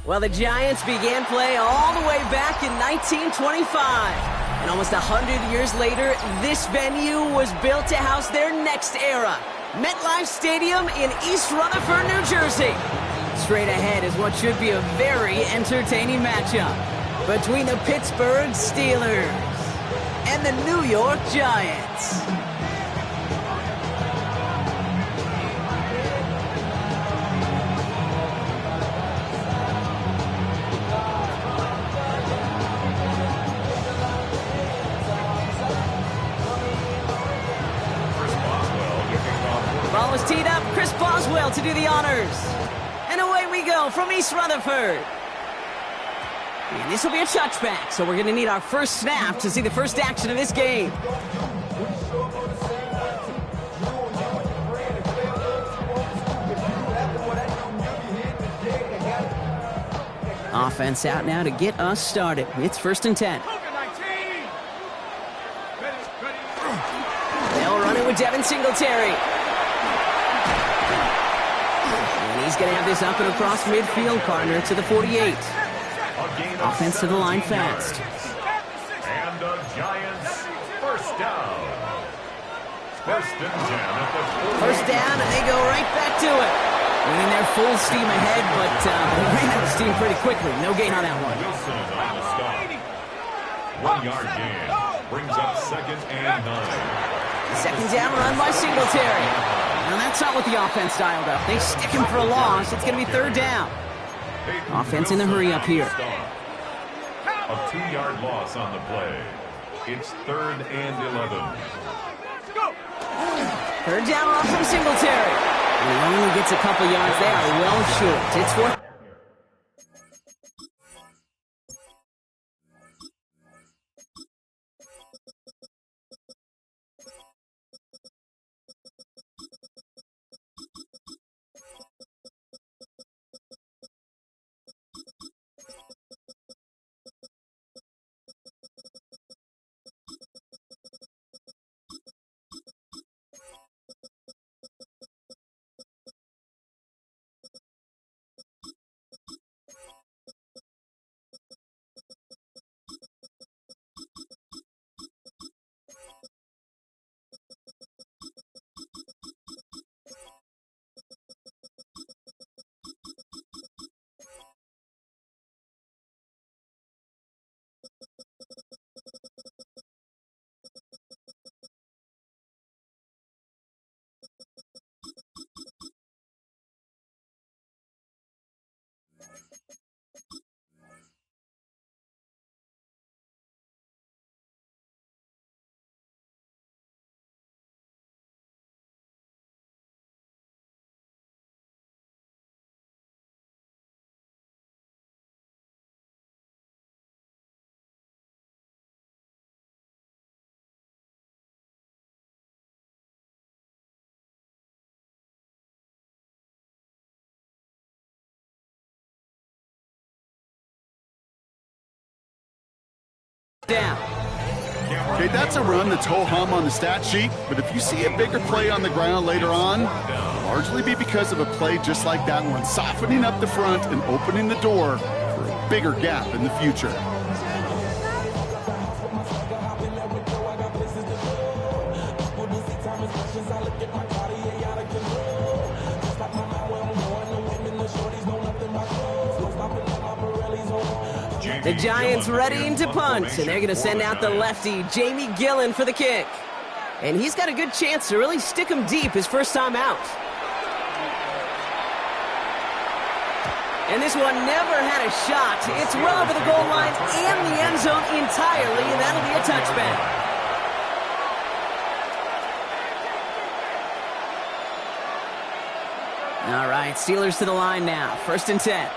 Well, the Giants began play all the way back in 1925. And almost 100 years later, this venue was built to house their next era. MetLife Stadium in East Rutherford, New Jersey. Straight ahead is what should be a very entertaining matchup between the Pittsburgh Steelers and the New York Giants. Ball is teed up. Chris Boswell to do the honors. And away we go from East Rutherford. And this will be a touchback, so we're going to need our first snap to see the first action of this game. Offense out now to get us started. It's 1st and 10. They'll run it with Devin Singletary. He's going to have this up and across midfield, partner, to the 48. Offense to the line fast. And the Giants, first down. 1st and 10 at the 48. First down, and they go right back to it. I mean, they're full steam ahead, but they ran out of steam pretty quickly. No gain on that one. Wilson on the stop. 1-yard gain. Brings up 2nd and 9. Second down run by Singletary. Now that's not what the offense dialed up. They stick him for a loss. It's going to be 3rd down. Offense in the hurry up here. A 2-yard loss on the play. It's 3rd and 11. 3rd down off from Singletary. He only gets a couple yards. They are well short. It's 4th. Down. Okay, that's a run that's ho-hum on the stat sheet, but if you see a bigger play on the ground later on, it'll largely be because of a play just like that one, softening up the front and opening the door for a bigger gap in the future. The Giants readying to punt, and they're going to send out the lefty, Jamie Gillen, for the kick. And he's got a good chance to really stick him deep his first time out. And this one never had a shot. It's well over the goal line and the end zone entirely, and that'll be a touchback. All right, Steelers to the line now. 1st and 10.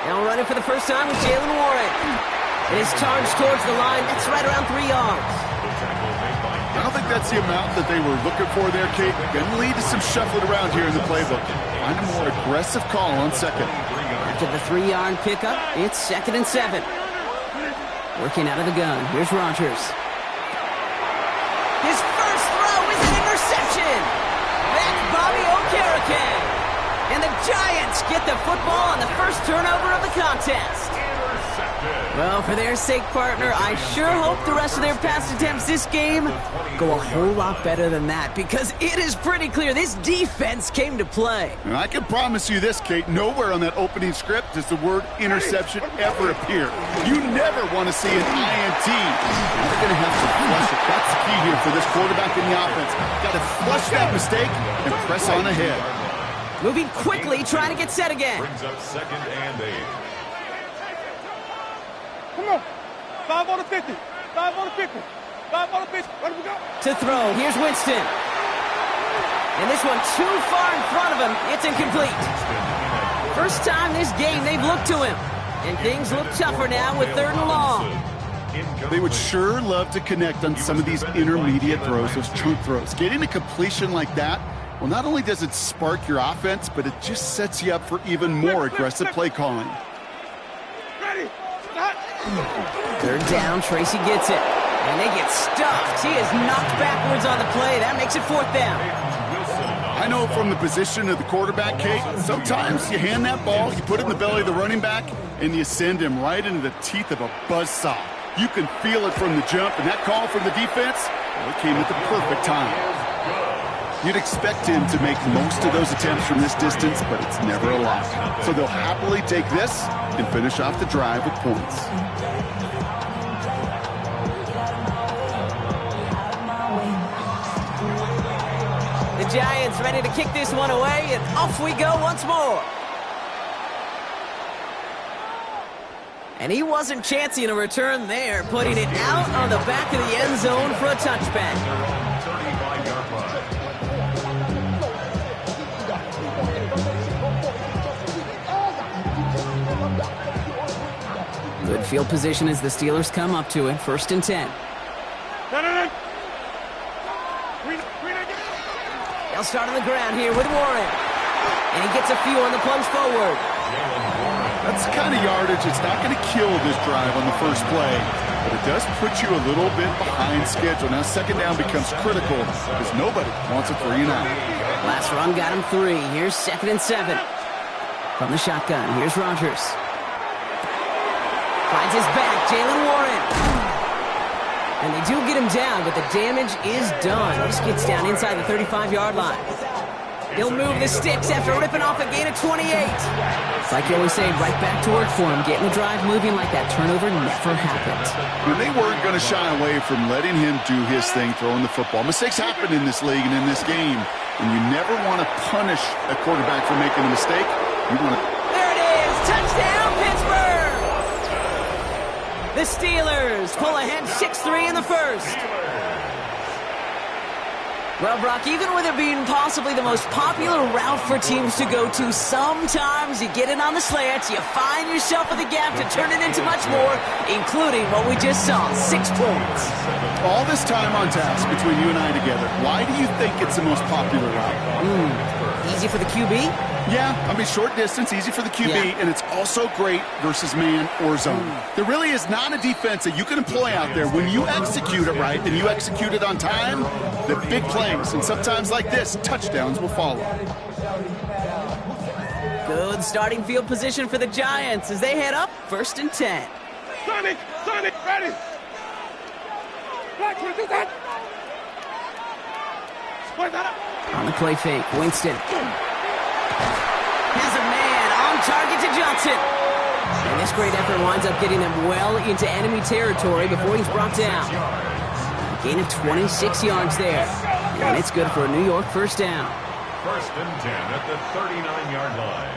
They'll run it for the first time with Jalen Warren. It is charged towards the line. That's right around 3 yards. I don't think that's the amount that they were looking for there, Kate. Going to lead to some shuffling around here in the playbook. Find a more aggressive call on 2nd. After the 3-yard pickup, it's 2nd and 7. Working out of the gun. Here's Rodgers. His first throw is an interception. That's Bobby Okereke. And the Giants get the football on the first turnover of the contest. Well, for their sake, partner, I sure hope the rest of their pass attempts this game go a whole lot better than that, because it is pretty clear this defense came to play. And I can promise you this, Kate, nowhere on that opening script does the word interception ever appear. You never want to see an INT. They're going to have to flush it. That's the key here for this quarterback in the offense. Got to flush that mistake and press on ahead. Moving quickly, trying to get set again. Brings up 2nd and 8. Come on. 5 on the 50. 5 on the 50. 5 on the 50. Where do we go? To throw. Here's Winston. And this one too far in front of him. It's incomplete. First time this game they've looked to him. And things look tougher now with 3rd and long. They would sure love to connect on some of these intermediate throws, those chunk throws. Getting a completion like that, well, not only does it spark your offense, but it just sets you up for even more aggressive play calling. Ready. 3rd down, Tracy gets it. And they get stuffed. He is knocked backwards on the play. That makes it 4th down. I know from the position of the quarterback, Kate, sometimes you hand that ball, you put it in the belly of the running back, and you send him right into the teeth of a buzzsaw. You can feel it from the jump, and that call from the defense, well, it came at the perfect time. You'd expect him to make most of those attempts from this distance, but it's never a lot. So they'll happily take this and finish off the drive with points. The Giants ready to kick this one away, and off we go once more. And he wasn't chancing a return there, putting it out on the back of the end zone for a touchback. Good field position as the Steelers come up to it. 1st and 10. They'll start on the ground here with Warren. And he gets a few on the plunge forward. That's the kind of yardage. It's not going to kill this drive on the first play, but it does put you a little bit behind schedule. Now 2nd down becomes critical because nobody wants a 3 and out. Last run got him 3. Here's 2nd and 7. From the shotgun, here's Rodgers. Finds his back, Jalen Warren. And they do get him down, but the damage is done. He just gets down inside the 35-yard line. He'll move the sticks after ripping off a gain of 28. It's like you always say, right back to work for him. Getting the drive moving like that turnover never happened. And they weren't going to shy away from letting him do his thing, throwing the football. Mistakes happen in this league and in this game, and you never want to punish a quarterback for making a mistake. You want to... There it is! Touchdown, Pittsburgh! The Steelers pull ahead 6-3 in the first. Well, Brock, even with it being possibly the most popular route for teams to go to, sometimes you get it on the slants, you find yourself in the gap to turn it into much more, including what we just saw, 6 points. All this time on task between you and I together, why do you think it's the most popular route? Easy for the QB? Yeah, I mean, short distance, easy for the QB, Yeah. and it's also great versus man or zone. There really is not a defense that you can employ out there. When you execute it right and you execute it on time, the big plays, and sometimes like this, touchdowns will follow. Good starting field position for the Giants as they head up 1st and 10. Sonic, ready. Black, can you do that? Split that up. On the play fake, Winston. Has a man on target to Johnson. And this great effort winds up getting them well into enemy territory before he's brought down. A gain of 26 yards there. And it's good for a New York 1st down. 1st and 10 at the 39-yard line.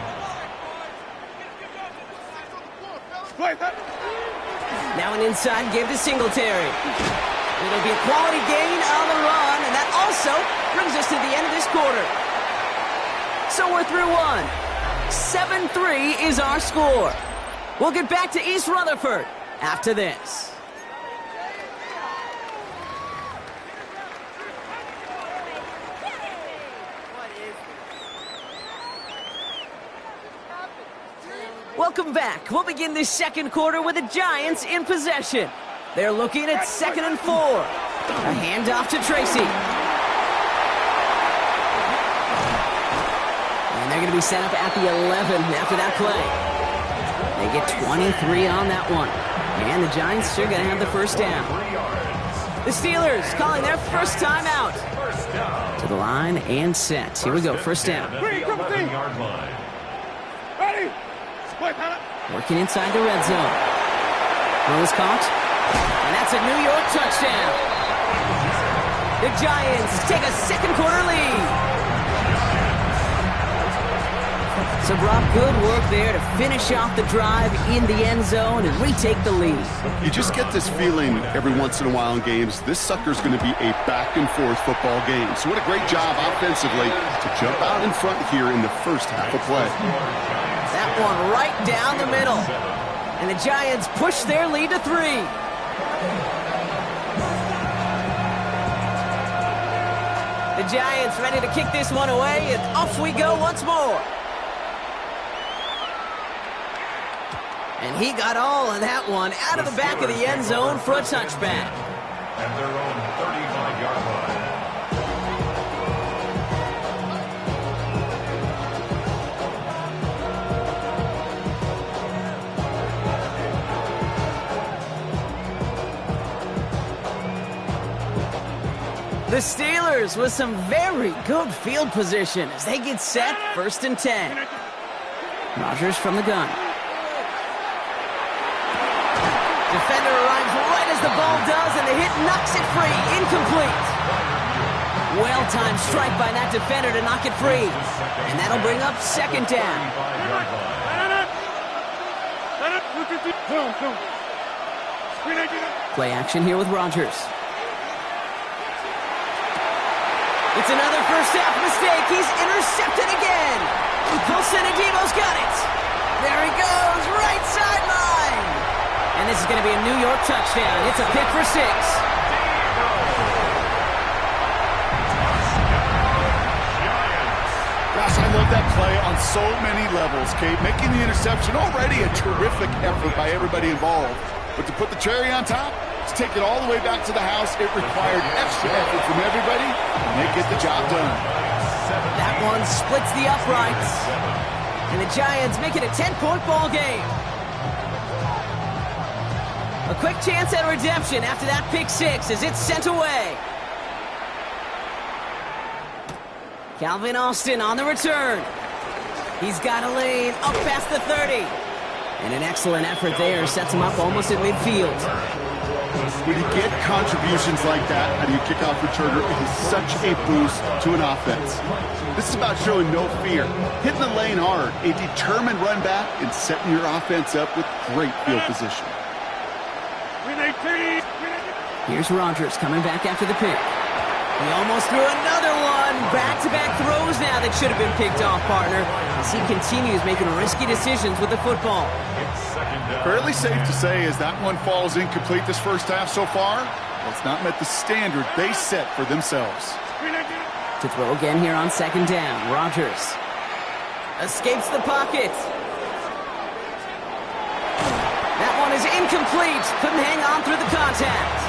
Now an inside give to Singletary. It'll be a quality gain on the run, and that also brings us to the end of this quarter. So we're through one. 7-3 is our score. We'll get back to East Rutherford after this. Welcome back. We'll begin this second quarter with the Giants in possession. They're looking at 2nd and 4. A handoff to Tracy. And They're going to be set up at the 11 after that play. They get 23 on that one. And the Giants are going to have the first down. The Steelers calling their first time out. To the line and set. Here we go, first down. Ready? Working inside the red zone. Throw is caught. And that's a New York touchdown. The Giants take a second quarter lead. So Brock, good work there to finish off the drive in the end zone and retake the lead. You just get this feeling every once in a while in games, this sucker's going to be a back-and-forth football game. So what a great job offensively to jump out in front here in the first half of play. That one right down the middle. And the Giants push their lead to 3. The Giants ready to kick this one away, and off we go once more. And he got all of that one out of the back of the end zone for a touchback. At their own 35-yard line. The Steelers with some very good field position as they get set, first and 10. Rodgers from the gun. Defender arrives right as the ball does, and the hit knocks it free. Incomplete. Well-timed strike by that defender to knock it free. And that'll bring up second down. Play action here with Rodgers. It's another first half mistake. He's intercepted again. Colson Adebo's got it. There he goes, right sideline. And this is going to be a New York touchdown. It's a pick for 6. Gosh, I love that play on so many levels, Kate. Making the interception, already a terrific effort by everybody involved. But to put the cherry on top, to take it all the way back to the house, it required extra effort from everybody, and they get the job done. That one splits the uprights. And the Giants make it a 10-point ball game. A quick chance at redemption after that pick 6 as it's sent away. Calvin Austin on the return. He's got a lane up past the 30. And an excellent effort there sets him up almost at midfield. When you get contributions like that out of your kickoff returner, it is such a boost to an offense. This is about showing no fear, hitting the lane hard, a determined run back, and setting your offense up with great field position. Here's Rodgers coming back after the pick. He almost threw another one. Back-to-back throws now that should have been picked off, partner, as he continues making risky decisions with the football. Fairly safe to say as that one falls incomplete this first half so far, well, it's not met the standard they set for themselves. To throw again here on second down, Rodgers escapes the pocket. That one is incomplete. Couldn't hang on through the contact.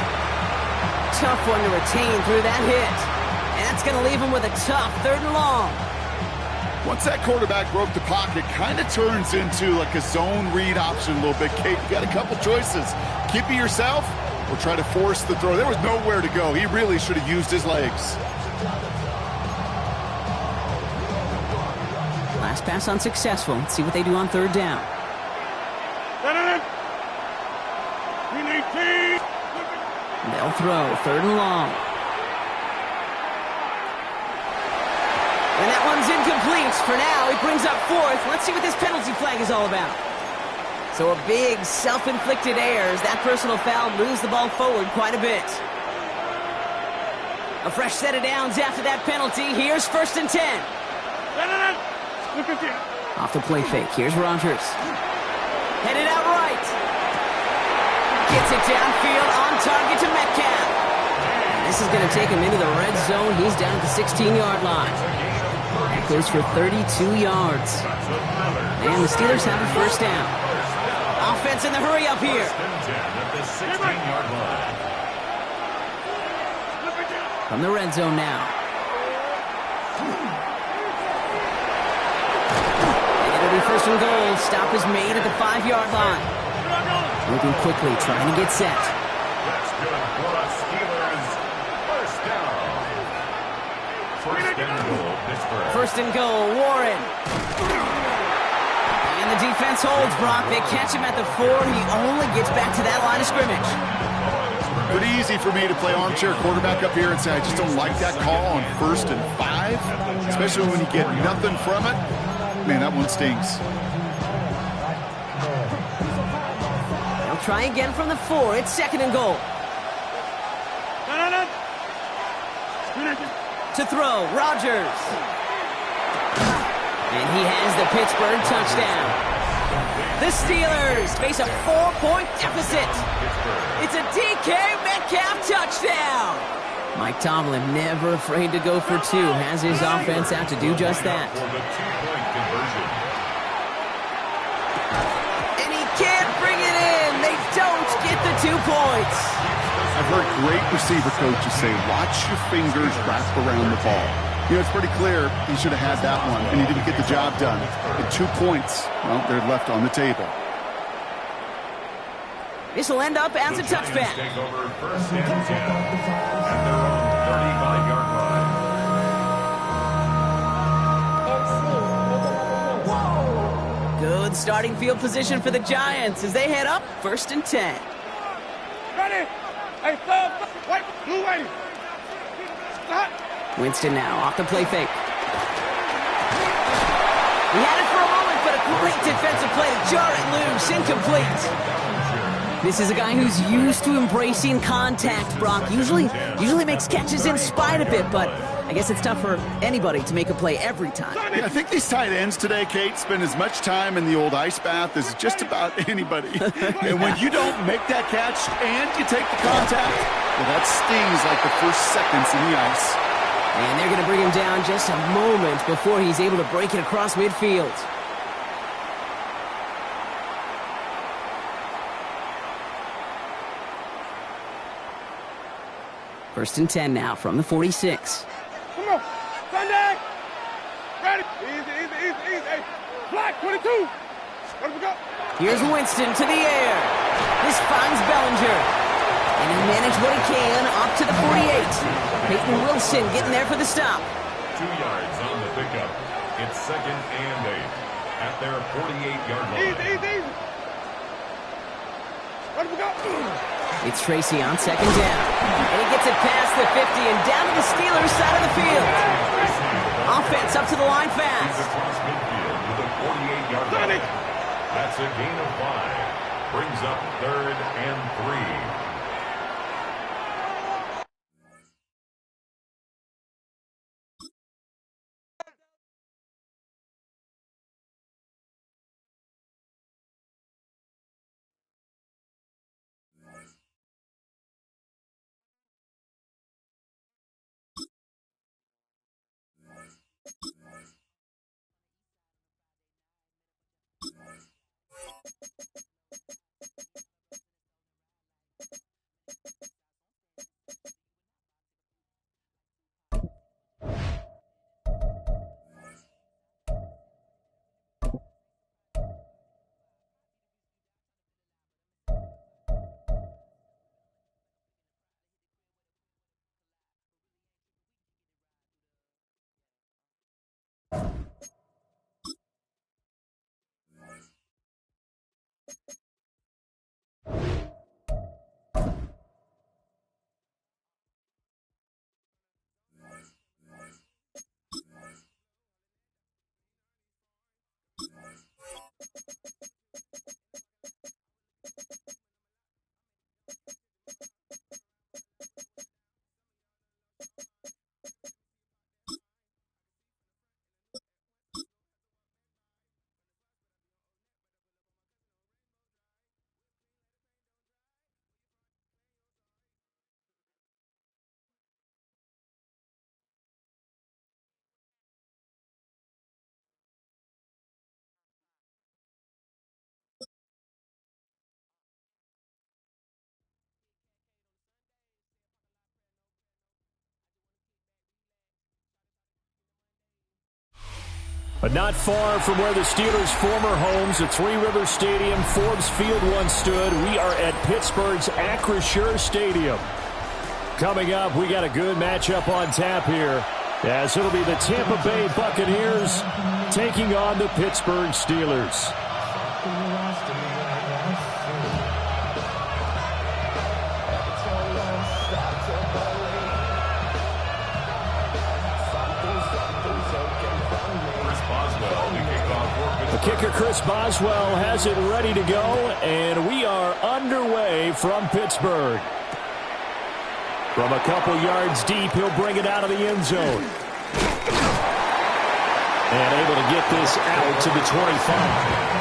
Tough one to retain through that hit. And that's going to leave him with a tough 3rd and long. Once that quarterback broke the pocket, kind of turns into like a zone read option a little bit. Kate, you got a couple choices. Keep it yourself or try to force the throw. There was nowhere to go. He really should have used his legs. Last pass unsuccessful. Let's see what they do on 3rd down. They'll throw 3rd and long. And that one's incomplete for now. He brings up 4th. Let's see what this penalty flag is all about. So a big self-inflicted error as that personal foul moves the ball forward quite a bit. A fresh set of downs after that penalty. Here's 1st and 10. Off the play fake. Here's Rodgers. Headed out right. Gets it downfield on target to Metcalf. And this is going to take him into the red zone. He's down at the 16-yard line. That goes for 32 yards. And the Steelers have a first down. Offense in the hurry up here. From the red zone now. first and goal. Stop is made at the 5-yard line. Moving quickly, trying to get set. That's good for the Steelers. First down. First and goal, Pittsburgh. First and goal, Warren. And the defense holds, Brock. They catch him at the 4. He only gets back to that line of scrimmage. Pretty easy for me to play armchair quarterback up here and say I just don't like that call on 1st and 5, especially when you get nothing from it. Man, that one stings. They'll try again from the 4. It's 2nd and goal. To throw, Rodgers. And he has the Pittsburgh touchdown. The Steelers face a 4-point deficit. It's a DK Metcalf touchdown. Mike Tomlin never afraid to go for 2. Has his offense out to do just that. And he can't bring it in. They don't get the 2 points. I've heard great receiver coaches say, watch your fingers wrap around the ball. You know, it's pretty clear he should have had that one, and he didn't get the job done. And 2 points, well, they're left on the table. This will end up as a touchback. Take over first and 10 at their own 35-yard line. Good starting field position for the Giants as they head up 1st and 10. Ready? Hey, stop. White, blue, white. Stop. Winston now off the play fake. He had it for a moment, but a great defensive play to jar it loose. Incomplete. This is a guy who's used to embracing contact, Brock. Usually makes catches in spite of it, but I guess it's tough for anybody to make a play every time. Yeah, I think these tight ends today, Kate, spend as much time in the old ice bath as just about anybody. And when you don't make that catch and you take the contact, well, that stings like the first seconds in the ice. And they're going to bring him down just a moment before he's able to break it across midfield. First and 10 now from the 46. Come on. Sunday. Ready. Easy. Hey, black 22. Let me go. Here's Winston to the air. This finds Bellinger. And he managed what he can up to the 48. Peyton Wilson getting there for the stop. 2 yards on the pickup. It's 2nd and 8 at their 48-yard line. Easy. Let me go. It's Tracy on 2nd down. And he gets it past the 50 and down to the Steelers' side of the field. Offense up to the line fast. Across midfield to the 48-yard line. That's a gain of 5. Brings up 3rd and 3. But not far from where the Steelers' former homes at Three Rivers Stadium, Forbes Field once stood, we are at Pittsburgh's Acrisure Stadium. Coming up, we got a good matchup on tap here, as it'll be the Tampa Bay Buccaneers taking on the Pittsburgh Steelers. The kicker, Chris Boswell, has it ready to go, and we are underway from Pittsburgh. From a couple yards deep, he'll bring it out of the end zone. And able to get this out to the 25.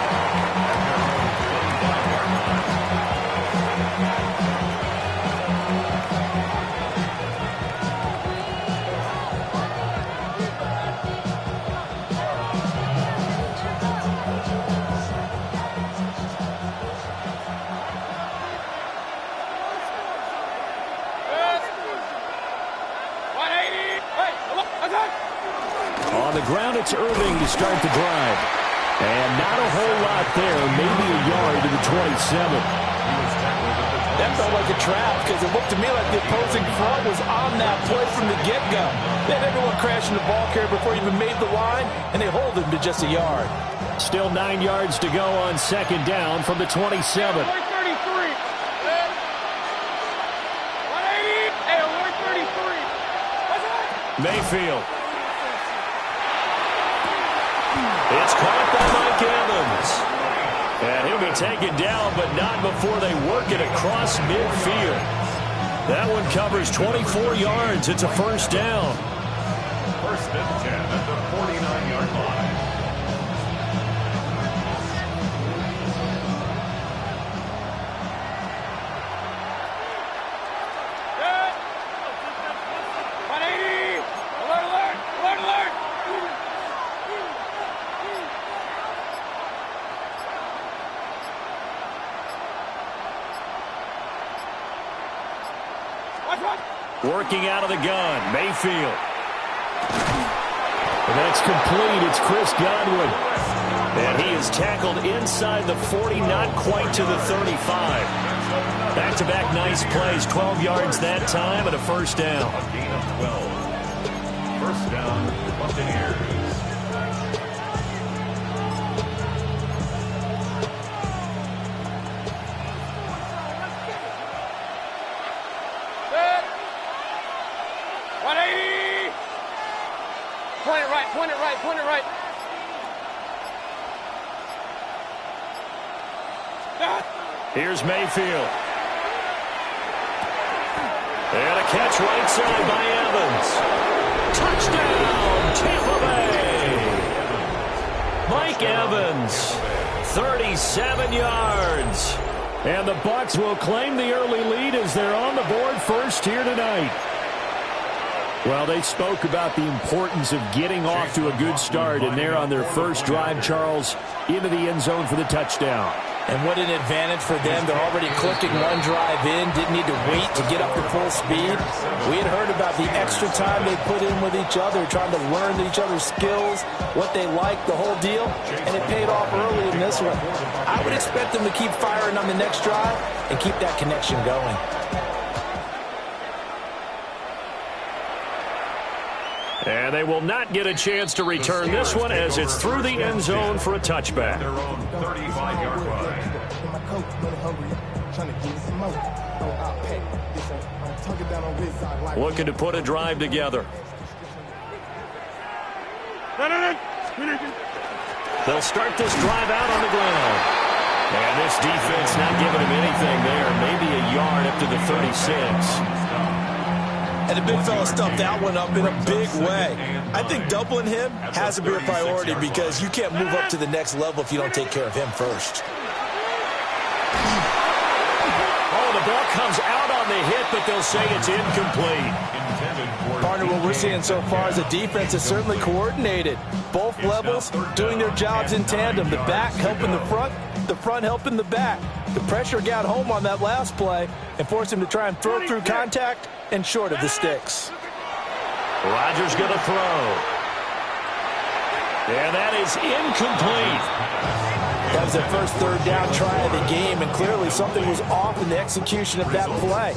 On the ground, it's Irving to start the drive. And not a whole lot there, maybe a yard to the 27. That felt like a trap because it looked to me like the opposing front was on that play from the get-go. They had everyone crashing the ball carrier before he even made the line, and they hold him to just a yard. Still 9 yards to go on second down from the 27. 133. 180. Hey, 133. Mayfield. It's caught by Mike Evans. And he'll be taken down, but not before they work it across midfield. That one covers 24 yards. It's a first down. First and 10 at the 49-yard line. Working out of the gun, Mayfield. And that's complete. It's Chris Godwin. And he is tackled inside the 40, not quite to the 35. Back-to-back nice plays, 12 yards that time and a first down. A gain of 12. First down, Buccaneers. Point it right, point it right. Here's Mayfield. And a catch right side by Evans. Touchdown, Tampa Bay. Mike Evans, 37 yards. And the Bucs will claim the early lead as they're on the board first here tonight. Well, they spoke about the importance of getting off to a good start, and they're on their first drive, Charles, into the end zone for the touchdown. And what an advantage for them. They're already clicking one drive in, didn't need to wait to get up to full speed. We had heard about the extra time they put in with each other, trying to learn each other's skills, what they like, the whole deal, and it paid off early in this one. I would expect them to keep firing on the next drive and keep that connection going. And they will not get a chance to return this one as it's through the end zone for a touchback. Their own 35-yard line. Looking to put a drive together. They'll start this drive out on the ground. And this defense not giving him anything there. Maybe a yard up to the 36. And the big fella stuffed that one up in a big way. I think doubling him has to be a priority because you can't move up to the next level if you don't take care of him first. Oh, the ball comes out on the hit, but they'll say it's incomplete. Partner, what we're seeing so far is a defense is certainly coordinated. Both levels doing their jobs in tandem. The back helping the front helping the back. The pressure got home on that last play and forced him to try and throw through contact and short of the sticks. Rodgers going to throw. And that is incomplete. That was their first third down try of the game, and clearly something was off in the execution of that play.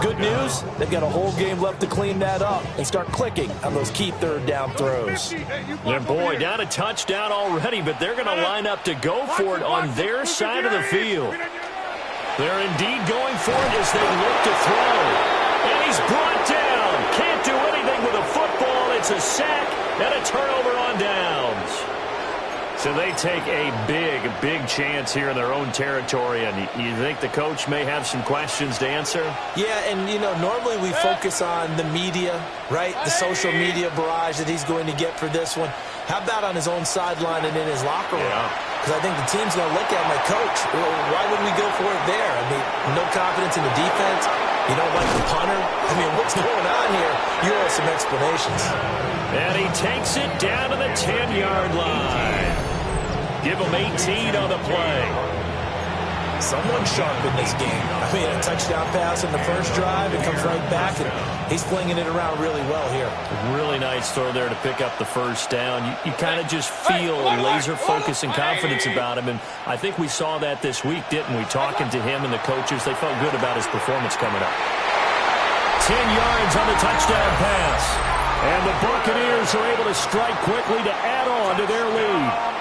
Good news, they've got a whole game left to clean that up and start clicking on those key third down throws. And boy, down a touchdown already, but they're going to line up to go for it on their side of the field. They're indeed going for it as they look to throw. And he's brought down. Can't do anything with a football. It's a sack and a turnover on downs. So they take a big chance here in their own territory, and you think the coach may have some questions to answer? Yeah, and, you know, normally we focus on the media, right? The social media barrage that he's going to get for this one. How about on his own sideline and in his locker room? Because I think the team's going to look at my coach. Why would we go for it there? I mean, no confidence in the defense. You don't like the punter? I mean, what's going on here? You owe some explanations. And he takes it down to the 10-yard line. Give him 18 on the play. Someone sharp in this game. I mean, a touchdown pass in the first drive. It comes right back, and he's flinging it around really well here. Really nice throw there to pick up the first down. You kind of just feel a laser focus and confidence about him, and I think we saw that this week, didn't we? Talking to him and the coaches, they felt good about his performance coming up. 10 yards on the touchdown pass. And the Buccaneers are able to strike quickly to add on to their lead.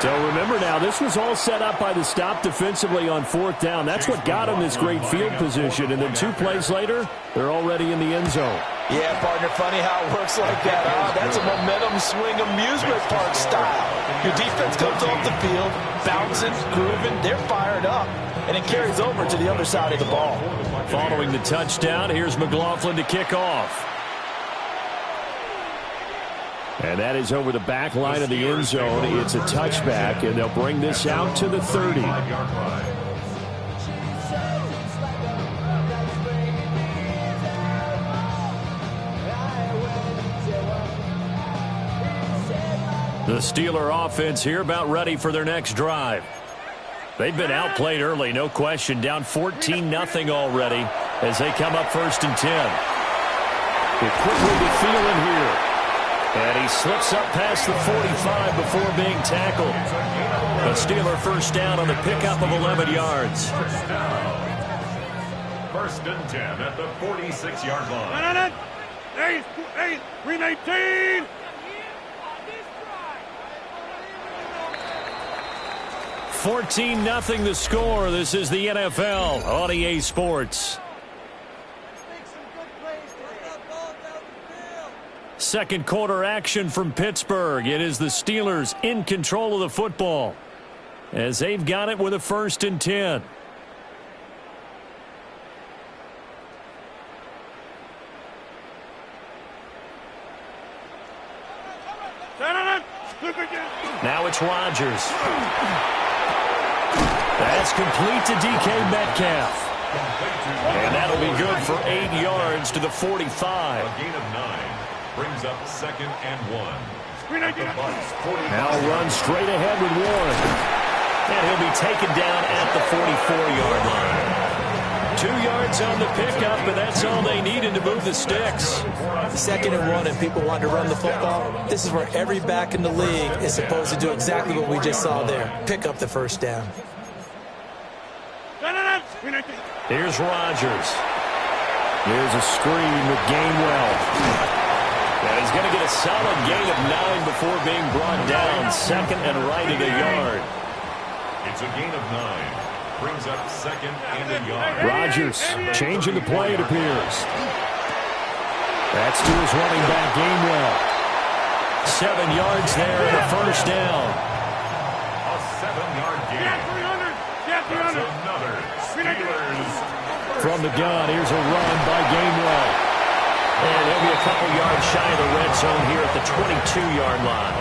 So remember now, this was all set up by the stop defensively on fourth down. That's what got them this great field position. And then 2 plays later, they're already in the end zone. Yeah, partner, funny how it works like that. That's a momentum swing amusement park style. Your defense comes off the field, bouncing, grooving, they're fired up. And it carries over to the other side of the ball. Following the touchdown, here's McLaughlin to kick off. And that is over the back line of the end zone. It's a touchback, and they'll bring this out to the 30. The Steeler offense here about ready for their next drive. They've been outplayed early, no question. Down 14-0 already as they come up 1st and 10. They're quickly to Thielen here. And he slips up past the 45 before being tackled. The Steeler first down on the pickup of 11 yards. 1st and 10 at the 46-yard line. Hey, green 18. $14-0 the score. This is the NFL on EA Sports. Second quarter action from Pittsburgh. It is the Steelers in control of the football as they've got it with a 1st and 10. Now it's Rodgers. That's complete to DK Metcalf. And that'll be good for 8 yards to the 45. A gain of 9. Brings up 2nd and 1. Now runs straight ahead with Warren. And he'll be taken down at the 44-yard line. 2 yards on the pickup, but that's all they needed to move the sticks. 2nd and 1, and people want to run the football. This is where every back in the league is supposed to do exactly what we just saw there. Pick up the first down. Here's Rodgers. Here's a screen with Gainwell. And he's going to get a solid gain of 9 before being brought down. 2nd and right at a yard. It's a gain of 9. Brings up 2nd and a yard. Rodgers changing the play, it appears. That's to his running back, Gainwell. 7 yards there and a first down. A 7-yard gain. That's another Steelers. From the gun, here's a run by Gainwell. And he'll be a couple yards shy of the red zone here at the 22-yard line.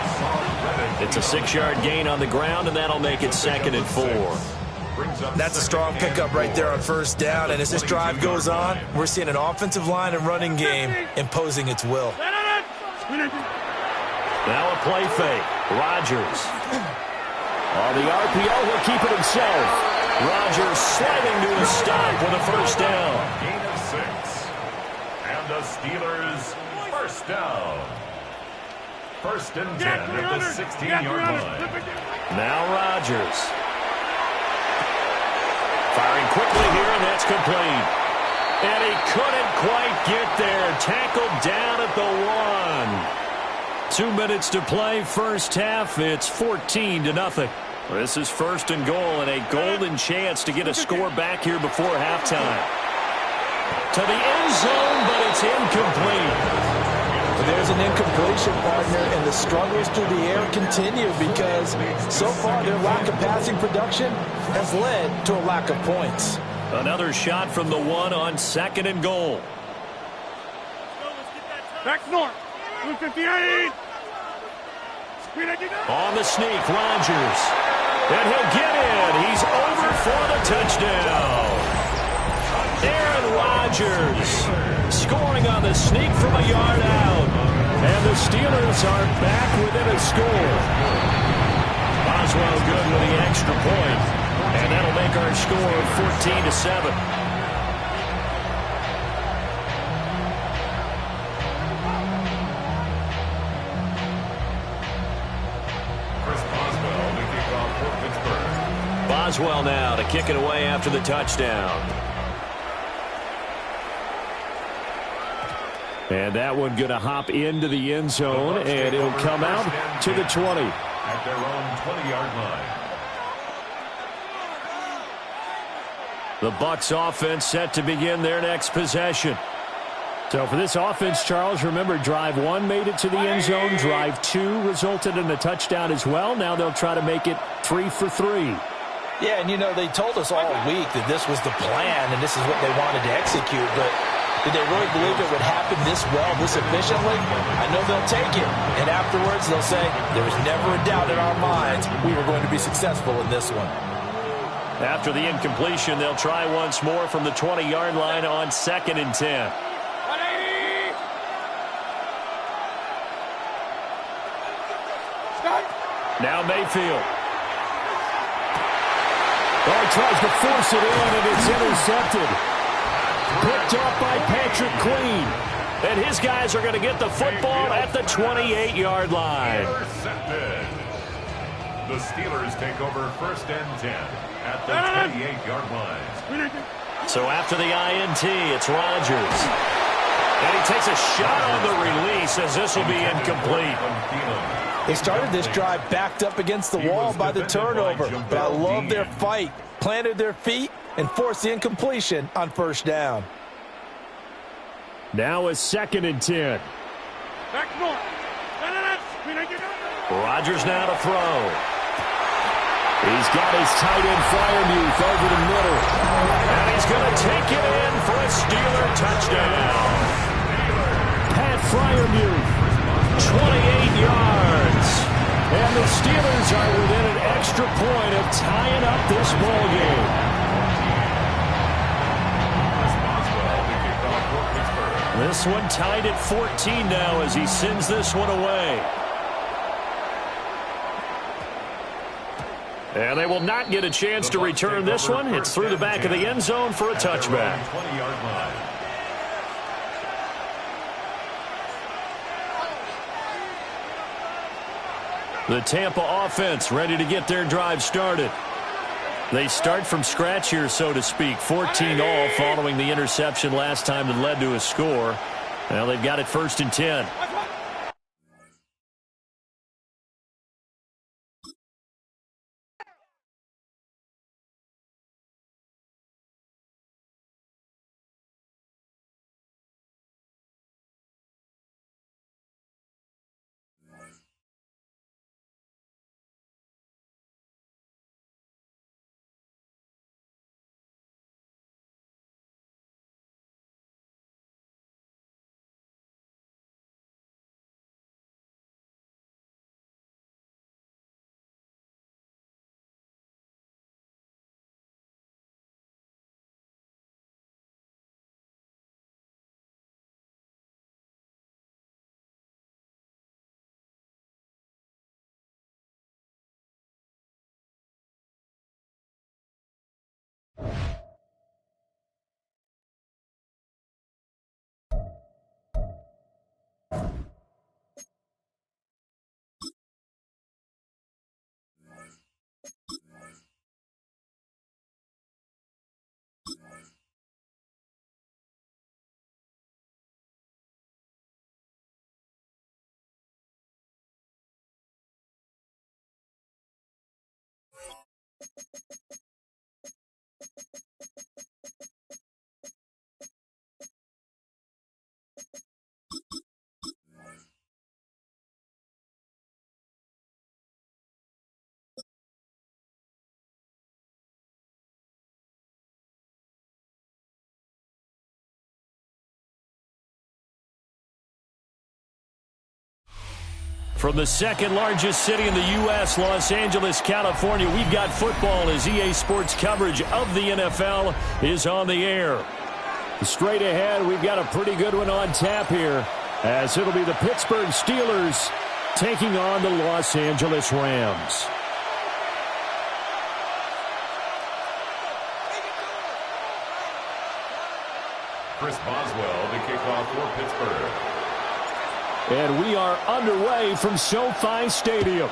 It's a 6-yard gain on the ground, and that'll make it 2nd and 4. That's a strong pickup right there on first down, and as this drive goes on, we're seeing an offensive line and running game imposing its will. Now a play fake. Rodgers. On the RPO, he'll keep it himself. Rodgers sliding to a stop with a first down. Gain of 6. And the Steelers first down. First and 10 at the 16-yard line. Now Rodgers. Firing quickly here, and that's complete. And he couldn't quite get there. Tackled down at the 1. 2 minutes to play, first half. It's 14-0. This is first and goal, and a golden chance to get a score back here before halftime. To the end zone, but it's incomplete. There's an incompletion, partner, and the struggles through the air continue because so far their lack of passing production has led to a lack of points. Another shot from the 1 on second and goal. Back north. 258. On the sneak, Rodgers. And he'll get in. He's over for the touchdown. Aaron Rodgers scoring on the sneak from a yard out. And the Steelers are back within a score. Boswell good with the extra point. And that'll make our score 14-7. Boswell now to kick it away after the touchdown. And that one going to hop into the end zone, and it'll come out to the 20. At their own 20-yard line. The Bucs offense set to begin their next possession. So for this offense, Charles, remember, drive 1 made it to the end zone. Drive 2 resulted in a touchdown as well. Now they'll try to make it 3 for 3. Yeah, and you know, they told us all week that this was the plan and this is what they wanted to execute, but did they really believe it would happen this well, this efficiently? I know they'll take it, and afterwards they'll say, there was never a doubt in our minds we were going to be successful in this one. After the incompletion, they'll try once more from the 20-yard line on second and 10. 180. Now Mayfield. Oh, he tries to force it in, and it's intercepted. Picked off by Patrick Queen. And his guys are going to get the football at the 28-yard line. Intercepted. The Steelers take over first and 10 at the 28-yard line. So after the INT, it's Rodgers. And he takes a shot on the release as this will be incomplete. They started this drive backed up against the wall by the turnover, but I love their fight. Planted their feet and forced the incompletion on first down. Now a second and 10. Back north. Rodgers now to throw. He's got his tight end Freiermuth over the middle. And he's going to take it in for a Steeler touchdown. Pat Freiermuth, 28 yards. And the Steelers are within an extra point of tying up this ball game. This one tied at 14 now as he sends this one away. And they will not get a chance to return this one. It's through the back of the end zone for a touchback. 20-yard line. The Tampa offense ready to get their drive started. They start from scratch here, so to speak. 14 all following the interception last time that led to a score. Now they've got it first and 10. From the second largest city in the U.S., Los Angeles, California, we've got football as EA Sports coverage of the NFL is on the air. Straight ahead, we've got a pretty good one on tap here, as it'll be the Pittsburgh Steelers taking on the Los Angeles Rams. Chris Boswell to kick off for Pittsburgh. And we are underway from SoFi Stadium.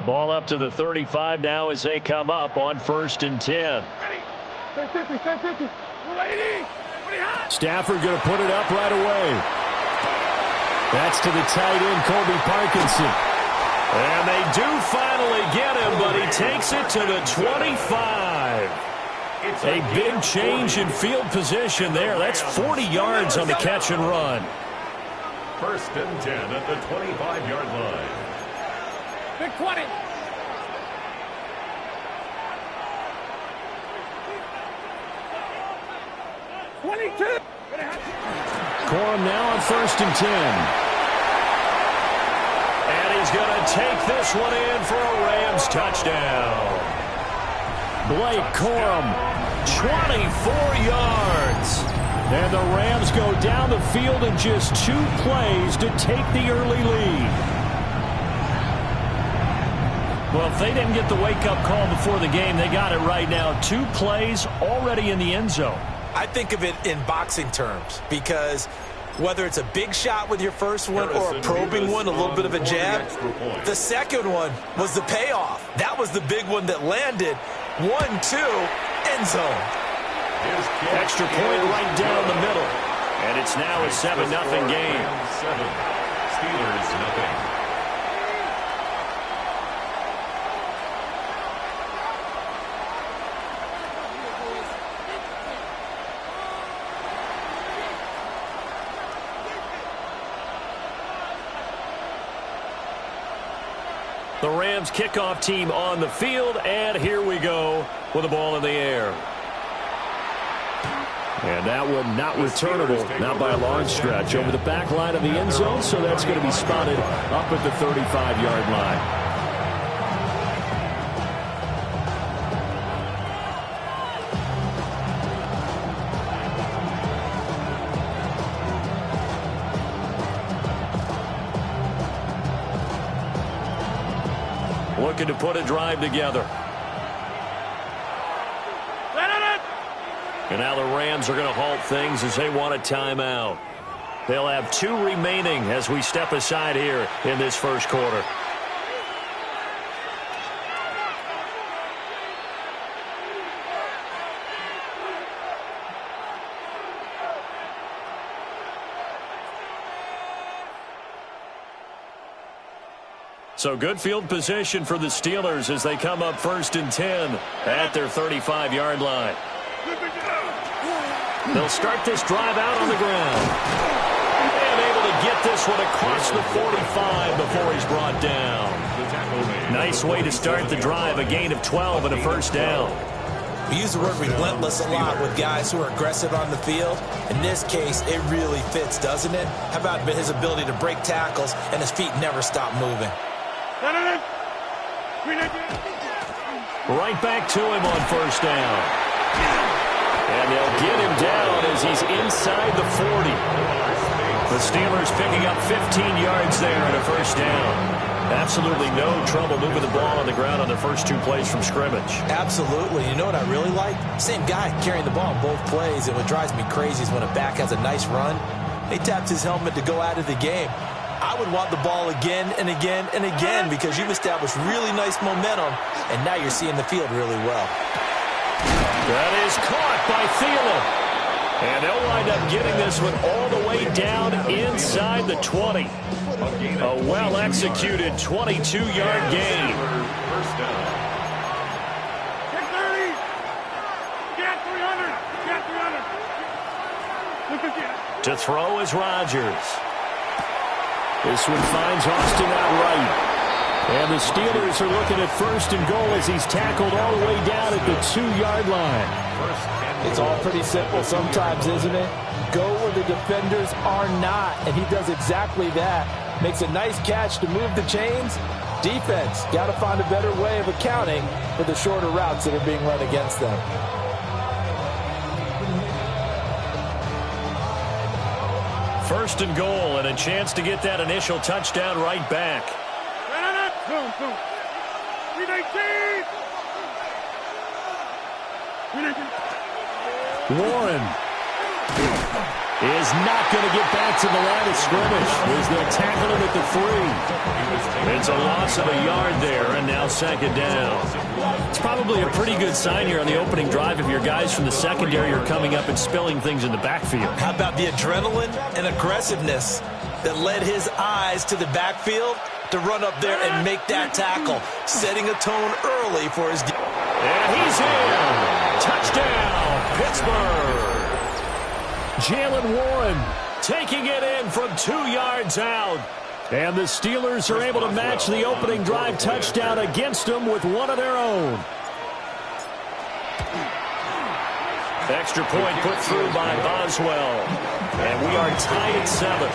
Ball up to the 35 now as they come up on 1st and 10. Stafford going to put it up right away. That's to the tight end, Colby Parkinson. And they do finally get him, but he takes it to the 25. A big change in field position there. That's 40 yards on the catch and run. 1st and 10 at the 25-yard line. Big 20. Corum now on 1st and 10. And he's going to take this one in for a Rams touchdown. Blake Corum, 24 yards. And the Rams go down the field in just 2 plays to take the early lead. Well, if they didn't get the wake-up call before the game, they got it right now. 2 plays already in the end zone. I think of it in boxing terms because whether it's a big shot with your first one or a probing one, a little bit of a jab, the second one was the payoff. That was the big one that landed. 1-2, end zone. Extra point right down the middle. And it's now a 7-0 game. 7. Steelers nothing. The Rams kickoff team on the field, and here we go with the ball in the air. And that one not returnable, not by a long stretch, over the back line of the end zone, so that's going to be spotted up at the 35-yard line. looking to put a drive together. And now the Rams are going to halt things as they want a timeout. They'll have 2 remaining as we step aside here in this first quarter. So good field position for the Steelers as they come up 1st and 10 at their 35-yard line. They'll start this drive out on the ground. And able to get this one across the 45 before he's brought down. Nice way to start the drive, a gain of 12 and a first down. We use the word relentless a lot with guys who are aggressive on the field. In this case, it really fits, doesn't it? How about his ability to break tackles and his feet never stop moving? Right back to him on first down. And they'll get him down as he's inside the 40. The Steelers picking up 15 yards there and a first down. Absolutely no trouble moving the ball on the ground on their first 2 plays from scrimmage. Absolutely. You know what I really like? Same guy carrying the ball in both plays. And what drives me crazy is when a back has a nice run, he taps his helmet to go out of the game. I would want the ball again and again and again because you've established really nice momentum, and now you're seeing the field really well. That is caught by Thielen. And they'll wind up getting this one all the way down inside the 20. A well-executed 22-yard gain. First down. Get 30. Get 300. Get 300. To throw is Rodgers. This one finds Austin outright. And the Steelers are looking at 1st and goal as he's tackled all the way down at the 2-yard line. It's all pretty simple sometimes, isn't it? Go where the defenders are not, and he does exactly that. Makes a nice catch to move the chains. Defense, got to find a better way of accounting for the shorter routes that are being run against them. First and goal, and a chance to get that initial touchdown right back. Warren is not going to get back to the line of scrimmage as they'll tackle him at the 3. It's a loss of a yard there, and now 2nd down. It's probably a pretty good sign here on the opening drive if your guys from the secondary are coming up and spilling things in the backfield. How about the adrenaline and aggressiveness that led his eyes to the backfield to run up there and make that tackle, setting a tone early for his... And he's in! Touchdown, Pittsburgh! Jalen Warren taking it in from 2 yards out. And the Steelers are able to match the opening drive touchdown against them with one of their own. Extra point put through by Boswell. And we are tied at 7.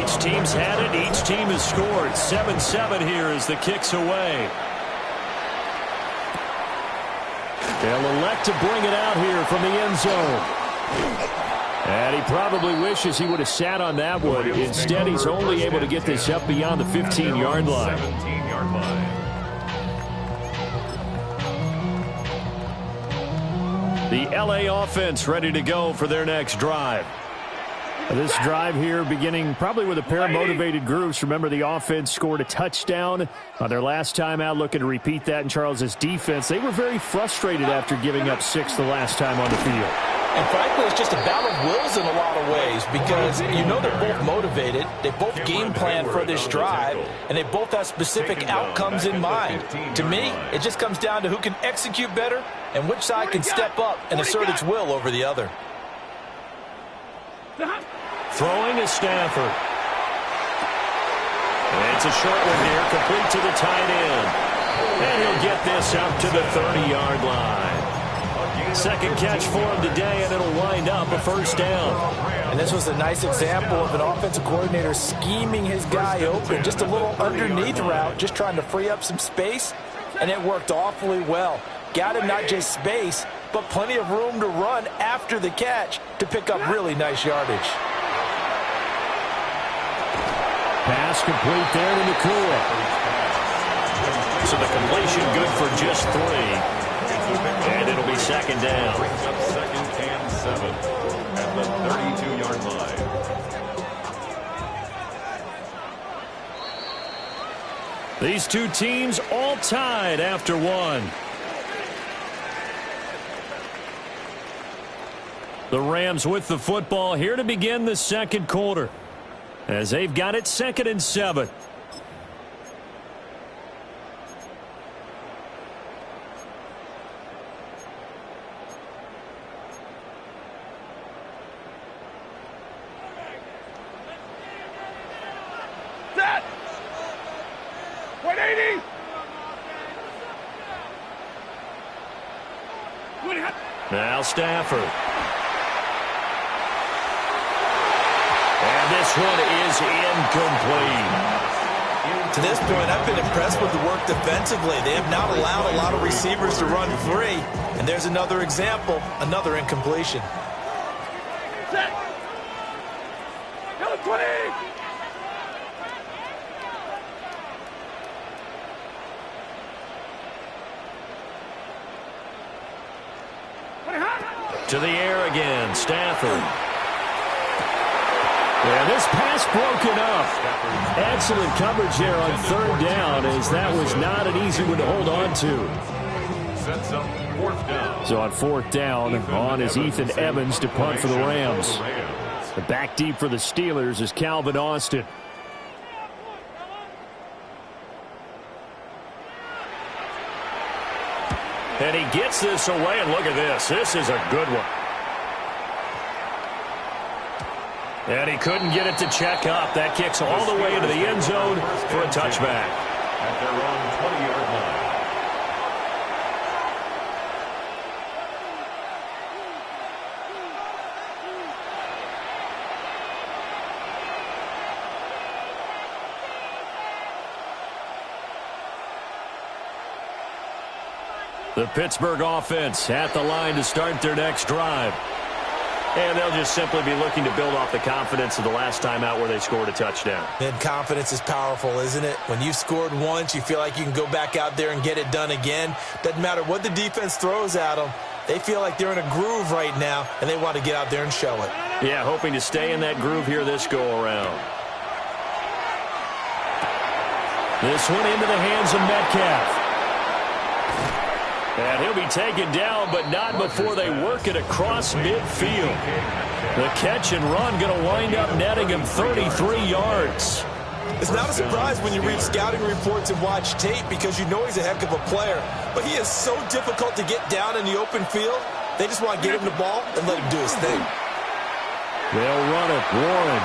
Each team's had it. Each team has scored. 7-7 here as the kick's away. They'll elect to bring it out here from the end zone. And he probably wishes he would have sat on that one. Instead, he's only able to get this up beyond the 15-yard line. 17-yard line. The LA offense ready to go for their next drive. This drive here beginning probably with a pair of motivated groups. Remember, the offense scored a touchdown on their last time out, looking to repeat that in Charles's defense. They were very frustrated after giving up 6 the last time on the field. And frankly, it's just a battle of wills in a lot of ways because you know they're both motivated. They both game plan for this drive, and they both have specific outcomes in mind. To me, it just comes down to who can execute better and which side can step up and assert its will over the other. Throwing is Stafford. And it's a short one here, complete to the tight end. And he'll get this up to the 30-yard line. Second catch for him today, and it'll wind up a first down. And this was a nice example of an offensive coordinator scheming his guy open. Just a little underneath route, just trying to free up some space, and it worked awfully well. Got him not just space, but plenty of room to run after the catch to pick up really nice yardage. Pass complete there to Nakua. So the completion good for just 3. And it'll be second down. Brings up 2nd and 7 at the 32-yard line. These two teams all tied after 1. The Rams with the football here to begin the second quarter, as they've got it 2nd and 7. Set. 180. Now Stafford. And this one is incomplete. To this point, I've been impressed with the work defensively. They have not allowed a lot of receivers to run free. And there's another example, another incompletion. Set. 20. To the air again, Stafford. Yeah, this pass broken up. Excellent coverage there on 3rd down, as that was not an easy one to hold on to. Sets up 4th down. So on 4th down, on is Ethan Evans to punt for the Rams. The back deep for the Steelers is Calvin Austin. And he gets this away, and look at this. This is a good one. And he couldn't get it to check up. That kicks all the way into the end zone for a touchback. At their own 20-yard line. The Pittsburgh offense at the line to start their next drive. And they'll just simply be looking to build off the confidence of the last time out where they scored a touchdown. And confidence is powerful, isn't it? When you've scored once, you feel like you can go back out there and get it done again. Doesn't matter what the defense throws at them. They feel like they're in a groove right now, and they want to get out there and show it. Yeah, hoping to stay in that groove here this go-around. This one into the hands of Metcalf. And he'll be taken down, but not before they work it across midfield. The catch and run going to wind up netting him 33 yards. It's not a surprise when you read scouting reports and watch tape, because you know he's a heck of a player. But he is so difficult to get down in the open field. They just want to get him the ball and let him do his thing. They'll run it. Warren.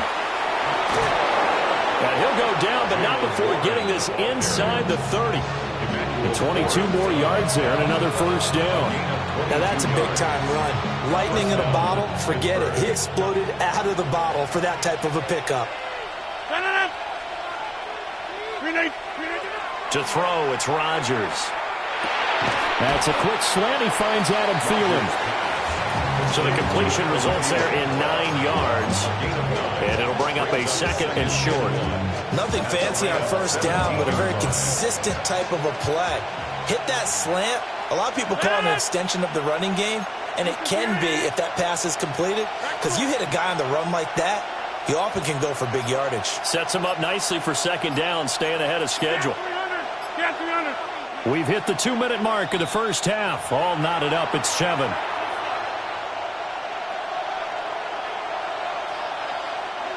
And he'll go down, but not before getting this inside the 30. And 22 more yards there and another first down. Now that's a big-time run. Lightning in a bottle, forget it. He exploded out of the bottle for that type of a pickup. To throw, it's Rodgers. That's a quick slant. He finds Adam Thielen. So the completion results there in 9 yards. And it'll bring up a 2nd and short. Nothing fancy on first down, but a very consistent type of a play. Hit that slant. A lot of people call it an extension of the running game, and it can be if that pass is completed, because you hit a guy on the run like that, he often can go for big yardage. Sets him up nicely for 2nd down, staying ahead of schedule. We've hit the 2-minute mark of the first half. All knotted up at 7.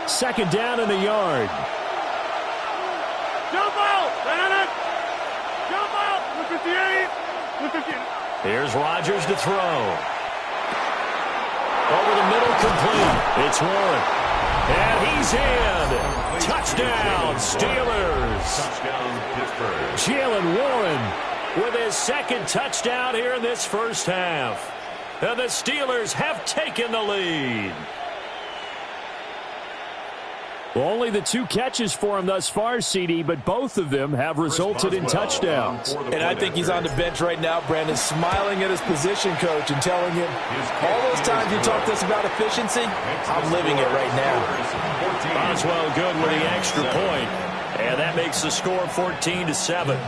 Second down in a yard. Jump out! Jump out! 58! Here's Rodgers to throw. Over the middle, complete. It's Warren. And he's in. Touchdown, Steelers. Touchdown, Pittsburgh. Jalen Warren with his 2nd touchdown here in this first half. And the Steelers have taken the lead. Well, only the 2 catches for him thus far, CD, but both of them have resulted in touchdowns. And I think he's on the bench right now, Brandon, smiling at his position coach and telling him, all those times you talked to us about efficiency, I'm living it right now. Boswell good with the extra point, and that makes the score 14-7.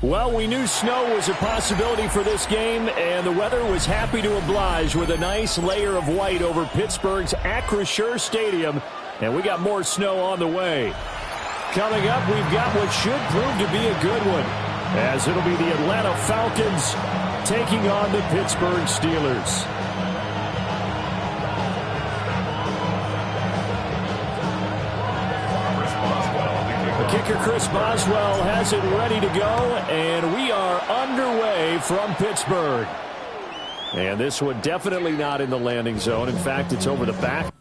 Well, we knew snow was a possibility for this game, and the weather was happy to oblige with a nice layer of white over Pittsburgh's Acrisure Stadium, and we got more snow on the way. Coming up, we've got what should prove to be a good one, as it'll be the Atlanta Falcons taking on the Pittsburgh Steelers. Kicker Chris Boswell has it ready to go, and we are underway from Pittsburgh. And this one definitely not in the landing zone. In fact, it's over the back.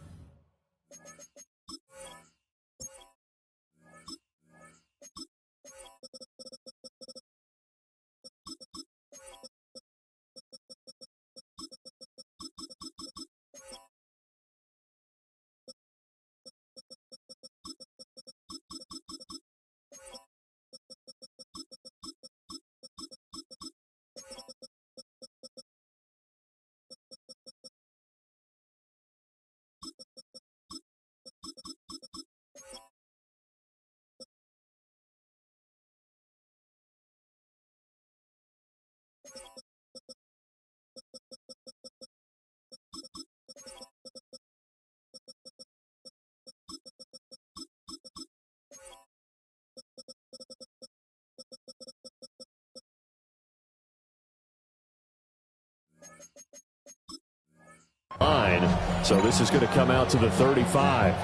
So this is going to come out to the 35.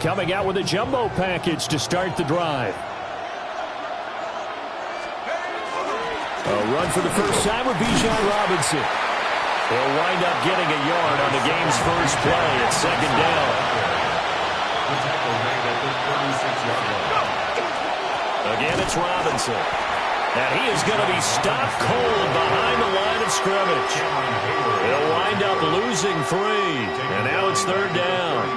Coming out with a jumbo package to start the drive. A run for the first time with Bijan Robinson. He'll wind up getting a yard on the game's first play at second down. Again, it's Robinson. And he is going to be stopped cold behind the line of scrimmage. He'll wind up losing 3. And now it's third down.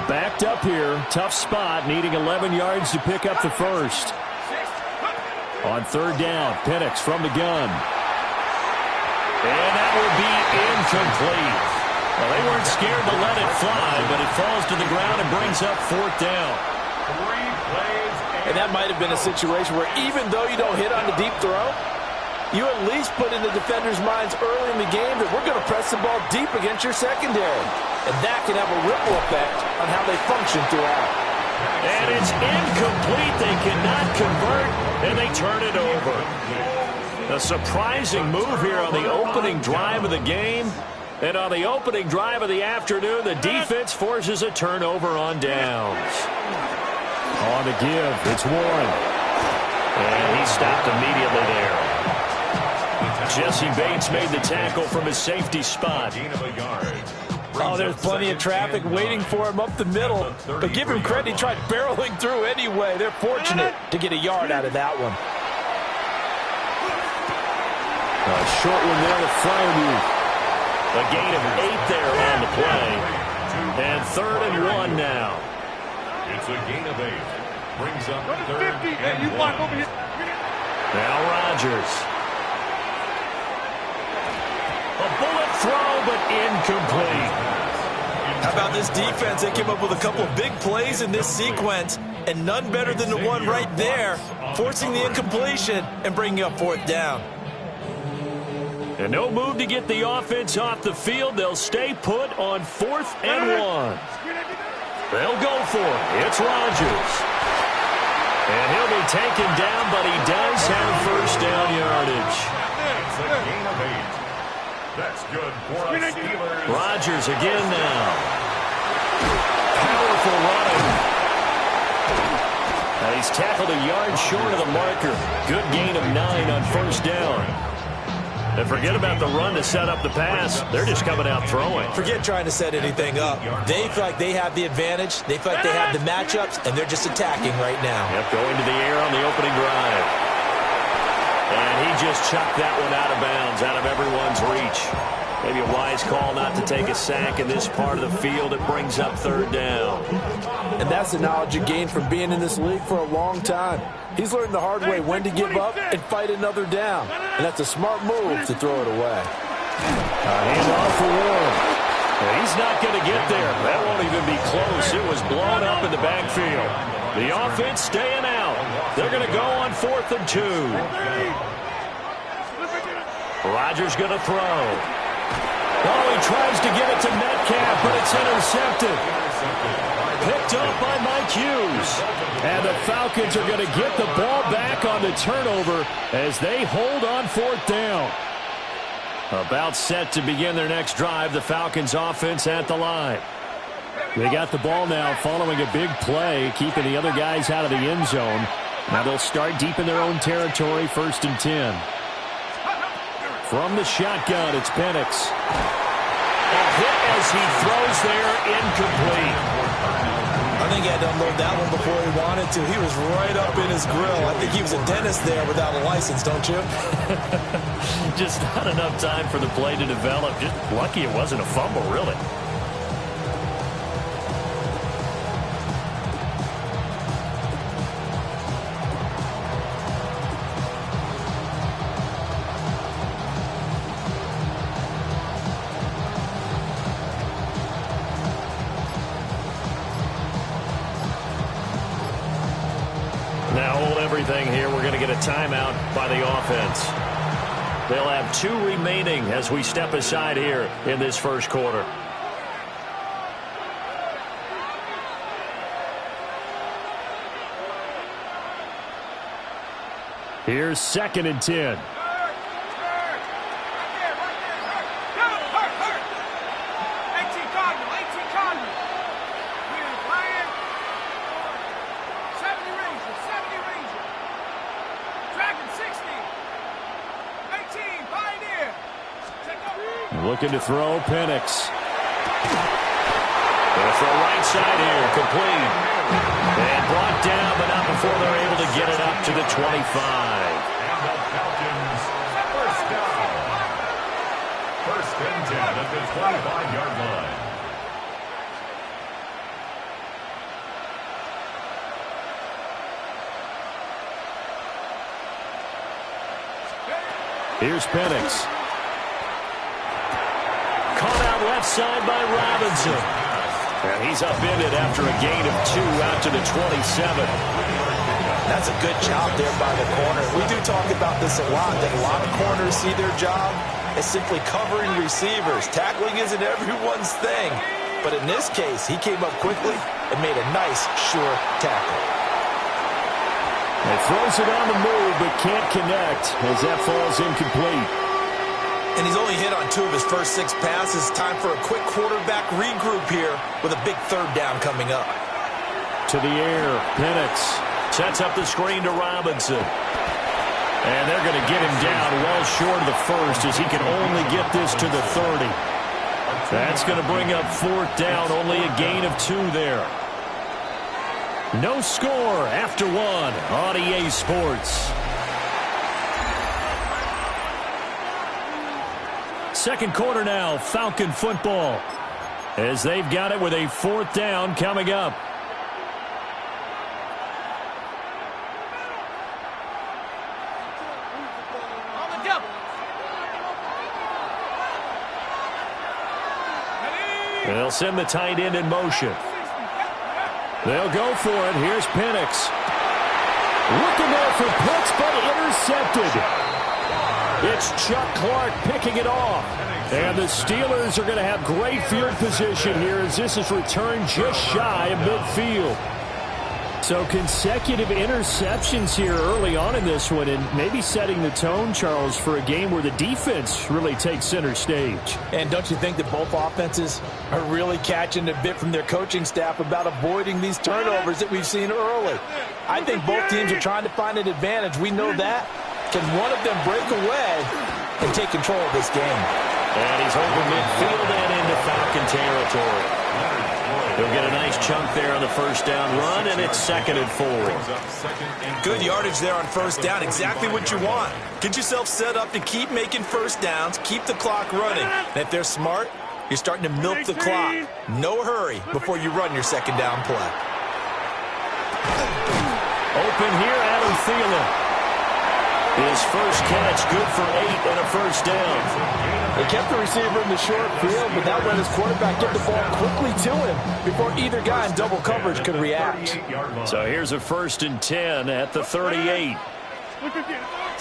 Backed up here. Tough spot. Needing 11 yards to pick up the first. On third down, Penix from the gun. And that will be incomplete. Well, they weren't scared to let it fly, but it falls to the ground and brings up fourth down. 3 plays And that might have been a situation where even though you don't hit on the deep throw, you at least put in the defenders' minds early in the game that we're going to press the ball deep against your secondary. And that can have a ripple effect on how they function throughout. And it's incomplete. They cannot convert, and they turn it over. A surprising move here on the opening drive of the game. And on the opening drive of the afternoon, the defense forces a turnover on downs. On the give, it's Warren. And he stopped immediately there. Jesse Bates made the tackle from his safety spot. Oh, there's plenty of traffic waiting for him up the middle. But give him credit, he tried barreling through anyway. They're fortunate to get a yard out of that one. A short one there to Fryermuth. A gain of 8 there on the play. And 3rd and 1 now. It's a gain of 8. Brings up 3rd and 1. Now Rodgers. A bullet throw, but incomplete. How about this defense? They came up with a couple of big plays in this sequence, and none better than the one right there, forcing the incompletion and bringing up 4th down. And no move to get the offense off the field. They'll stay put on 4th and 1. They'll go for it. It's Rodgers. And he'll be taken down, but he does have 1st down yardage. It's a gain of 8. That's good for us Steelers. Rodgers again now. Powerful running. Now he's tackled a yard short of the marker. Good gain of 9 on 1st down. And forget about the run to set up the pass. They're just coming out throwing. Forget trying to set anything up. They feel like they have the advantage. They feel like they have the matchups, and they're just attacking right now. Yep, going to the air on the opening drive. And he just chucked that one out of bounds, out of everyone's reach. Maybe a wise call not to take a sack in this part of the field. It brings up 3rd down. And that's the knowledge you gain from being in this league for a long time. He's learned the hard way when to give up and fight another down. And that's a smart move to throw it away. Handoff for Warren. Well, he's not going to get there. That won't even be close. It was blown up in the backfield. The offense staying out. They're going to go on 4th and 2. Rodgers going to throw. Oh, he tries to get it to Metcalf, but it's intercepted. Picked up by Mike Hughes. And the Falcons are going to get the ball back on the turnover as they hold on 4th down. About set to begin their next drive. The Falcons offense at the line. They got the ball now following a big play, keeping the other guys out of the end zone. Now they'll start deep in their own territory, 1st and 10. From the shotgun, it's Penix. A hit as he throws there, incomplete. I think he had to unload that one before he wanted to. He was right up in his grill. I think he was a dentist there without a license, don't you? Just not enough time for the play to develop. Just lucky it wasn't a fumble, really. Now hold everything here. We're going to get a timeout by the offense. They'll have 2 remaining as we step aside here in this 1st quarter. Here's 2nd and 10. Looking to throw, Penix. Going to throw right side here, complete. And brought down, but not before they're able to get it up to the 25. And the Falcons, 1st down. 1st and 10 at the 25-yard line. Here's Penix. Caught out left side by Robinson. And he's upended after a gain of 2 out to the 27. That's a good job there by the corner. We do talk about this a lot, that a lot of corners see their job as simply covering receivers. Tackling isn't everyone's thing. But in this case, he came up quickly and made a nice, sure tackle. He throws it on the move, but can't connect as that falls incomplete. And he's only hit on 2 of his first 6 passes. Time for a quick quarterback regroup here with a big 3rd down coming up. To the air, Penix sets up the screen to Robinson. And they're going to get him down well short of the first as he can only get this to the 30. That's going to bring up 4th down, only a gain of 2 there. No score after 1 on EA Sports. Second quarter now, Falcon football, as they've got it with a 4th down coming up. They'll send the tight end in motion. They'll go for it. Here's Penix. Looking there for Pitts, but intercepted. It's Chuck Clark picking it off. And the Steelers are going to have great field position here as this is returned just shy of midfield. So consecutive interceptions here early on in this one, and maybe setting the tone, Charles, for a game where the defense really takes center stage. And don't you think that both offenses are really catching a bit from their coaching staff about avoiding these turnovers that we've seen early? I think both teams are trying to find an advantage. We know that. Can one of them break away and take control of this game? And he's over midfield and into Falcon territory. He'll get a nice chunk there on the first down run, and it's 2nd and 4. Good yardage there on first down. Exactly what you want. Get yourself set up to keep making first downs, keep the clock running. And if they're smart, you're starting to milk the clock. No hurry before you run your second down play. Open here, Adam Thielen. His first catch, good for 8 and a first down. They kept the receiver in the short field, but that let his quarterback get the ball quickly to him before either guy in double coverage could react. So here's a 1st and 10 at the 38.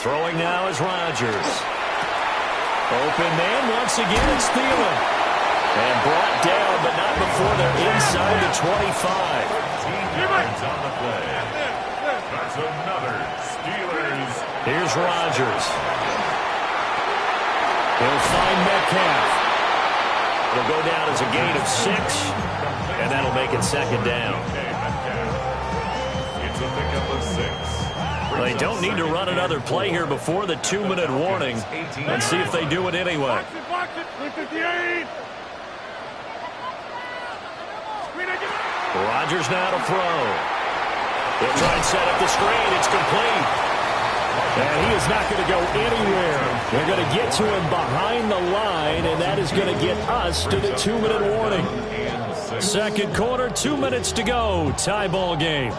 Throwing now is Rodgers. Open man once again, it's Thielen. And brought down, but not before they're inside the 25. On the play. That's another Steelers. Here's Rodgers. He'll find Metcalf. It'll go down as a gain of 6, and that'll make it 2nd down. It's a pickup of 6. Well, they don't need to run another play here before the 2-minute warning. Let's see if they do it anyway. Rodgers now to throw. He'll try and set up the screen. It's complete. And he is not going to go anywhere. They're going to get to him behind the line, and that is going to get us to the 2-minute warning. Second quarter, 2 minutes to go. Tie ball game.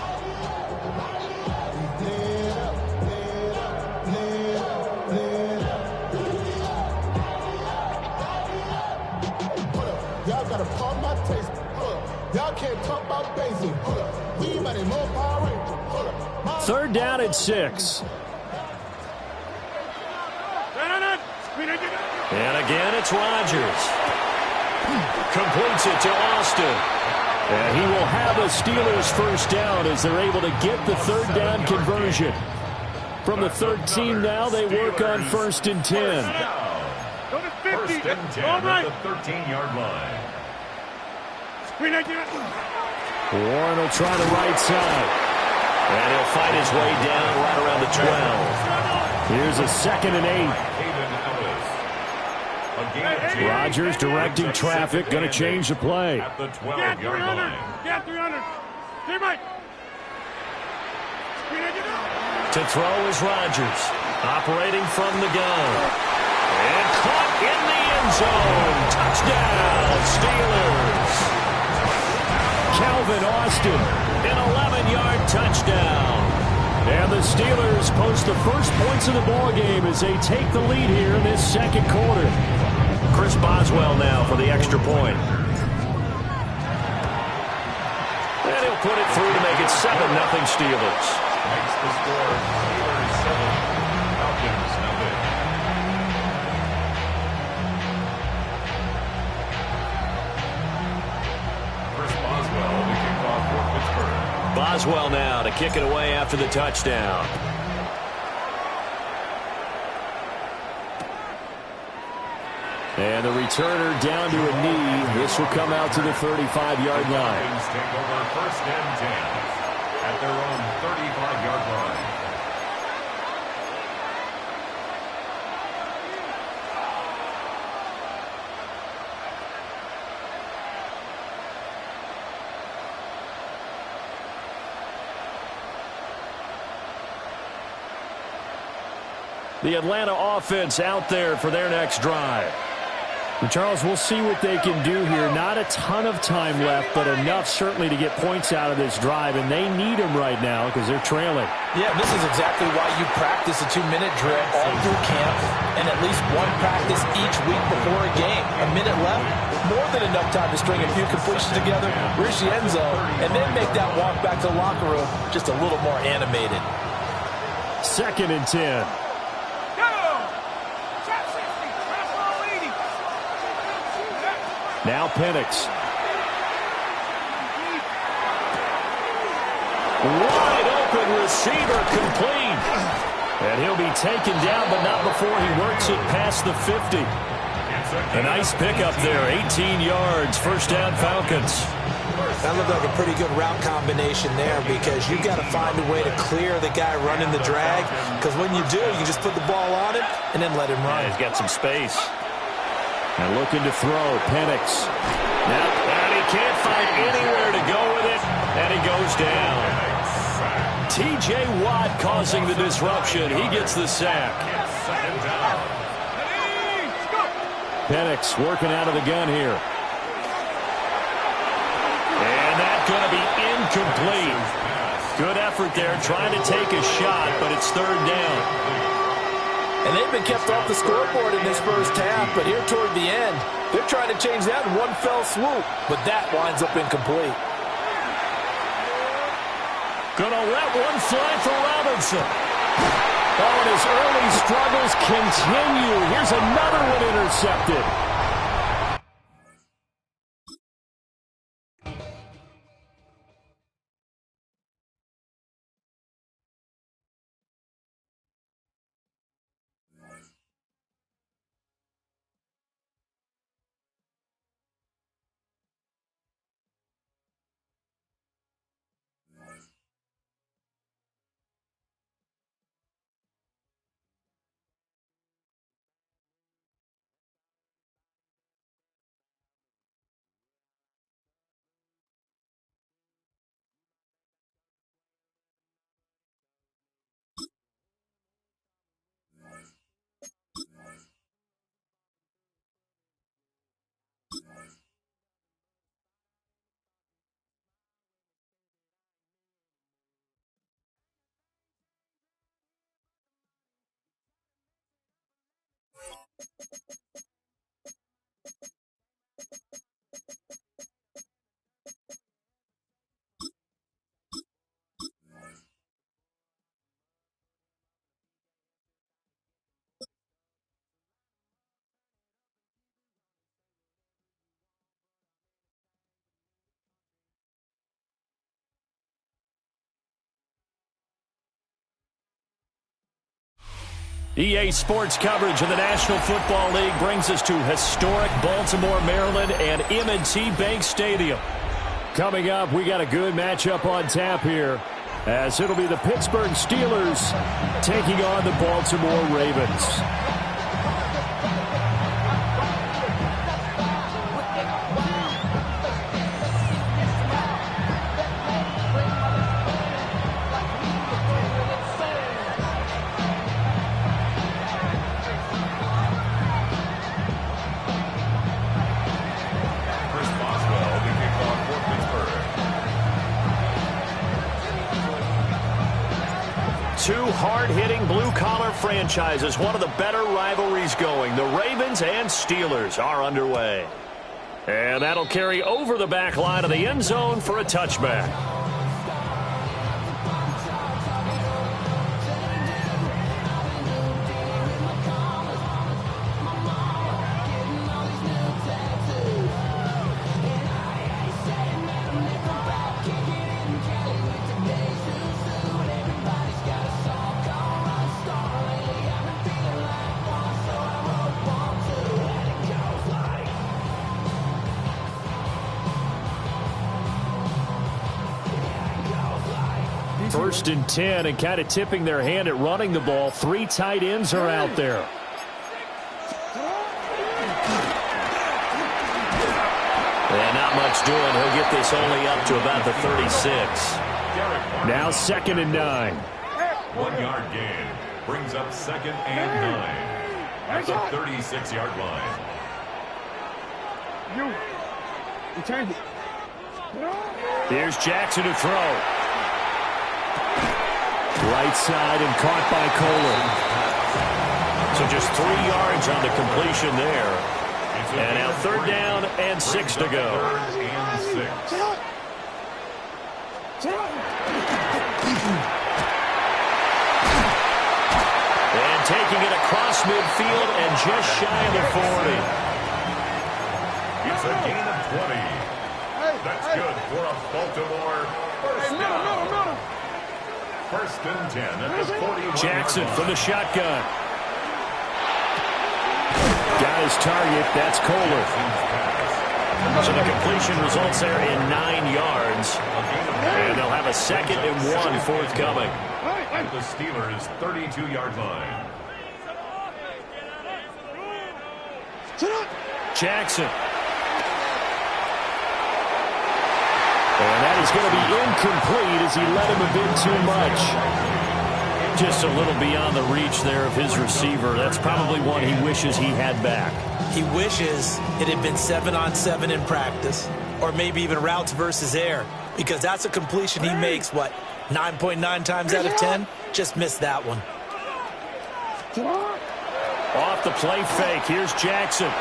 Y'all got to pump my taste. Y'all can't talk about basic. We money more Power Ranger. 3rd down at 6. And again, it's Rodgers. Completes it to Austin. And he will have a Steelers first down as they're able to get the 3rd down conversion. From the 13 now, they work on 1st and 10. First and 10 at the 13-yard line. Warren will try the right side. And he'll fight his way down right around the 12. Here's a 2nd and 8. Rodgers directing traffic, going to change the play. At the 12-yard line. Get 300. Hey, Mike. To throw is Rodgers, operating from the gun. And caught in the end zone. Touchdown, Steelers. Calvin Austin, an 11-yard touchdown. And the Steelers post the first points of the ballgame as they take the lead here in this second quarter. Chris Boswell now for the extra point. And he'll put it through to make it 7-0 Steelers. Makes the score Steelers 7, Falcons nothing. Chris Boswell, the kickoff for Pittsburgh. Boswell now to kick it away after the touchdown. And the returner down to a knee. This will come out to the 35-yard line. Falcons take over 1st and 10 at their own 35-yard line. The Atlanta offense out there for their next drive. And Charles, we'll see what they can do here. Not a ton of time left, but enough certainly to get points out of this drive, and they need them right now because they're trailing. Yeah, this is exactly why you practice a 2-minute drill all through camp and at least one practice each week before a game. A minute left, more than enough time to string a few completions together, reach the end zone, and then make that walk back to the locker room just a little more animated. 2nd and 10. Now Penix. Wide open receiver complete. And he'll be taken down, but not before he works it past the 50. A nice pickup there, 18 yards, 1st down Falcons. That looked like a pretty good route combination there because you've got to find a way to clear the guy running the drag because when you do, you just put the ball on him and then let him run. Yeah, he's got some space. And looking to throw, Penix. Now, and he can't find anywhere to go with it, and he goes down. T.J. Watt causing the disruption. He gets the sack. Penix working out of the gun here. And that's going to be incomplete. Good effort there, trying to take a shot, but it's 3rd down. And they've been kept off the scoreboard in this first half, but here toward the end, they're trying to change that in one fell swoop, but that winds up incomplete. Gonna let one fly for Robinson. Oh, and his early struggles continue. Here's another one intercepted. EA Sports coverage of the National Football League brings us to historic Baltimore, Maryland, and M&T Bank Stadium. Coming up, we got a good matchup on tap here, as it'll be the Pittsburgh Steelers taking on the Baltimore Ravens. Two hard-hitting blue-collar franchises, one of the better rivalries going. The Ravens and Steelers are underway. And that'll carry over the back line of the end zone for a touchback. 1st and 10, and kind of tipping their hand at running the ball. 3 tight ends are out there. And not much doing. He'll get this only up to about the 36. Now 2nd and 9. 1 yard gain. Brings up 2nd and 9. At the 36-yard line. You change it. Here's Jackson to throw. Right side and caught by Kohler. So just 3 yards on the completion there. And now 3rd down and 6 to go. 3rd and 6. And taking it across midfield and just shy of the 40. It's a gain of 20. That's good for a Baltimore first down. 1st and 10 at the 41. Jackson from the shotgun. Got his target. That's Kohler. So the completion results there in 9 yards. And they'll have a 2nd and 1 forthcoming. At the Steelers' 32-yard line. Jackson. And that is going to be incomplete as he let him a bit too much. Just a little beyond the reach there of his receiver. That's probably one he wishes he had back. He wishes it had been 7-on-7 in practice, or maybe even routes versus air, because that's a completion he makes, 9.9 times out of 10? Just missed that one. Off the play fake. Here's Jackson.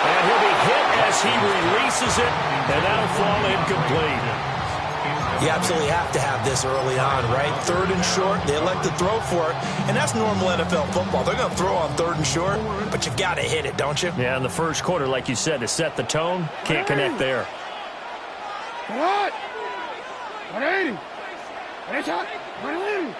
And he'll be hit as he releases it, and that'll fall incomplete. You absolutely have to have this early on, right? 3rd and short, they elect to throw for it, and that's normal NFL football. They're going to throw on 3rd and short, but you've got to hit it, don't you? Yeah, in the first quarter, like you said, to set the tone, can't connect there. What? 180. 180. 180.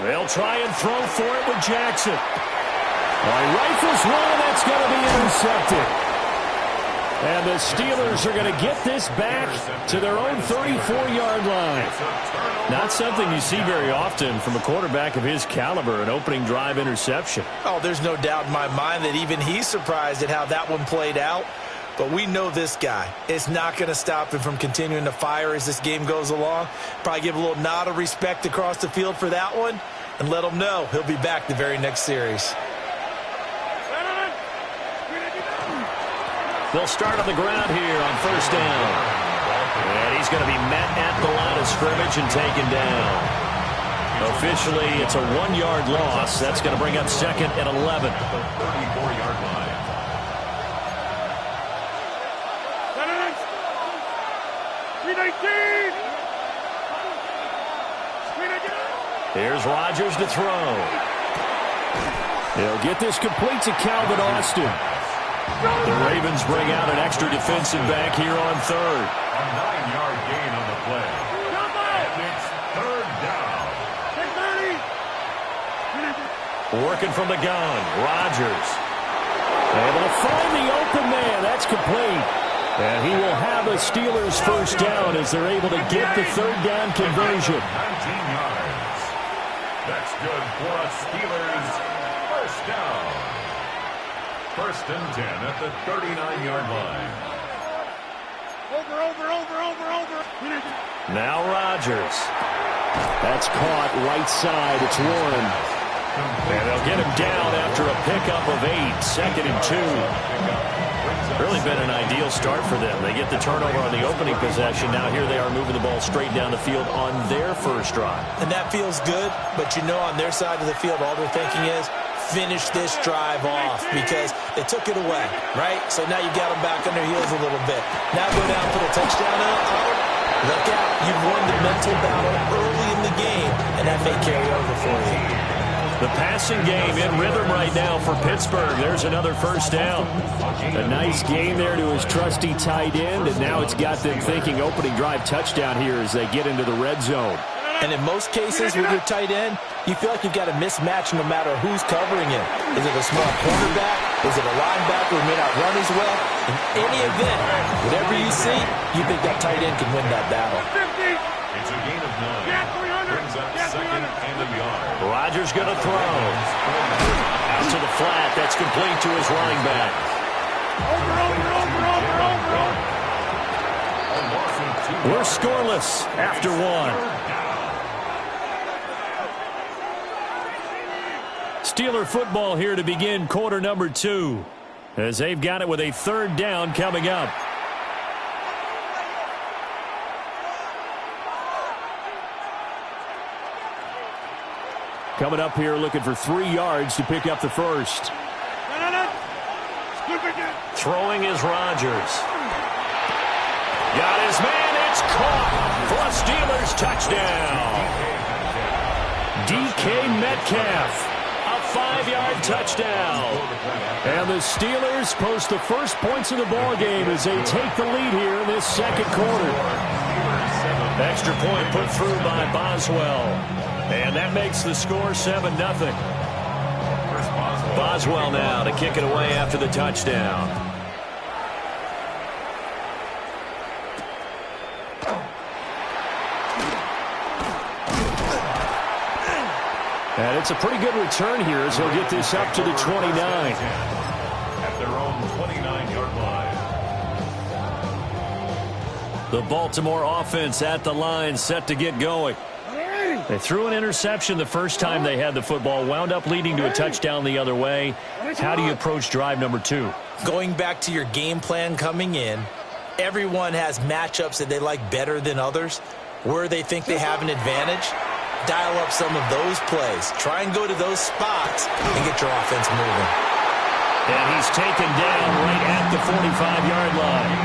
They'll try and throw for it with Jackson. Rifles one, that's going to be intercepted. And the Steelers are going to get this back to their own 34-yard line. Not something you see very often from a quarterback of his caliber, an opening drive interception. Oh, there's no doubt in my mind that even he's surprised at how that one played out. But we know this guy is not going to stop him from continuing to fire as this game goes along. Probably give a little nod of respect across the field for that one and let him know he'll be back the very next series. They'll start on the ground here on 1st down. And he's going to be met at the line of scrimmage and taken down. Officially, it's a 1-yard loss. That's going to bring up 2nd and 11. 34-yard line. Here's Rodgers to throw. He'll get this complete to Calvin Austin. The Ravens bring out an extra defensive back here on 3rd. A 9-yard gain on the play. And it's 3rd down. Working from the gun, Rodgers. Able to find the open man. That's complete. And he will have a Steelers 1st down as they're able to get the 3rd down conversion. 19 yards. That's good for a Steelers 1st down. 1st and 10 at the 39-yard line. Over. Now Rodgers. That's caught right side. It's Warren. And they'll get him down after a pickup of 8. 2nd and 2. Really been an ideal start for them. They get the turnover on the opening possession. Now here they are moving the ball straight down the field on their first drive. And that feels good, but you know on their side of the field all they're thinking is finish this drive off because they took it away, right? So now you got them back on their heels a little bit. Now go down for the touchdown. Look out. You've won the mental battle early in the game, and that may carry over for you. The passing game in rhythm right now for Pittsburgh. There's another 1st down. A nice game there to his trusty tight end, and now it's got them thinking opening drive touchdown here as they get into the red zone. And in most cases with your tight end, you feel like you've got a mismatch no matter who's covering him. Is it a small cornerback? Is it a linebacker who may not run as well? In any event, whatever you see, you think that tight end can win that battle. It's a gain of 9. Brings up second and a yard. Rodgers going to throw. Out to the flat. That's complete to his running back. We're scoreless after one. Steeler football here to begin quarter number 2, as they've got it with a third down coming up. Coming up here looking for 3 yards to pick up the first. Throwing is Rodgers. Got his man. It's caught for a Steelers touchdown. DK Metcalf. 5-yard touchdown. And the Steelers post the first points of the ball game as they take the lead here in this second quarter. Extra point put through by Boswell. And that makes the score 7-0. Boswell now to kick it away after the touchdown. And it's a pretty good return here as he'll get this up to the 29. At their own 29-yard line. The Baltimore offense at the line, set to get going. They threw an interception the first time they had the football, wound up leading to a touchdown the other way. How do you approach drive number 2? Going back to your game plan coming in, everyone has matchups that they like better than others, where they think they have an advantage. Dial up some of those plays. Try and go to those spots and get your offense moving. And he's taken down right at the 45-yard line.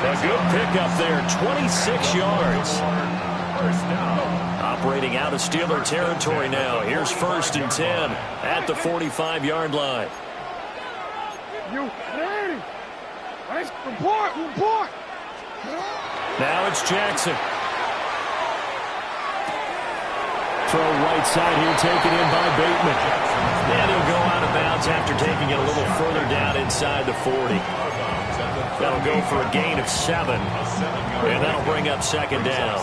A good pickup there, 26 yards. Operating out of Steeler territory now. Here's 1st and 10 at the 45-yard line. Now it's Jackson. Throw right side here, taken in by Bateman. And he'll go out of bounds after taking it a little further down inside the 40. That'll go for a gain of 7. And that'll bring up second down.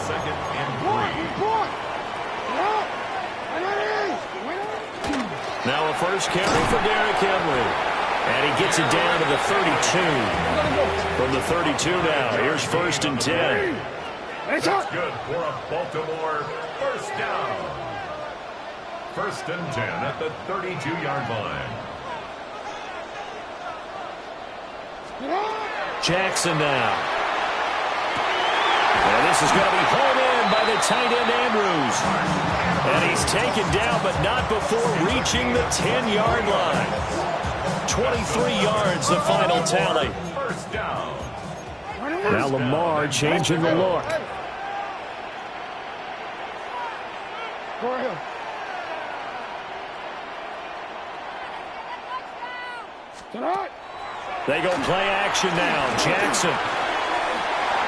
Now a first carry for Derrick Henry. And he gets it down to the 32. From the 32 now, here's 1st and 10. That's good for a Baltimore first down. 1st and 10 at the 32-yard line. Jackson now. And this is going to be hauled in by the tight end Andrews. And he's taken down, but not before reaching the 10-yard line. 23 yards, the final tally. First down. Now Lamar changing the look. They go play action now. Jackson.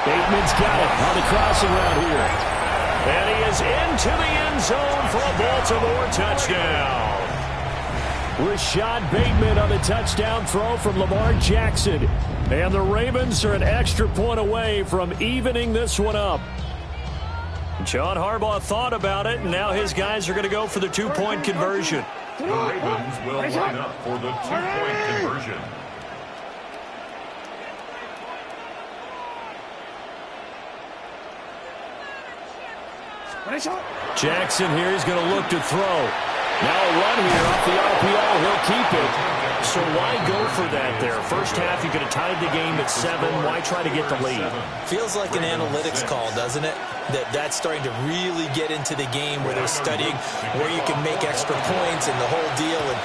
Bateman's got it on the crossing route here. And he is into the end zone for a Baltimore touchdown. Rashad Bateman on the touchdown throw from Lamar Jackson. And the Ravens are an extra point away from evening this one up. John Harbaugh thought about it, and now his guys are going to go for the 2-point conversion. The Ravens will line up for the 2-point conversion. Jackson here is going to look to throw. Now a run here off the RPO. He'll keep it. So why go for that there? First half, you could have tied the game at 7. Why try to get the lead? Feels like an analytics call, doesn't it? That's starting to really get into the game where they're studying where you can make extra points and the whole deal and,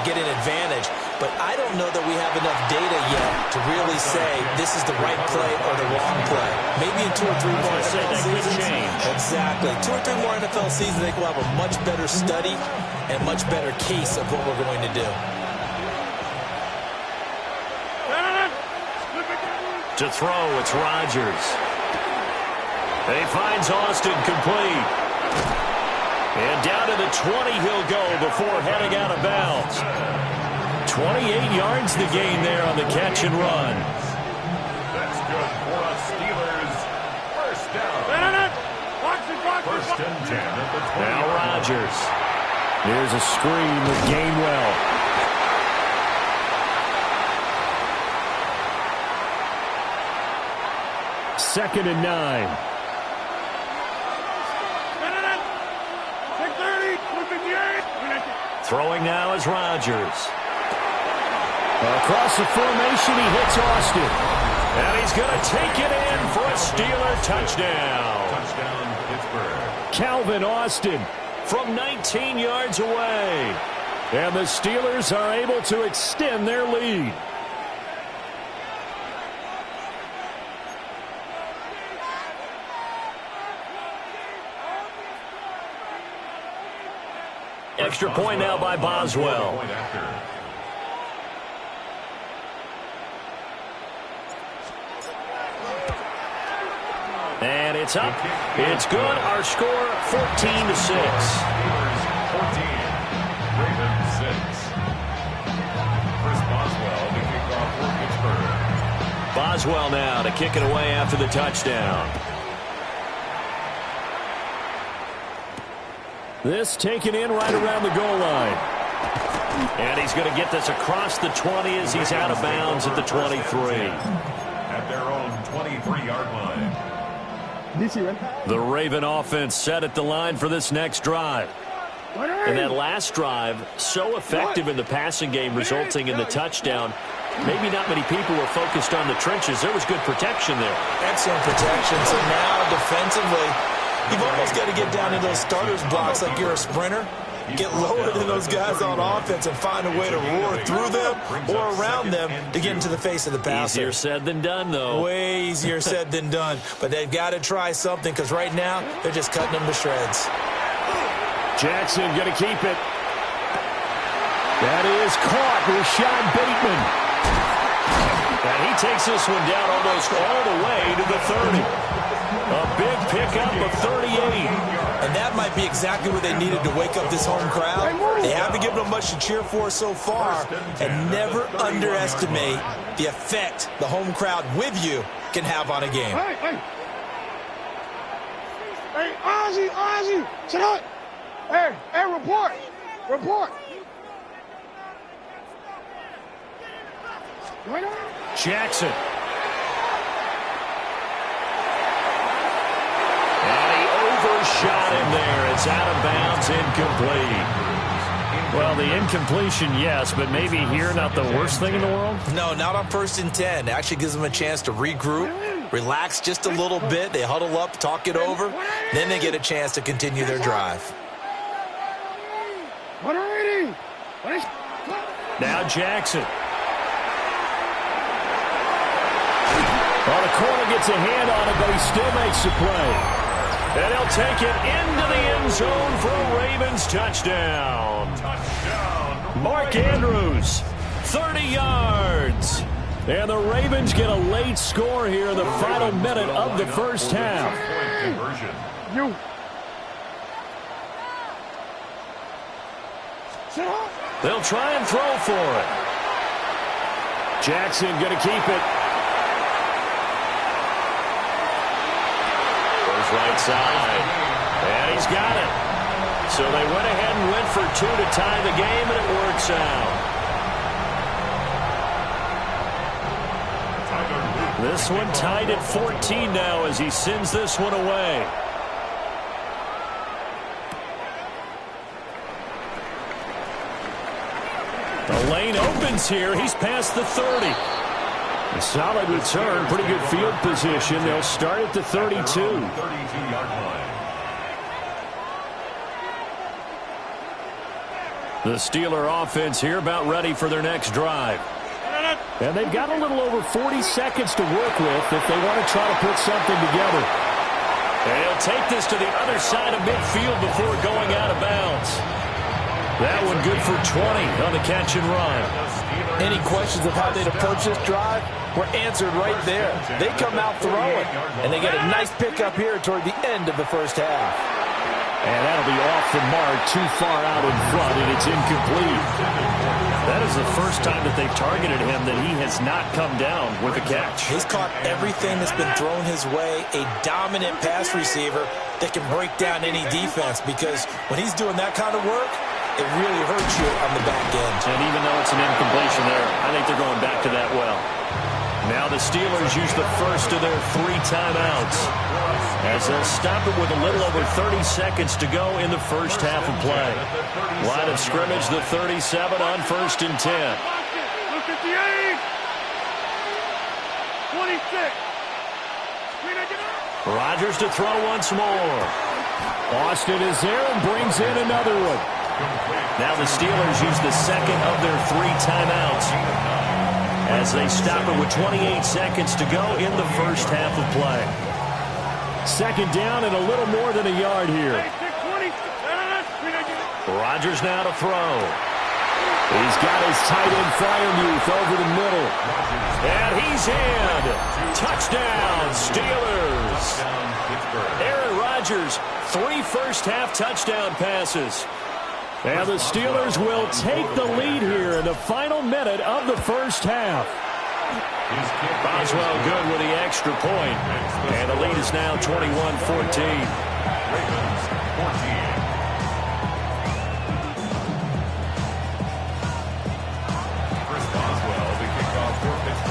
get an advantage. But I don't know that we have enough data yet to really say this is the right play or the wrong play. Maybe in 2 or 3 more NFL seasons. Exactly. 2 or 3 more NFL seasons, I think we'll have a much better study and much better case of what we're going to do. To throw, it's Rodgers. And he finds Austin complete. And down to the 20 he'll go before heading out of bounds. 28 yards the gain there on the catch and run. That's good for us Steelers. First down. First and 10 at the 20. Now Rodgers. Here's a screen with Gainwell. Second and 9. Throwing now is Rodgers. Across the formation, he hits Austin. And he's going to take it in for a Steeler touchdown. Touchdown, Pittsburgh. Calvin Austin from 19 yards away. And the Steelers are able to extend their lead. Extra point now by Boswell. And it's up. It's good. Our score 14-6. 14. Ravens 6. Chris Boswell to kick off for Pittsburgh. Boswell now to kick it away after the touchdown. This taken in right around the goal line. And he's going to get this across the 20 as he's out of bounds at the 23. At their own 23-yard line. The Raven offense set at the line for this next drive. And that last drive, so effective in the passing game, resulting in the touchdown. Maybe not many people were focused on the trenches. There was good protection there. Excellent protection. So now defensively, you've almost got to get down into those starters blocks like you're a sprinter. Get lower than those guys on offense and find a way to roar through them or around them to get into the face of the passer. Easier said than done, though. Way easier said than done. But they've got to try something because right now they're just cutting them to shreds. Jackson going to keep it. That is caught. Rashad Bateman. And he takes this one down almost all the way to the 30. A big pickup of 38. And that might be exactly what they needed to wake up this home crowd. They haven't given them much to cheer for so far. And never underestimate the effect the home crowd with you can have on a game. Hey, Ozzy, shut up. Hey, report. Jackson. Shot him there. It's out of bounds, incomplete. Well, the incompletion, yes, but maybe here not the worst thing in the world? No, not on 1st and 10. It actually gives them a chance to regroup, relax just a little bit. They huddle up, talk it over. Then they get a chance to continue their drive. Now Jackson. Well, the corner gets a hand on it, but he still makes the play. And he'll take it into the end zone for a Ravens touchdown. Mark Andrews, 30 yards. And the Ravens get a late score here in the final minute of the first half. They'll try and throw for it. Jackson going to keep it. Right side, and he's got it. So they went ahead and went for 2 to tie the game, and it works out. This one tied at 14 now as he sends this one away. The lane opens here. He's past the 30. A solid return, pretty good field position. They'll start at the 32. 32-yard line. The Steeler offense here about ready for their next drive. And they've got a little over 40 seconds to work with if they want to try to put something together. And he'll take this to the other side of midfield before going out of bounds. That one good for 20 on the catch and run. Any questions of how they'd approach this drive were answered right there. They come out throwing, and they get a nice pickup here toward the end of the first half. And that'll be off the mark, too far out in front, and it's incomplete. That is the first time that they've targeted him that he has not come down with a catch. He's caught everything that's been thrown his way, a dominant pass receiver that can break down any defense, because when he's doing that kind of work, it really hurts you on the back end. And even though it's an incompletion there, I think they're going back to that well. Now the Steelers use the first of their 3 timeouts as they'll stop it with a little over 30 seconds to go in the first half of play. Line of scrimmage, the 37 on 1st and 10. Look at the 8. 26. Rodgers to throw once more. Austin is there and brings in another one. Now the Steelers use the second of their 3 timeouts as they stop it with 28 seconds to go in the first half of play. Second down and a little more than a yard here. Rodgers now to throw. He's got his tight end Freiermuth over the middle. And he's in. Touchdown, Steelers. Aaron Rodgers, 3 first-half touchdown passes. And the Steelers will take the lead here in the final minute of the first half. Boswell good with the extra point. And the lead is now 21-14.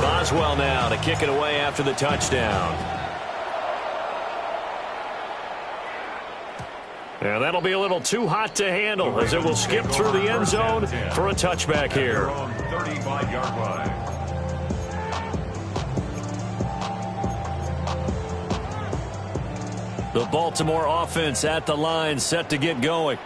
Boswell now to kick it away after the touchdown. And that'll be a little too hot to handle as it will skip through the end zone for a touchback here. 35-yard line. The Baltimore offense at the line, set to get going.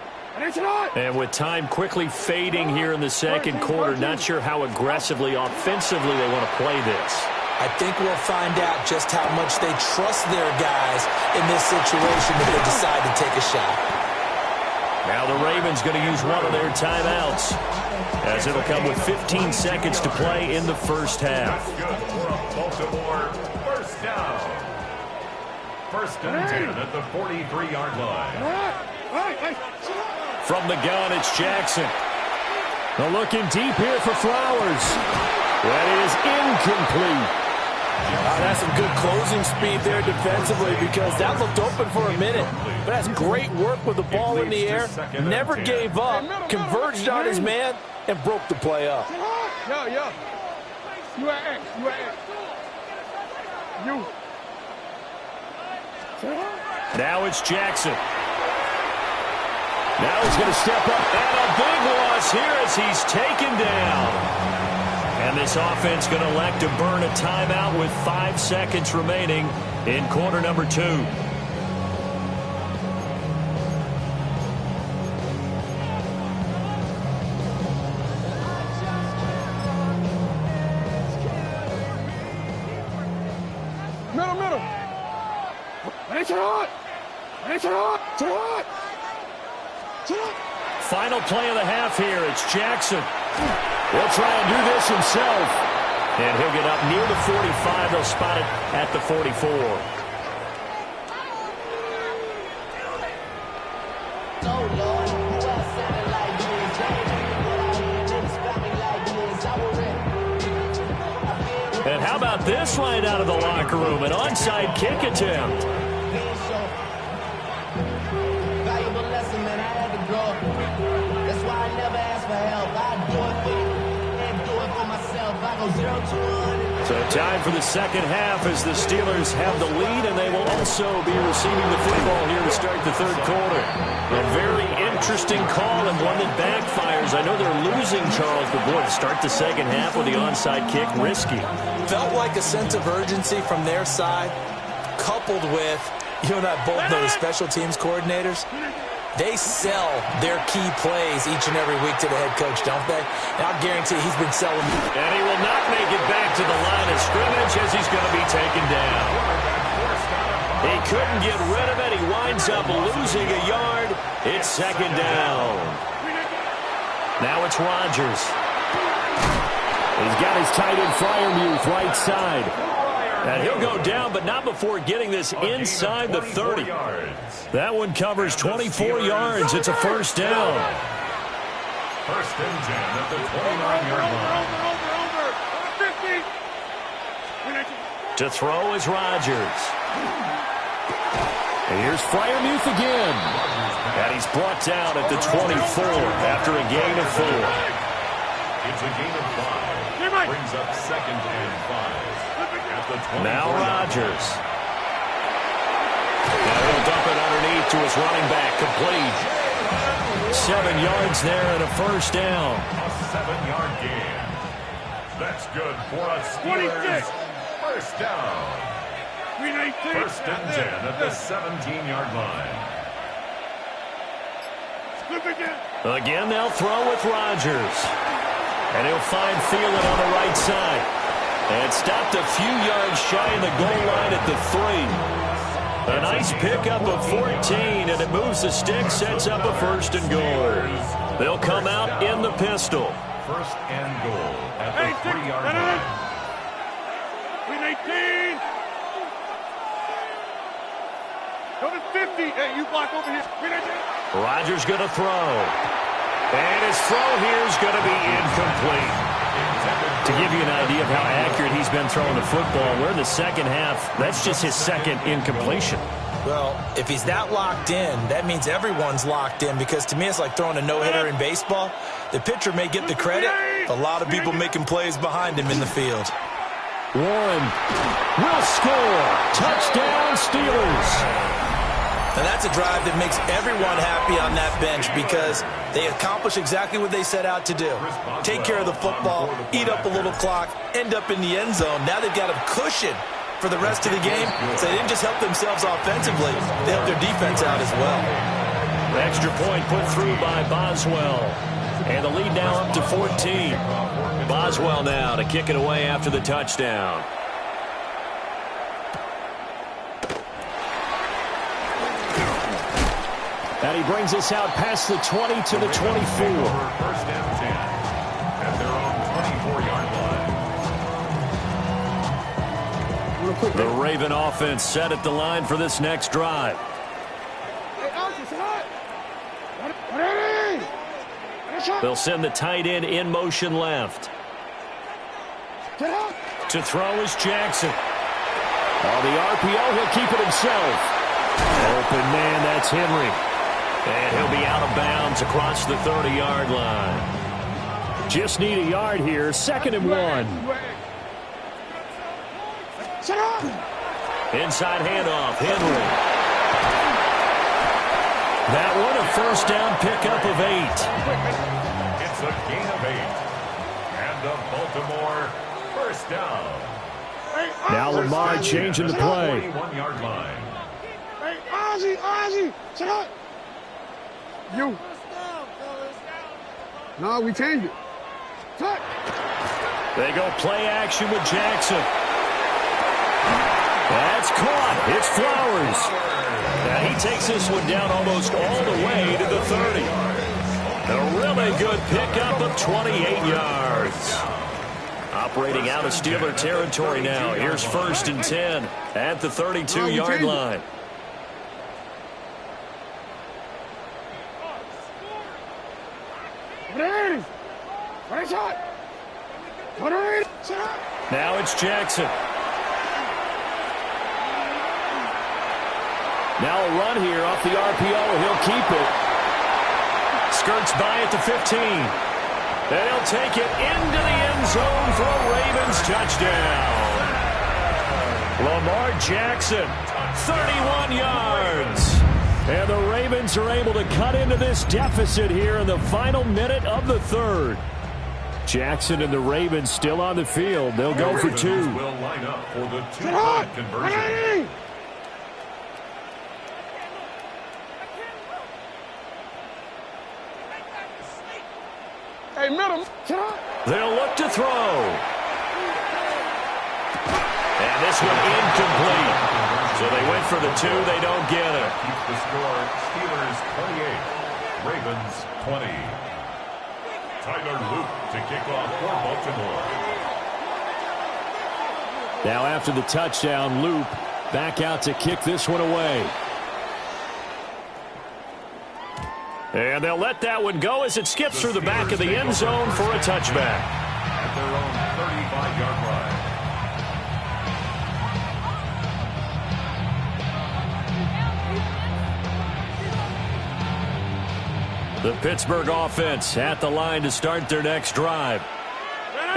And with time quickly fading here in the second quarter, not sure how aggressively, offensively they want to play this. I think we'll find out just how much they trust their guys in this situation if they decide to take a shot. Now the Ravens going to use one of their timeouts as it'll come with 15 seconds to play in the first half. Baltimore first down. 1st and 10 at the 43-yard line. From the gun, it's Jackson. They're looking deep here for Flowers. That is incomplete. That's some good closing speed there defensively, because that looked open for a minute. But that's great work with the ball in the air. Never gave up, converged on his man, and broke the play up. Yeah. You are X. You. Now it's Jackson. Now he's going to step up. And a big loss here as he's taken down. And this offense going to elect to burn a timeout with 5 seconds remaining in quarter number 2. Middle. Final play of the half here. It's Jackson. He'll try and do this himself. And he'll get up near the 45. They'll spot it at the 44. And how about this right out of the locker room? An onside kick attempt. So time for the second half as the Steelers have the lead, and they will also be receiving the football here to start the third quarter. A very interesting call and one that backfires. I know they're losing, Charles, but boy, to start the second half with the onside kick, risky. Felt like a sense of urgency from their side, coupled with, you and I both know the special teams coordinators. They sell their key plays each and every week to the head coach, don't they? And I'll guarantee he's been selling. And he will not make it back to the line of scrimmage as he's going to be taken down. He couldn't get rid of it. He winds up losing a yard. It's second down. Now it's Rodgers. He's got his tight end Freiermuth right side. And he'll go down, but not before getting this inside the 30. That one covers 24 yards. It's a first down. First and 10 at the 29-yard line. To throw is Rodgers. And here's Freiermuth again. And he's brought down at the 24 after a gain of 4. It's a gain of 5. Brings up second and 5. At the 24. Now Rodgers. Now he'll dump it underneath to his running back. Complete. 7 yards there and a first down. A 7-yard gain. That's good for a Steelers. First down. First and 10 at the 17-yard line. Again, they'll throw with Rodgers. And he'll find Thielen on the right side. And stopped a few yards shy of the goal line at the 3. A nice pickup of 14, and it moves the stick, sets up a first and goal. They'll come out in the pistol. First and goal at the 3-yard line. 18. Go to 50. Hey, you block over here. Rodgers going to throw. And his throw here is going to be incomplete. To give you an idea of how accurate he's been throwing the football, we're in the second half. That's just his second incompletion. Well, if he's that locked in, that means everyone's locked in, because to me it's like throwing a no-hitter in baseball. The pitcher may get the credit. A lot of people making plays behind him in the field. Warren will score. Touchdown, Steelers. And that's a drive that makes everyone happy on that bench, because they accomplish exactly what they set out to do. Take care of the football, eat up a little clock, end up in the end zone. Now they've got a cushion for the rest of the game, so they didn't just help themselves offensively, they helped their defense out as well. The extra point put through by Boswell. And the lead now up to 14. Boswell now to kick it away after the touchdown. And he brings us out past the 20 to the 24. First and 10 at their own 24-yard line. The Raven offense set at the line for this next drive. They'll send the tight end in motion left. To throw is Jackson. On the RPO, he'll keep it himself. Open man, that's Henry. And he'll be out of bounds across the 30-yard line. Just need a yard here, 2nd and 1. Inside handoff, Henry. That one a first down pickup of 8. It's a gain of 8. And the Baltimore first down. Now Lamar changing the play. 21-yard line. Hey, Ozzy, shut up. You. No, we changed it. Cut. They go play action with Jackson. That's caught. It's Flowers. Now he takes this one down almost all the way to the 30. A really good pickup of 28 yards. Operating out of Steeler territory now. Here's 1st and 10 at the 32-yard line. Now it's Jackson. Now a run here off the RPO. He'll keep it. Skirts by at the 15. And he'll take it into the end zone for a Ravens touchdown. Lamar Jackson, 31 yards. And the Ravens are able to cut into this deficit here in the final minute of the 3rd. Jackson and the Ravens still on the field. They'll go for 2. Will line up for the 2-point conversion. Hey, middle. They'll look to throw. And this one incomplete. So they went for the 2. They don't get it. Keeps the score. Steelers 28. Ravens 20. Tyler Luke to kick off for Baltimore. Now after the touchdown, Loop back out to kick this one away. And they'll let that one go as it skips through the back of the end zone for a touchback. At their own 35-yard line. The Pittsburgh offense at the line to start their next drive.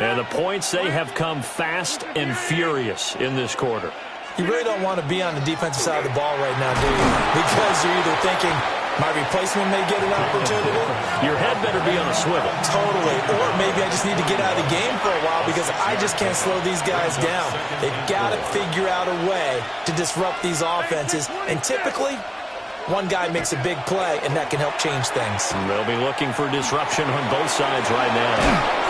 And the points, they have come fast and furious in this quarter. You really don't want to be on the defensive side of the ball right now, do you? Because you're either thinking, my replacement may get an opportunity. Your head better be on a swivel. Totally. Or maybe I just need to get out of the game for a while because I just can't slow these guys down. They've got to figure out a way to disrupt these offenses. And typically, one guy makes a big play, and that can help change things. They'll be looking for disruption on both sides right now.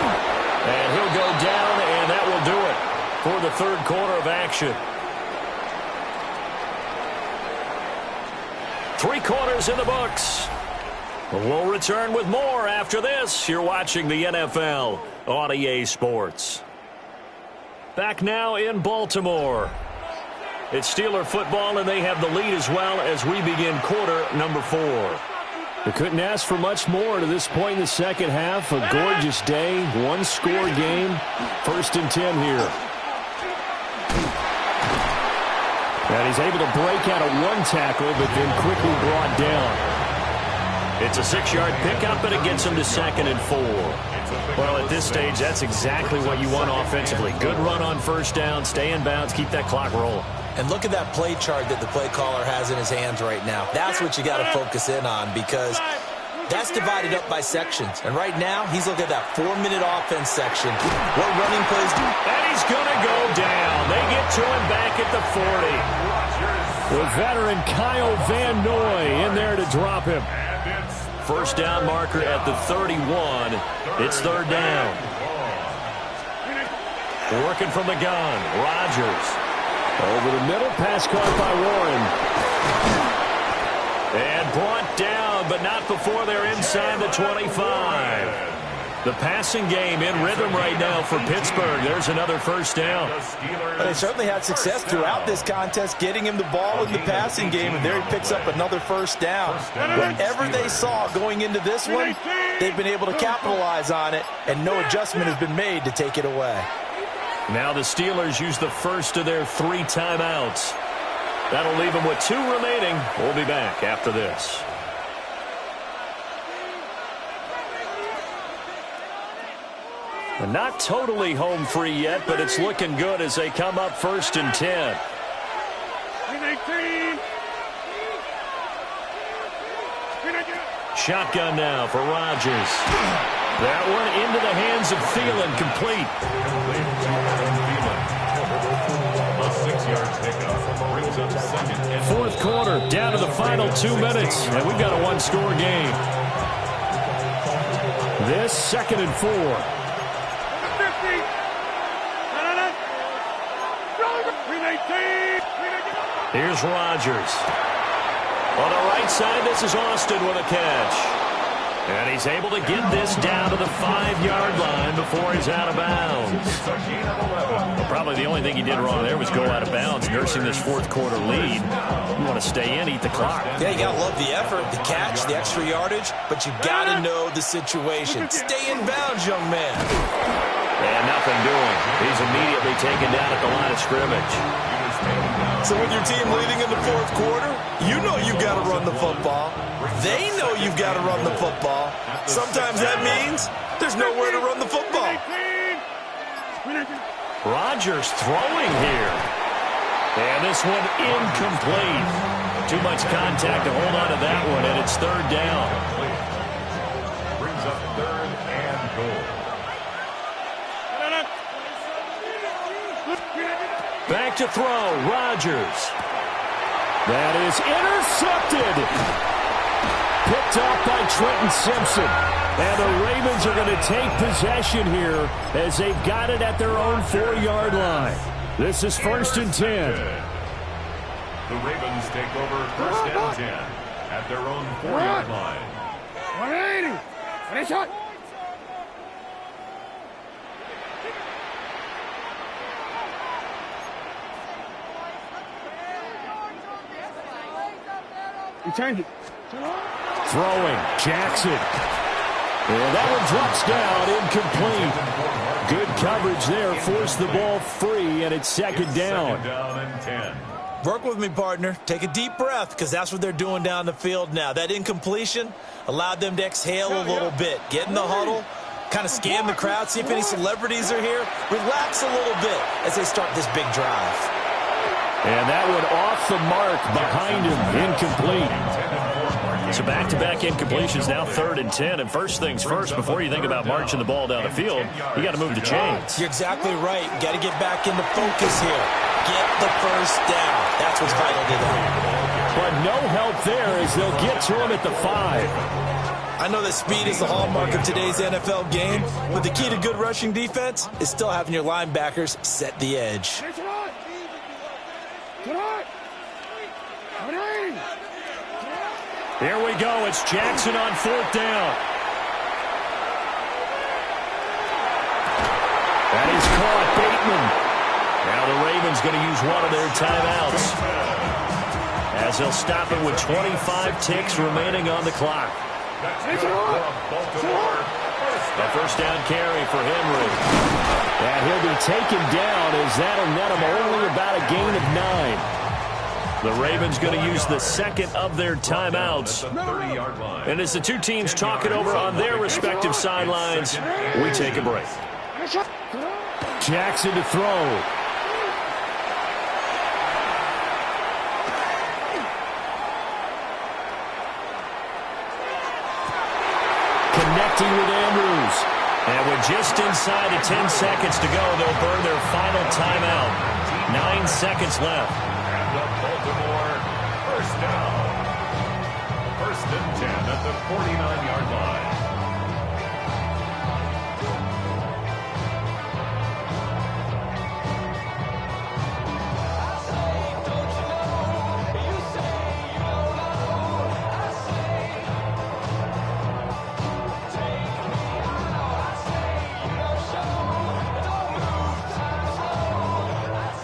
And he'll go down, and that will do it for the third quarter of action. 3 quarters in the books. We'll return with more after this. You're watching the NFL on EA Sports. Back now in Baltimore. It's Steeler football, and they have the lead as well as we begin quarter number 4. They couldn't ask for much more to this point in the second half. A gorgeous day, one-score game. 1st and 10 here. And he's able to break out of one tackle, but then quickly brought down. It's a 6-yard pickup, and it gets him to 2nd and 4. Well, at this stage, that's exactly what you want offensively. Good run on 1st down, stay in bounds, keep that clock rolling. And look at that play chart that the play caller has in his hands right now. That's what you got to focus in on because that's divided up by sections. And right now, he's looking at that 4-minute offense section. What running plays do? And he's going to go down. They get to him back at the 40. With veteran Kyle Van Noy in there to drop him. 1st down marker at the 31. It's 3rd down. Working from the gun. Rodgers. Over the middle, pass caught by Warren. And brought down, but not before they're inside the 25. The passing game in rhythm right now for Pittsburgh. There's another 1st down. But they certainly had success throughout this contest, getting him the ball in the passing game, and there he picks up another 1st down. Whatever they saw going into this one, they've been able to capitalize on it, and no adjustment has been made to take it away. Now the Steelers use the first of their 3 timeouts. That'll leave them with 2 remaining. We'll be back after this. Not totally home free yet, but it's looking good as they come up 1st and 10. Shotgun now for Rodgers. That one into the hands of Thielen, complete. A 6-yard pickup brings up 2nd. 4th quarter, down to the final 2 minutes, and we've got a 1-score game. This 2nd and 4. Here's Rodgers. On the right side, this is Austin with a catch. And he's able to get this down to the 5-yard line before he's out of bounds. Well, probably the only thing he did wrong there was go out of bounds, nursing this 4th quarter lead. You want to stay in, eat the clock. Yeah, you got to love the effort, the catch, the extra yardage, but you got to know the situation. Stay in bounds, young man. And nothing doing. He's immediately taken down at the line of scrimmage. So with your team leading in the 4th quarter, you know you've got to run the football. They know you've got to run the football. Sometimes that means there's nowhere to run the football. Rodgers throwing here. And this one incomplete. Too much contact to hold on to that one, and it's 3rd down. Brings up 3rd and goal. Back to throw, Rodgers. That is intercepted. Picked off by Trenton Simpson. And the Ravens are going to take possession here as they've got it at their own 4-yard line. This is 1st and 10. The Ravens take over 1st and 10 at their own 4-yard line. 180. Finish shot. change it. Throwing, Jackson. And that one drops down, incomplete. Good coverage there, forced the ball free, and it's second down. Second down and 10. Work with me, partner. Take a deep breath, because that's what they're doing down the field now. That incompletion allowed them to exhale a little bit. Get in the huddle, kind of scan the crowd, see if any celebrities are here. Relax a little bit as they start this big drive. And that one off the mark behind him, incomplete. So back-to-back incompletions, now 3rd and 10. And first things first, before you think about marching the ball down the field, you got to move the chains. You're exactly right. Got to get back into focus here. Get the first down. That's what's vital to them. But no help there as they'll get to him at the 5. I know that speed is the hallmark of today's NFL game, but the key to good rushing defense is still having your linebackers set the edge. Here we go. It's Jackson on 4th down. That is caught. Bateman. Now the Ravens going to use one of their timeouts, as they'll stop it with 25 ticks remaining on the clock. A first down carry for Henry. And he'll be taken down as that'll net him only about a gain of 9. The Ravens going to use the second of their timeouts. And as the two teams talk it over on their respective sidelines, we take a break. Jackson to throw. Connecting with Andrews. And with just inside of 10 seconds to go, they'll burn their final timeout. 9 seconds left. Baltimore, first down. 1st and 10 at the 49-yard line.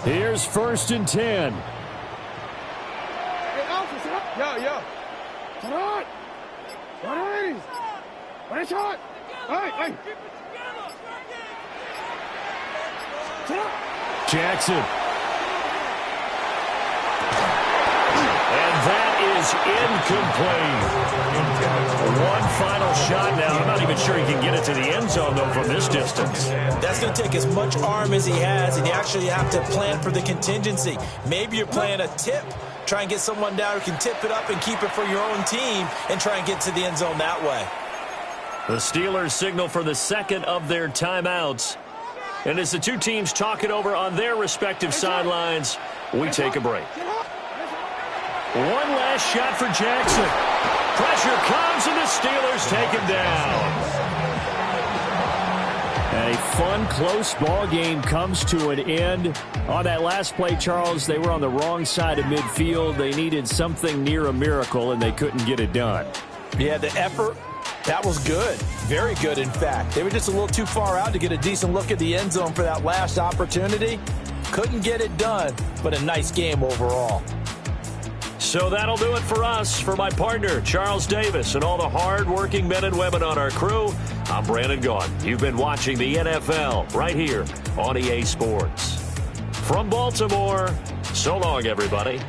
Here's 1st and 10. Yo. Come on. What a shot. Hey. Jackson. And that is incomplete. One final shot now. I'm not even sure he can get it to the end zone, though, from this distance. That's going to take as much arm as he has, and you actually have to plan for the contingency. Maybe you're playing a tip. Try and get someone down who can tip it up and keep it for your own team and try and get to the end zone that way. The Steelers signal for the second of their timeouts. And as the two teams talk it over on their respective sidelines, we take a break. One last shot for Jackson. Pressure comes, and the Steelers take him down. And a fun, close ball game comes to an end. On that last play, Charles, they were on the wrong side of midfield. They needed something near a miracle, and they couldn't get it done. Yeah, the effort, that was good. Very good, in fact. They were just a little too far out to get a decent look at the end zone for that last opportunity. Couldn't get it done, but a nice game overall. So that'll do it for us. For my partner, Charles Davis, and all the hard-working men and women on our crew, I'm Brandon Gaughan. You've been watching the NFL right here on EA Sports. From Baltimore, so long, everybody.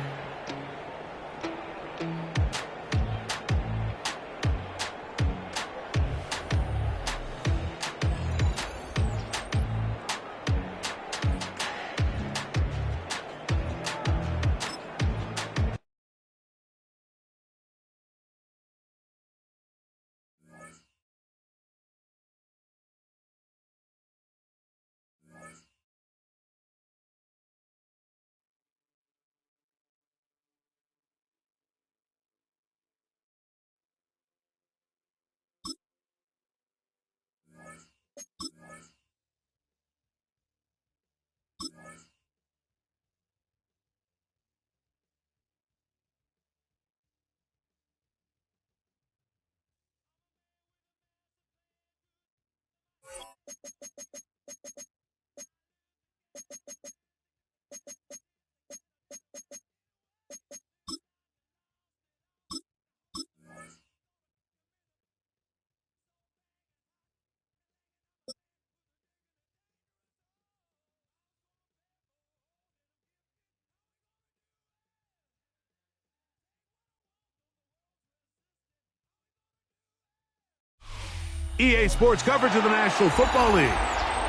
EA Sports coverage of the National Football League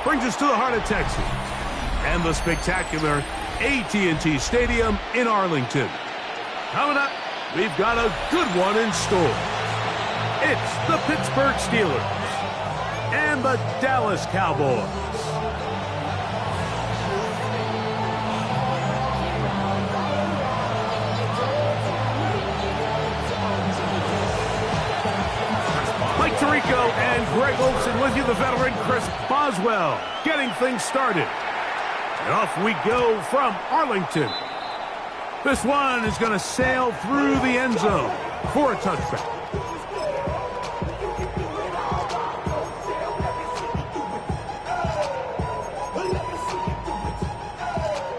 brings us to the heart of Texas and the spectacular AT&T Stadium in Arlington. Coming up, we've got a good one in store. It's the Pittsburgh Steelers and the Dallas Cowboys. Mike Tirico and Greg Olson with you, the veteran Chris Boswell, getting things started. And off we go from Arlington. This one is going to sail through the end zone for a touchback.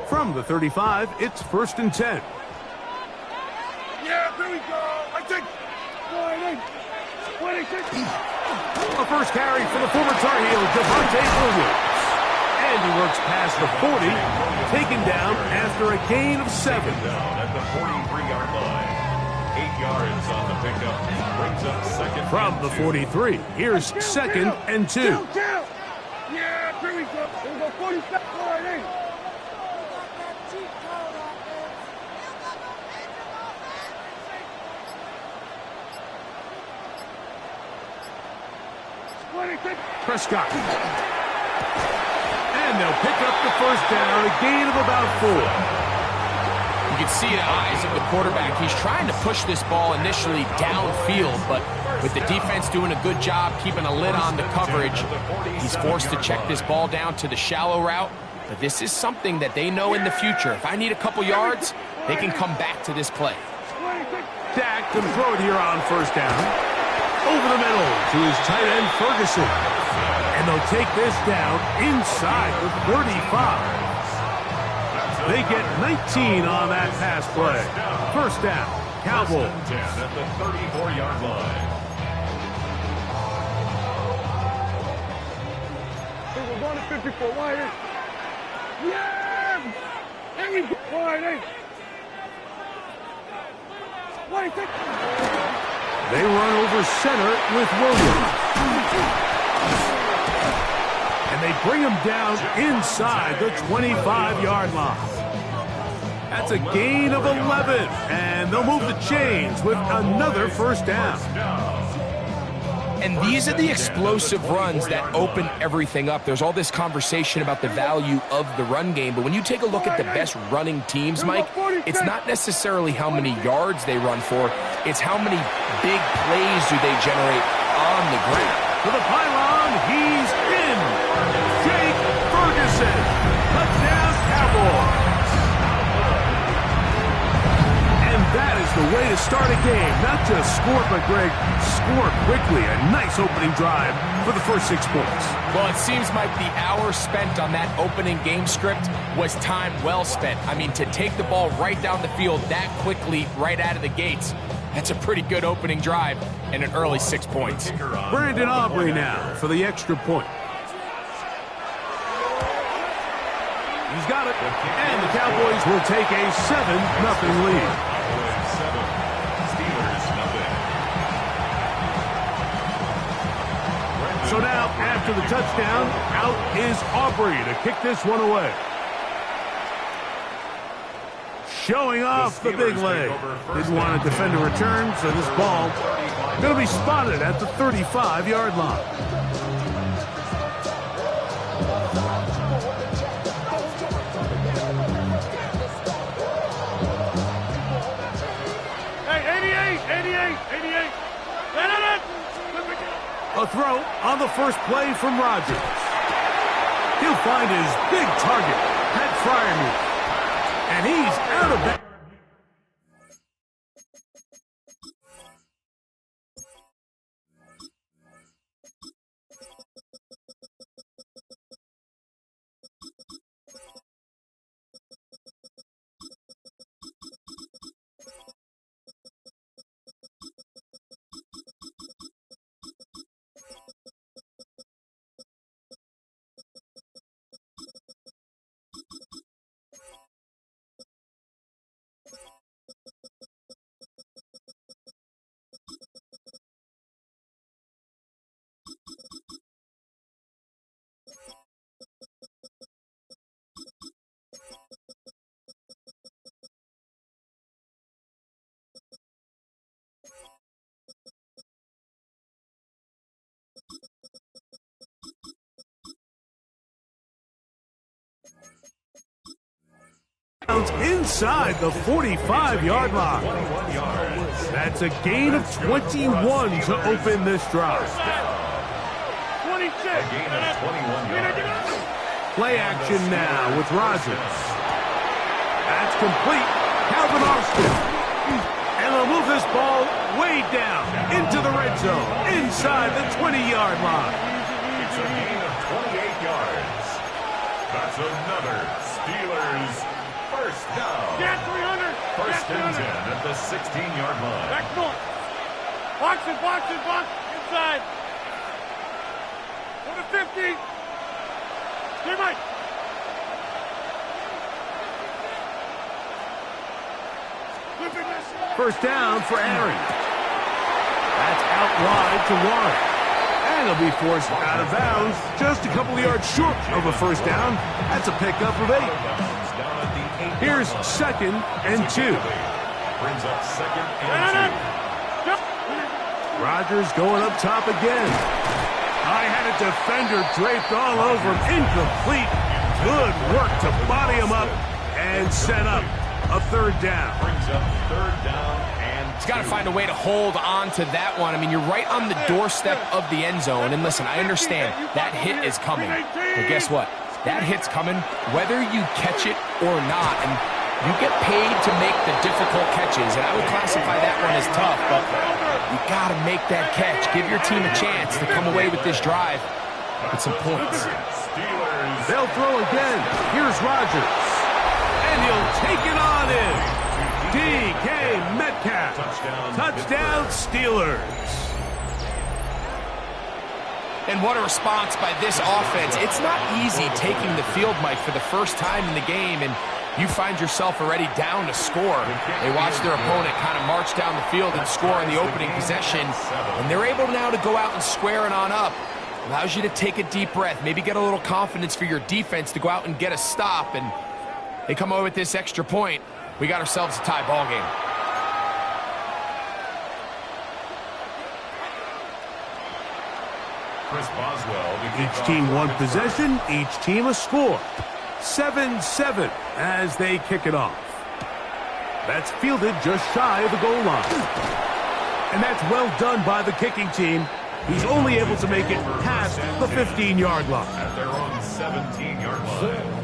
From the 35, it's 1st and 10. Yeah, here we go. I think. A first carry for the former Tar Heel, Javonte Williams. And he works past the 40, taken down after a gain of 7. Down at the 43-yard line. 8 yards on the pickup. Brings up second. From the 43, here's 2nd and 2. Yeah, here we go. Here we go. 47. All right, Prescott. And they'll pick up the first down, a gain of about 4. You can see the eyes of the quarterback. He's trying to push this ball initially downfield, but with the defense doing a good job keeping a lid on the coverage, he's forced to check this ball down to the shallow route. But this is something that they know in the future. If I need a couple yards, they can come back to this play. Dak can throw it here on first down. Over the middle to his tight end, Ferguson. And they'll take this down inside the 35. They get 19 on that pass play. First down, Cowboys. 10 at the 34-yard line. We're going to 54. Wide eight. Yeah! There we go. Wide eight. Wide eight. They run over center with Williams. And they bring him down inside the 25-yard line. That's a gain of 11. And they'll move the chains with another first down. And these are the explosive runs that open everything up. There's all this conversation about the value of the run game, but when you take a look at the best running teams, Mike, it's not necessarily how many yards they run for, it's how many big plays do they generate on the ground. To the pylon, he's in. Jake Ferguson. Touchdown, Cowboys. And that is the way to start a game. Not just score, but, Greg, score quickly. A nice opening drive for the first 6 points. Well, it seems like the hour spent on that opening game script was time well spent. I mean, to take the ball right down the field that quickly, right out of the gates, that's a pretty good opening drive and an early 6 points. Brandon Aubrey now for the extra point. He's got it. And the Cowboys will take a 7-0 lead. So now, after the touchdown, out is Aubrey to kick this one away. Showing off the big leg. Didn't want to defend a return, so this ball going to be spotted at the 35-yard line. Hey, 88. A throw on the first play from Rodgers. He'll find his big target, Pat Fryermuth. And he's out of bounds. inside the 45-yard line. That's a gain of 21 to open this drive. 26. Gain of 21 yards. Play action now with Rodgers. That's complete. Calvin Austin. And they'll move this ball way down into the red zone, inside the 20-yard line. It's a gain of 28 yards. That's another Steelers first down. Get 300. First and 10 at the 16-yard line. Back north. Box it, box it, box inside. Go to 50. Stay right. First down for Aaron. That's out wide to Warren. And he'll be forced out of bounds just a couple of yards short of a first down. That's a pickup of 8. Here's second and 2. Brings up second and 2. Rodgers going up top again. I had a defender draped all over him. Incomplete. Good work to body him up and set up a third down. Brings up third down and He's got to find a way to hold on to that one. I mean, you're right on the doorstep of the end zone. And listen, I understand that hit is coming. But guess what? That hit's coming whether you catch it or not. And you get paid to make the difficult catches. And I would classify that one as tough. But you got to make that catch. Give your team a chance to come away with this drive with some points. They'll throw again. Here's Rodgers. And he'll take it on in. DK Metcalf. Touchdown Steelers. And what a response by this offense. It's not easy taking the field, Mike, for the first time in the game, and you find yourself already down to score. They watch their opponent kind of march down the field and score in the opening possession, and they're able now to go out and square it on up. Allows you to take a deep breath, maybe get a little confidence for your defense to go out and get a stop, and they come away with this extra point. We got ourselves a tie ball game. Chris Boswell. Each team one possession, each team a score. 7-7 as they kick it off. That's fielded just shy of the goal line. And that's well done by the kicking team. He's only able to make it past the 15-yard line. At their own 17-yard line.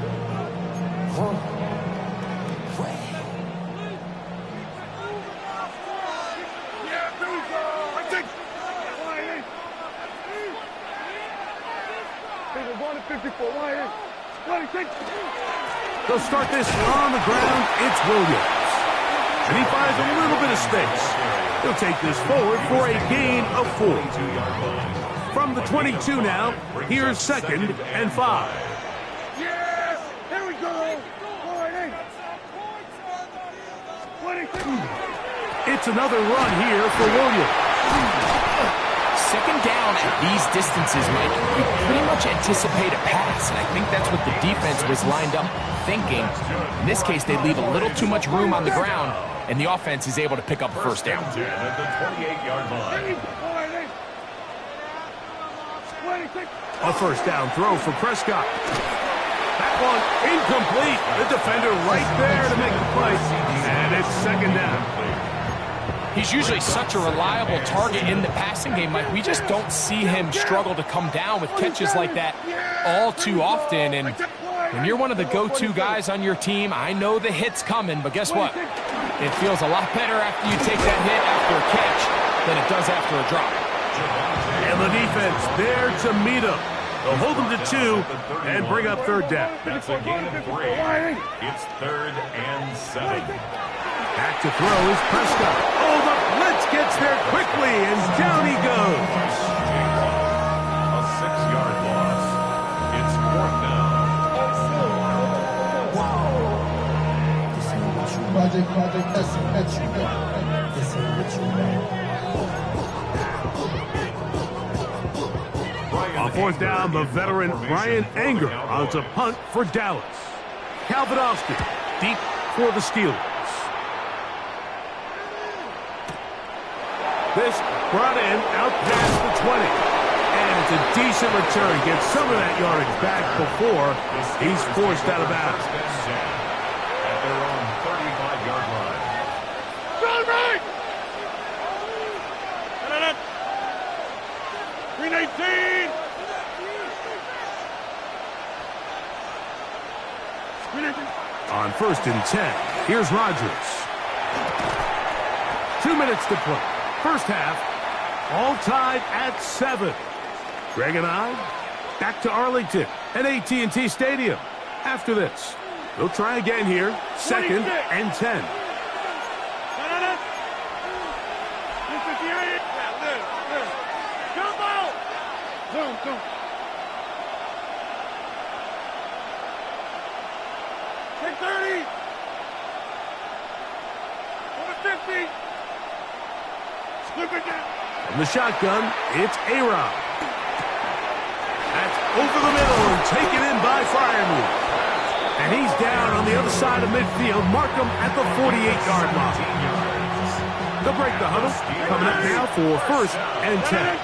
They'll start this on the ground. It's Williams. And he finds a little bit of space. He'll take this forward for a gain of 4. From the 22 now, here's second and 5. Yes! Here we go! It's another run here for Williams. Second down at these distances, Mike, you pretty much anticipate a pass, and I think that's what the defense was lined up thinking. In this case, they leave a little too much room on the ground, and the offense is able to pick up a first down. At the 28-yard line. A first down throw for Prescott. That one incomplete. The defender right there to make the play. And it's second down. He's usually such a reliable target in the passing game, Mike. We just don't see him struggle to come down with catches like that all too often. And when you're one of the go-to guys on your team, I know the hit's coming, but guess what? It feels a lot better after you take that hit after a catch than it does after a drop. And the defense there to meet him. They'll hold him to 2 and bring up third down. That's a gain of 3. It's third and 7. Back to throw is Prescott. Oh, the blitz gets there quickly, and down he goes. A 6-yard loss. It's 4th down. On 4th down, the veteran Brian Anger on to punt for Dallas. Calvin Austin deep for the Steelers. This brought in out past the 20. And it's a decent return. Gets some of that yardage back before he's forced out of bounds. At their own On 1st and 10, here's Rodgers. 2 minutes to play. First half, all tied at 7. Greg and I, back to Arlington at AT&T Stadium. After this, they'll try again here, 2nd and 10. Take 30. Over 50. Slip it down. From the shotgun, it's A-Rod. That's over the middle and taken in by Fryermuth. And he's down on the other side of midfield. Mark him at the 48-yard line. They'll break the huddle. Coming up now for 1st and 10.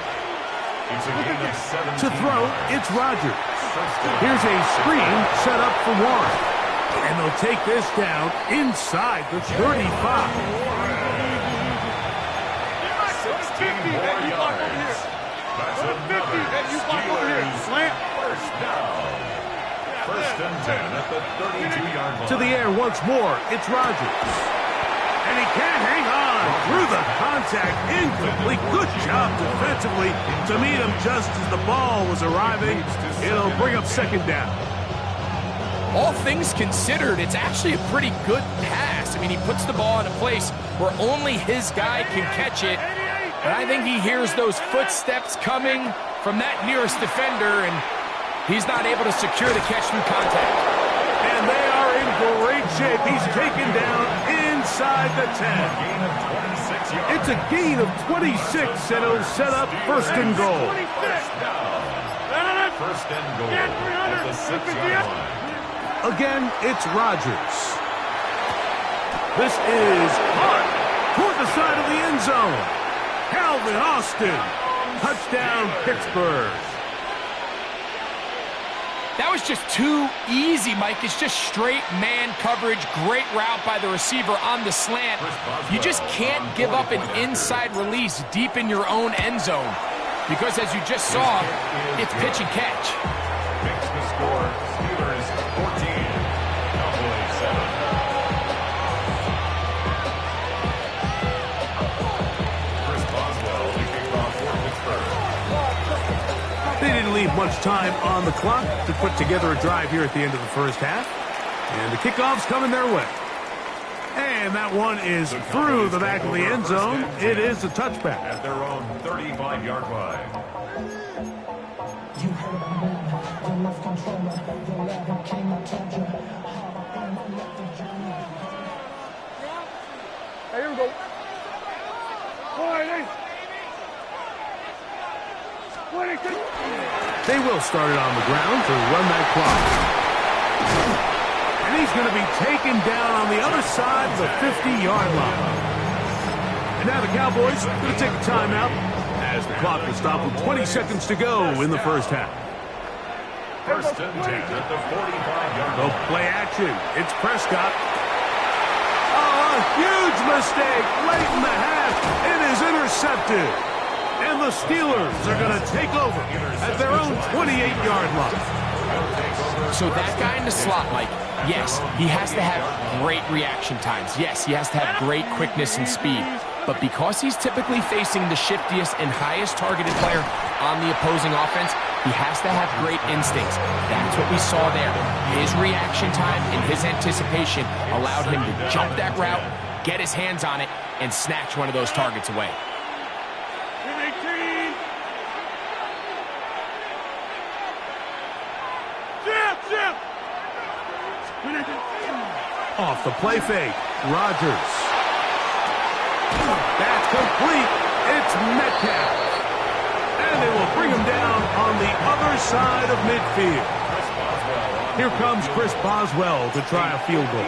To throw, it's Rodgers. Here's a screen set up for Warren. And they'll take this down inside the 35. 50 that you block over here. 50 that you block over here. Slant. First down. 1st and 10 at the 32-yard line. To the air once more, it's Rodgers. And he can't hang on through the contact. Incomplete. Good job defensively to meet him just as the ball was arriving. It'll bring up 2nd down. All things considered, it's actually a pretty good pass. I mean, he puts the ball in a place where only his guy can catch it. And I think he hears those footsteps coming from that nearest defender, and he's not able to secure the catch through contact. And they are in great shape. He's taken down inside the 10. It's a gain of 26, and it'll set up 1st and goal. 1st and goal at the 6-yard line. Again, it's Rodgers. This is hard toward the side of the end zone. Calvin Austin. Touchdown, Pittsburgh. That was just too easy, Mike. It's just straight man coverage. Great route by the receiver on the slant. You just can't give up an inside release deep in your own end zone. Because as you just saw, it's pitch and catch. Makes the score. Steelers 14. Cowboys 7. Chris Boswell to kick off for Pittsburgh. They didn't leave much time on the clock to put together a drive here at the end of the first half. And the kickoff's coming their way. And that one is through the back of the end zone. It is a touchback. At their own 35-yard line. You heard my man, the left controller, the level king, I told you. Hey, here we go. 22. They will start it on the ground to run that clock. And he's going to be taken down on the other side of the 50-yard line. And now the Cowboys are going to take a timeout as the clock will stop with 20 seconds to go in the first half. 1st and 10 at the 45-yard No line. play action. It's Prescott. Oh, a huge mistake late in the half. It is intercepted. And the Steelers are going to take over at their own 28-yard line. So that guy in the slot, Mike, yes, he has to have great reaction times. Yes, he has to have great quickness and speed. But because he's typically facing the shiftiest and highest targeted player on the opposing offense, he has to have great instincts. That's what we saw there. His reaction time and his anticipation allowed him to jump that route, get his hands on it, and snatch one of those targets away. 18. Jim. Off the play fake, Rodgers. That's complete. It's Metcalf. And they will bring him down on the other side of midfield. Here comes Chris Boswell to try a field goal.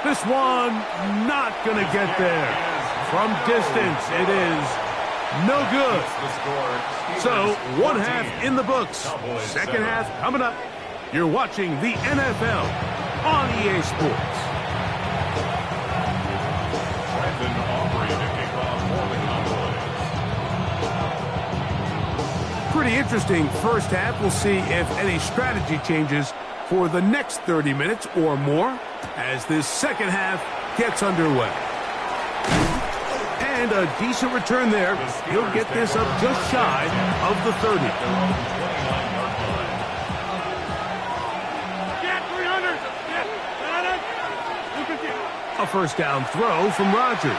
This one not going to get there. From distance, it is no good. So, one half in the books. Second half coming up. You're watching the NFL on EA Sports. Pretty interesting first half. We'll see if any strategy changes for the next 30 minutes or more as this second half gets underway. And a decent return there. He'll get this up just shy of the 30. A first down throw from Rodgers.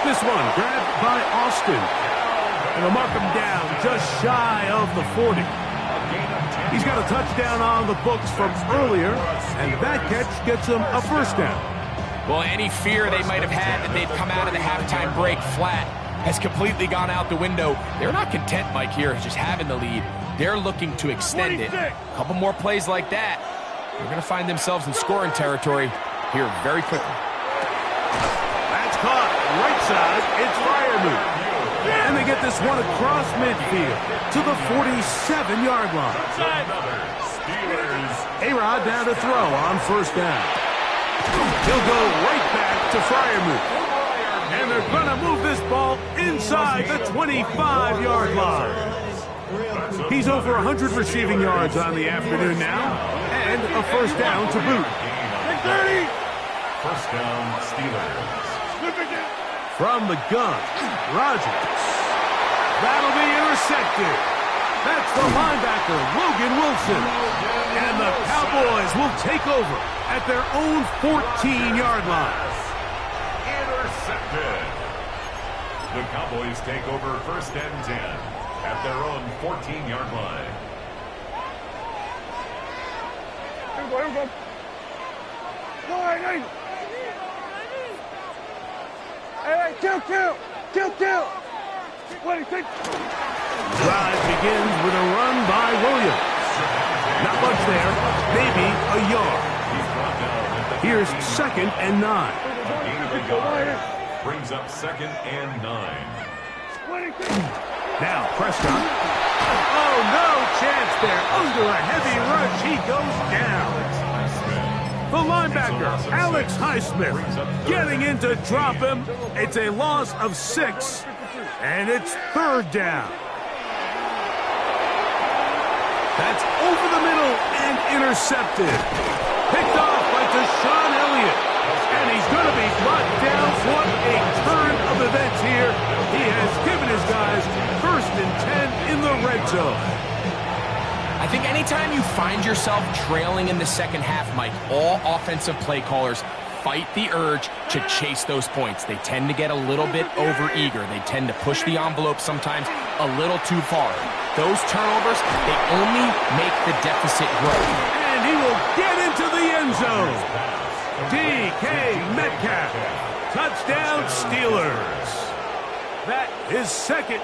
This one grabbed by Austin. And they'll mark him down just shy of the 40. He's got a touchdown on the books from earlier, and that catch gets him a first down. Well, any fear they might have had that they'd come out of the halftime break flat has completely gone out the window. They're not content, Mike, here, just having the lead. They're looking to extend it. A couple more plays like that, they're going to find themselves in scoring territory here very quickly. That's caught. Right side, it's Freiermuth. And they get this one across midfield to the 47-yard line. A-Rod down to throw on first down. He'll go right back to Freiermuth. And they're going to move this ball inside the 25-yard line. He's over 100 receiving yards on the afternoon now, and a first down to boot. First down, Steelers. From the gun, Rodgers. That'll be intercepted. That's the linebacker, Logan Wilson. And the Cowboys will take over at their own 14-yard line. Intercepted. The Cowboys take over first and 10 at their own 14-yard line. Here we go. Hey, kill. What do you think? Drive begins with a run by Williams. Not much there, maybe a yard. Here's second and 9. Brings up second and 9. Now Prescott. Oh, no chance there. Under a heavy rush, he goes down. The linebacker, Alex Highsmith, getting in to drop him. It's a loss of 6, and it's third down. That's over the middle and intercepted. Picked off by Deshaun Elliott. And he's going to be brought down. What a turn of events here. He has given his guys first and 10 in the red zone. I think anytime you find yourself trailing in the second half, Mike, all offensive play callers fight the urge to chase those points. They tend to get a little bit overeager. They tend to push the envelope sometimes a little too far. Those turnovers, they only make the deficit grow. And he will get into the end zone. DK Metcalf. Touchdown Steelers. That is second.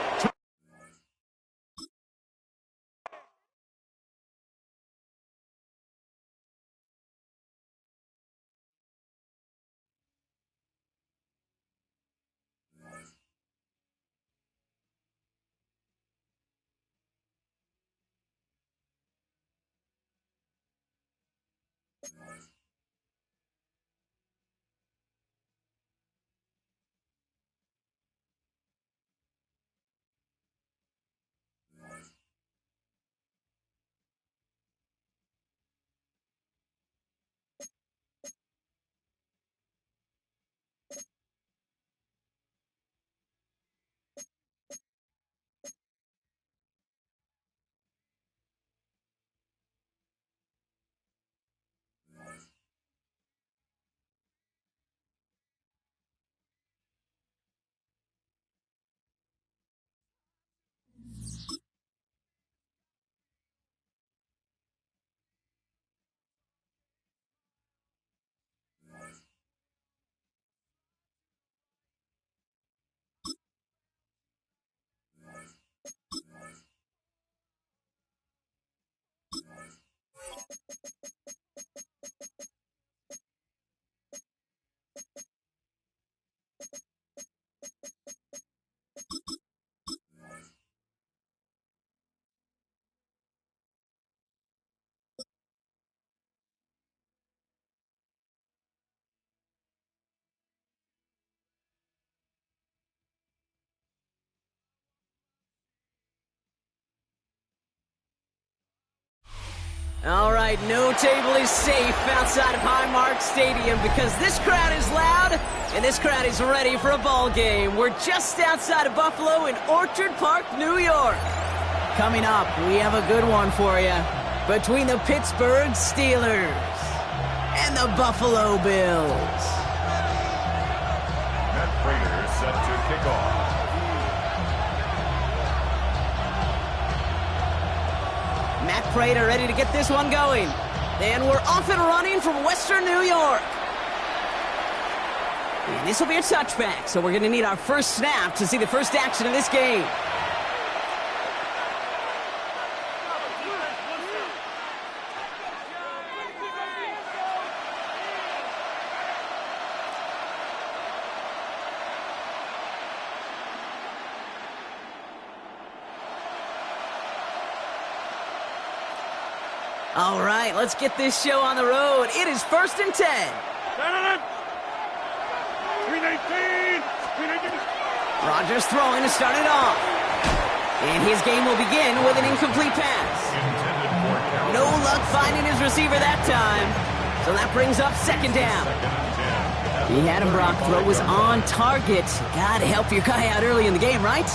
All right, no table is safe outside of Highmark Stadium because this crowd is loud and this crowd is ready for a ball game. We're just outside of Buffalo in Orchard Park, New York. Coming up, we have a good one for you between the Pittsburgh Steelers and the Buffalo Bills. Matt Prater set to kick off. Matt Prater ready to get this one going. And we're off and running from Western New York. And this will be a touchback, so we're going to need our first snap to see the first action of this game. All right, let's get this show on the road. It is 1st and 10. 319. Rodgers throwing to start it off. And his game will begin with an incomplete pass. No luck finding his receiver that time. So that brings up 2nd down. He had him, Brock. Throw was on target. Gotta help your guy out early in the game, right?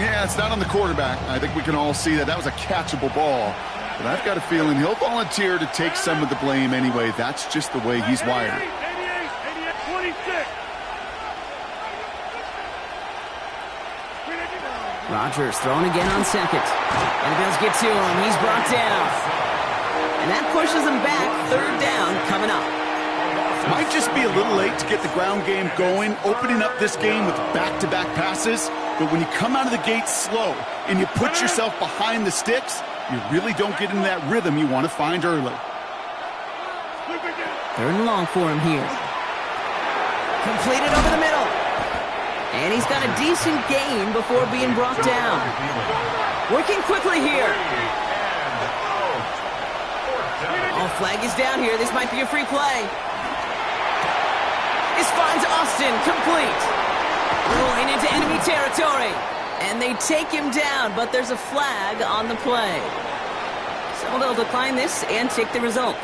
Yeah, it's not on the quarterback. I think we can all see that was a catchable ball. But I've got a feeling he'll volunteer to take some of the blame anyway. That's just the way he's wired. 26. Rodgers throwing again on 2nd. And the Bills get to him. He's brought down. And that pushes him back. 3rd down coming up. Might just be a little late to get the ground game going, opening up this game with back-to-back passes. But when you come out of the gate slow and you put yourself behind the sticks, you really don't get into that rhythm you want to find early. 3rd and long for him here. Completed over the middle. And he's got a decent gain before being brought down. Working quickly here. Oh, flag is down here. This might be a free play. This finds Austin complete. Rolling into enemy territory. And they take him down, but there's a flag on the play. So they'll decline this and take the result.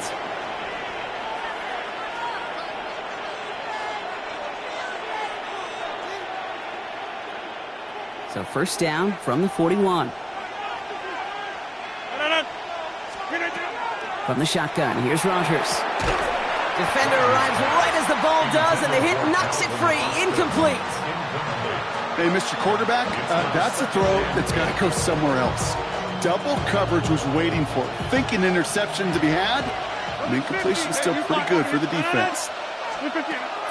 So 1st down from the 41. From the shotgun, here's Rodgers. Defender arrives right as the ball does, and the hit knocks it free. Incomplete. Hey, Mr. Quarterback, that's a throw that's got to go somewhere else. Double coverage was waiting for it. Thinking interception to be had. An incompletion still pretty good for the defense.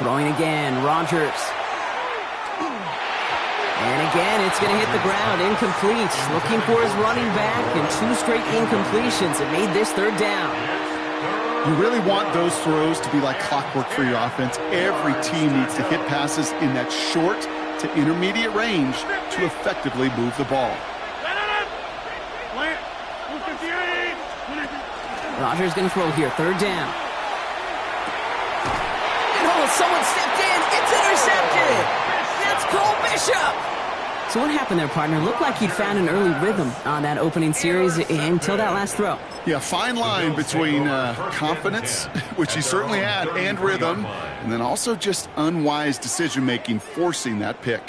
Throwing again, Rodgers. And again, it's going to hit the ground. Incomplete. Looking for his running back, and 2 straight incompletions. It made this 3rd down. You really want those throws to be like clockwork for your offense. Every team needs to hit passes in that short to intermediate range to effectively move the ball. Rodgers going to throw here, 3rd down. And oh, someone stepped in. It's intercepted. That's Cole Bishop. So what happened there, partner? Looked like he'd found an early rhythm on that opening series until that last throw. Yeah, fine line between confidence, which he certainly had, and rhythm, and then also just unwise decision-making, forcing that pick.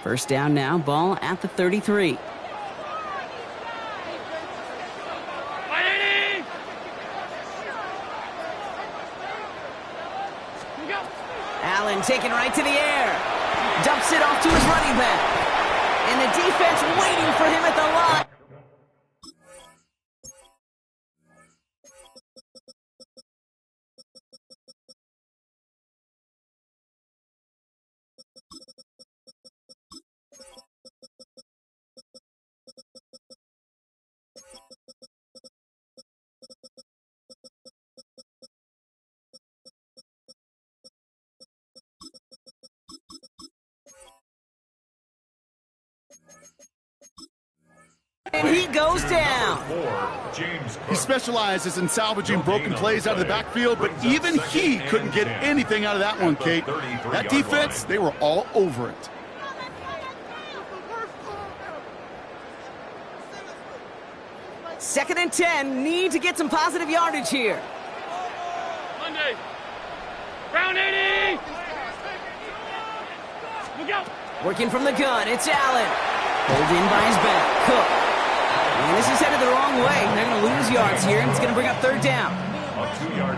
First down now, ball at the 33. Allen taken right to the air. Dumps it off to his running back. And the defense waiting for him at the line. And he goes down. He specializes in salvaging broken plays out of the backfield, but even he couldn't get anything out of that one, Kate. That defense, they were all over it. Second and 10, need to get some positive yardage here. Monday. Round 80. Look out. Working from the gun, it's Allen. Pulled in by his back. Cook. And this is headed the wrong way. They're going to lose yards here, and it's going to bring up third down.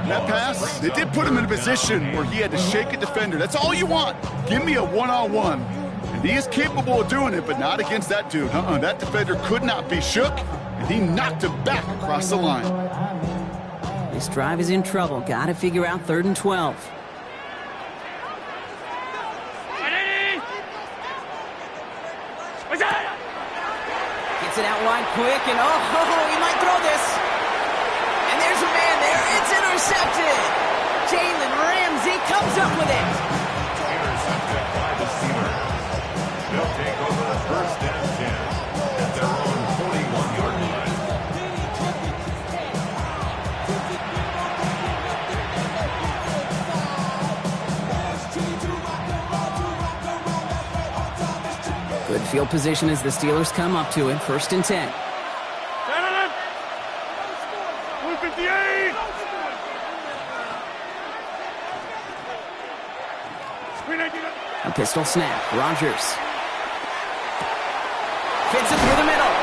That pass, they did put him in a position where he had to shake a defender. That's all you want. Give me a one-on-one. And he is capable of doing it, but not against that dude. That defender could not be shook, and he knocked him back across the line. This drive is in trouble. Got to figure out 3rd and 12. Gets it out wide quick, and he might throw this. And there's a man there. It's intercepted. Jalen Ramsey comes up with it. Intercepted by the Steelers. They'll take over the 1st and 10 at their own 41-yard line. Good field position as the Steelers come up to it. 1st and 10. 158. A pistol snap. Rodgers. Fits it through the middle.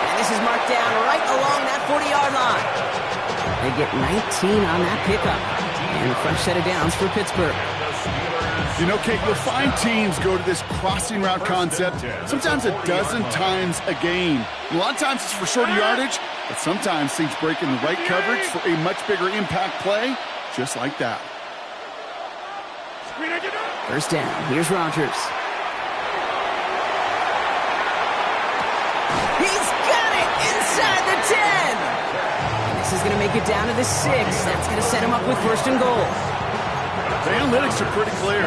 And this is marked down right along that 40-yard line. They get 19 on that pickup. And a fresh set of downs for Pittsburgh. You know, Kate, you'll find teams go to this crossing route concept sometimes a dozen times a game. A lot of times it's for shorter yardage, but sometimes teams break in the right coverage for a much bigger impact play, just like that. 1st down. Here's Rodgers. He's got it inside the 10. And this is going to make it down to the 6. That's going to set him up with 1st and goal. The analytics are pretty clear.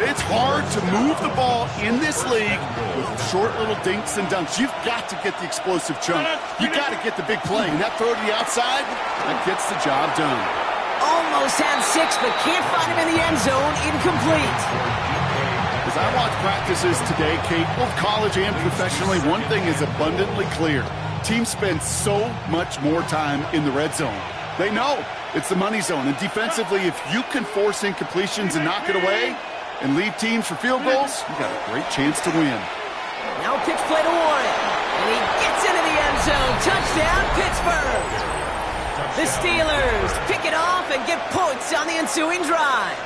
It's hard to move the ball in this league with short little dinks and dunks. You've got to get the explosive chunk. You've got to get the big play. And that throw to the outside, that gets the job done. Almost had 6, but can't find him in the end zone. Incomplete. As I watch practices today, Kate, both college and professionally, one thing is abundantly clear. Teams spend so much more time in the red zone. They know it's the money zone. And defensively, if you can force incompletions and knock it away and leave teams for field goals, you got a great chance to win. Now pitch play to Warren. And he gets into the end zone. Touchdown, Pittsburgh. The Steelers pick it off and get points on the ensuing drive.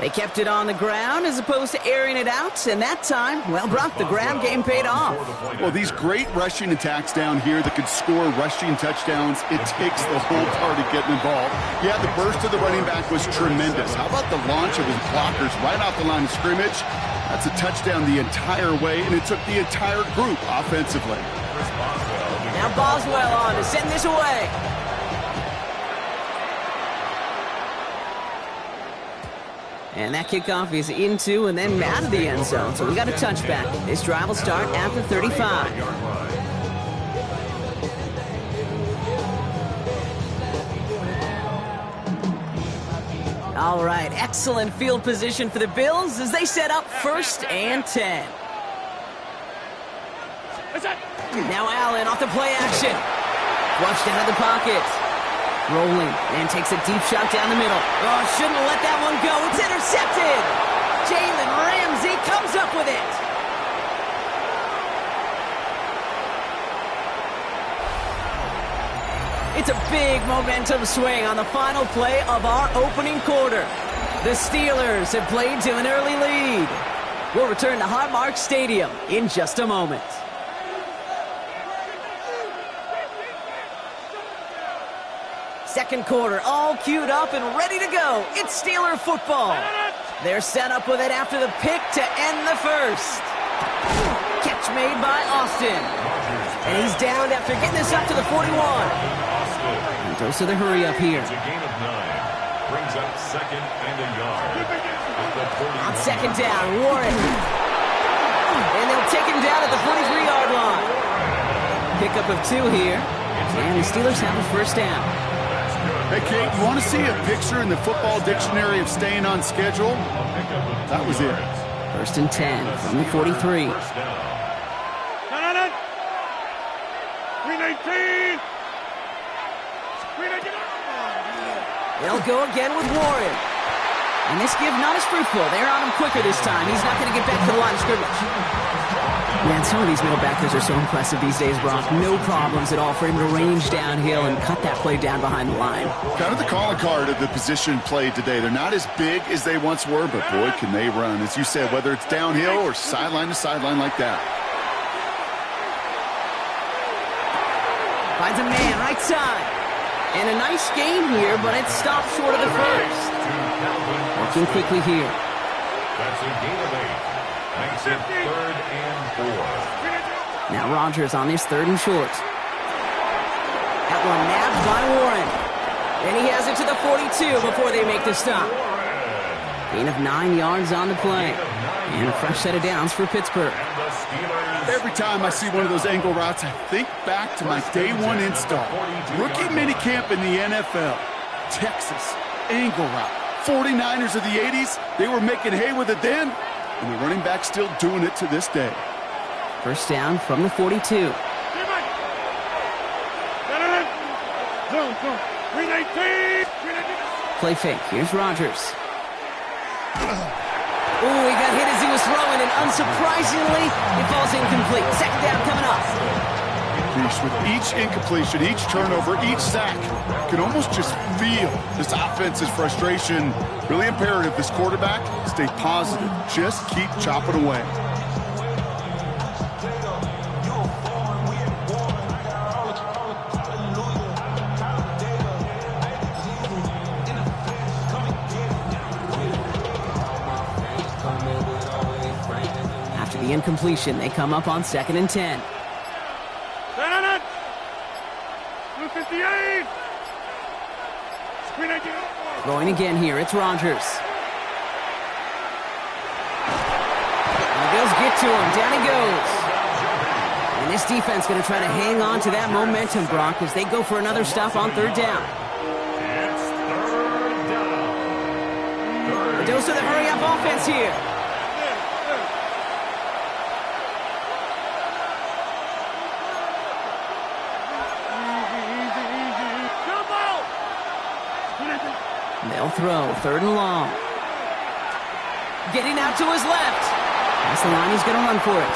They kept it on the ground as opposed to airing it out, and that time, well, Brock, the ground game paid off. Well, these great rushing attacks down here that could score rushing touchdowns, it takes the whole party getting involved. Yeah, the burst of the running back was tremendous. How about the launch of his blockers right off the line of scrimmage? That's a touchdown the entire way, and it took the entire group offensively. Now Boswell on to send this away. And that kickoff is into and then out of the end zone. So we got a touchback. This drive will start at the 35. All right, excellent field position for the Bills as they set up 1st and 10. Now Allen off the play action. Flushed out of the pocket. Rolling and takes a deep shot down the middle. Oh, shouldn't have let that one go. It's intercepted. Jalen Ramsey comes up with it. It's a big momentum swing on the final play of our opening quarter. The Steelers have played to an early lead. We'll return to Highmark Stadium in just a moment. Second quarter, all queued up and ready to go. It's Steeler football. They're set up with it after the pick to end the first. Catch made by Austin. And he's down after getting this up to the 41. And goes to the hurry up here. It's a gain of 9. Brings up 2nd and a yard. On 2nd down, Warren. And they'll take him down at the 43-yard line. Pickup of 2 here. And the Steelers have a first down. Hey, Kate, you want to see a picture in the football dictionary of staying on schedule? That was it. First and 10 from the 43. 319. They'll go again with Warren. And this give not as fruitful. They're on him quicker this time. He's not going to get back to the line of scrimmage. Man, some of these middle backers are so impressive these days, Brock. No problems at all for him to range downhill and cut that play down behind the line. Kind of the calling card of the position played today. They're not as big as they once were, but boy, can they run. As you said, whether it's downhill or sideline to sideline like that. Finds a man right side. And a nice gain here, but it stopped short of the first. Working quickly here. That's a gain of 8. Makes it 3rd and 4. Now Rodgers on his 3rd and short. That one nabbed by Warren. And he has it to the 42 before they make the stop. Gain of 9 yards on the play. And a fresh set of downs for Pittsburgh. Every time I see one of those angle routes, I think back to my day 1 install. Rookie minicamp in the NFL. Texas, angle route. 49ers of the 80s, they were making hay with it then, and the running back still doing it to this day. First down from the 42. Zone. 319. Play fake. Here's Rodgers. Oh, he got hit as he was throwing, and unsurprisingly, it falls incomplete. Second down coming up. With each incompletion, each turnover, each sack, you can almost just feel this offense's frustration. Really imperative, this quarterback, stay positive. Just keep chopping away. After the incompletion, they come up on 2nd and 10. 258. Going again here, it's Rodgers. And the Bills get to him, down he goes. And this defense going to try to hang on to that momentum, Brock, as they go for another stop on 3rd down. It's 3rd down. A dose of the hurry-up offense here. They'll throw 3rd and long. Getting out to his left. That's the line, he's going to run for it.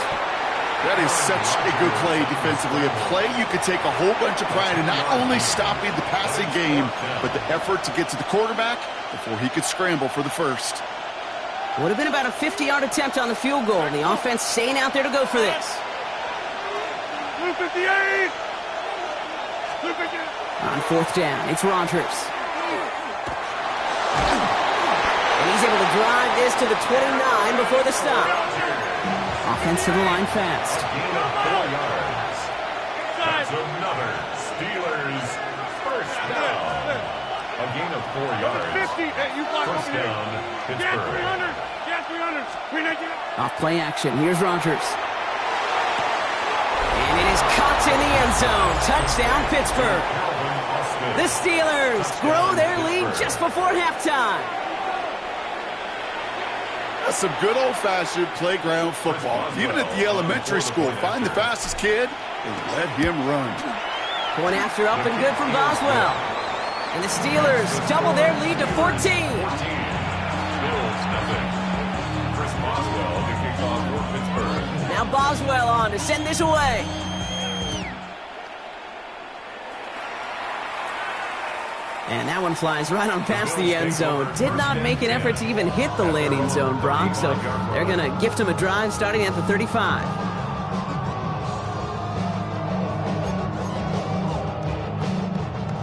That is such a good play defensively. A play you could take a whole bunch of pride in, not only stopping the passing game, but the effort to get to the quarterback before he could scramble for the first. Would have been about a 50-yard attempt on the field goal. The offense staying out there to go for this. 258. On 4th down, it's Rodgers. And he's able to drive this to the 29 before the stop. Offense to the line fast. Gain of 4 yards. That's another Steelers first down. A gain of 4 yards. 50. You block First over down, here. Pittsburgh. Gas 300. 319. Off play action. Here's Rodgers. And it is caught in the end zone. Touchdown, Pittsburgh. The Steelers grow their lead just before halftime. That's some good old-fashioned playground football. Even at the elementary school, find the fastest kid and let him run. Point after up and good from Boswell. And the Steelers double their lead to 14. Bills nothing. Chris Boswell to kick off for Pittsburgh. Now Boswell on to send this away. And that one flies right on past the end zone. Did not make an effort to even hit the landing zone, Brock. So they're going to gift him a drive starting at the 35.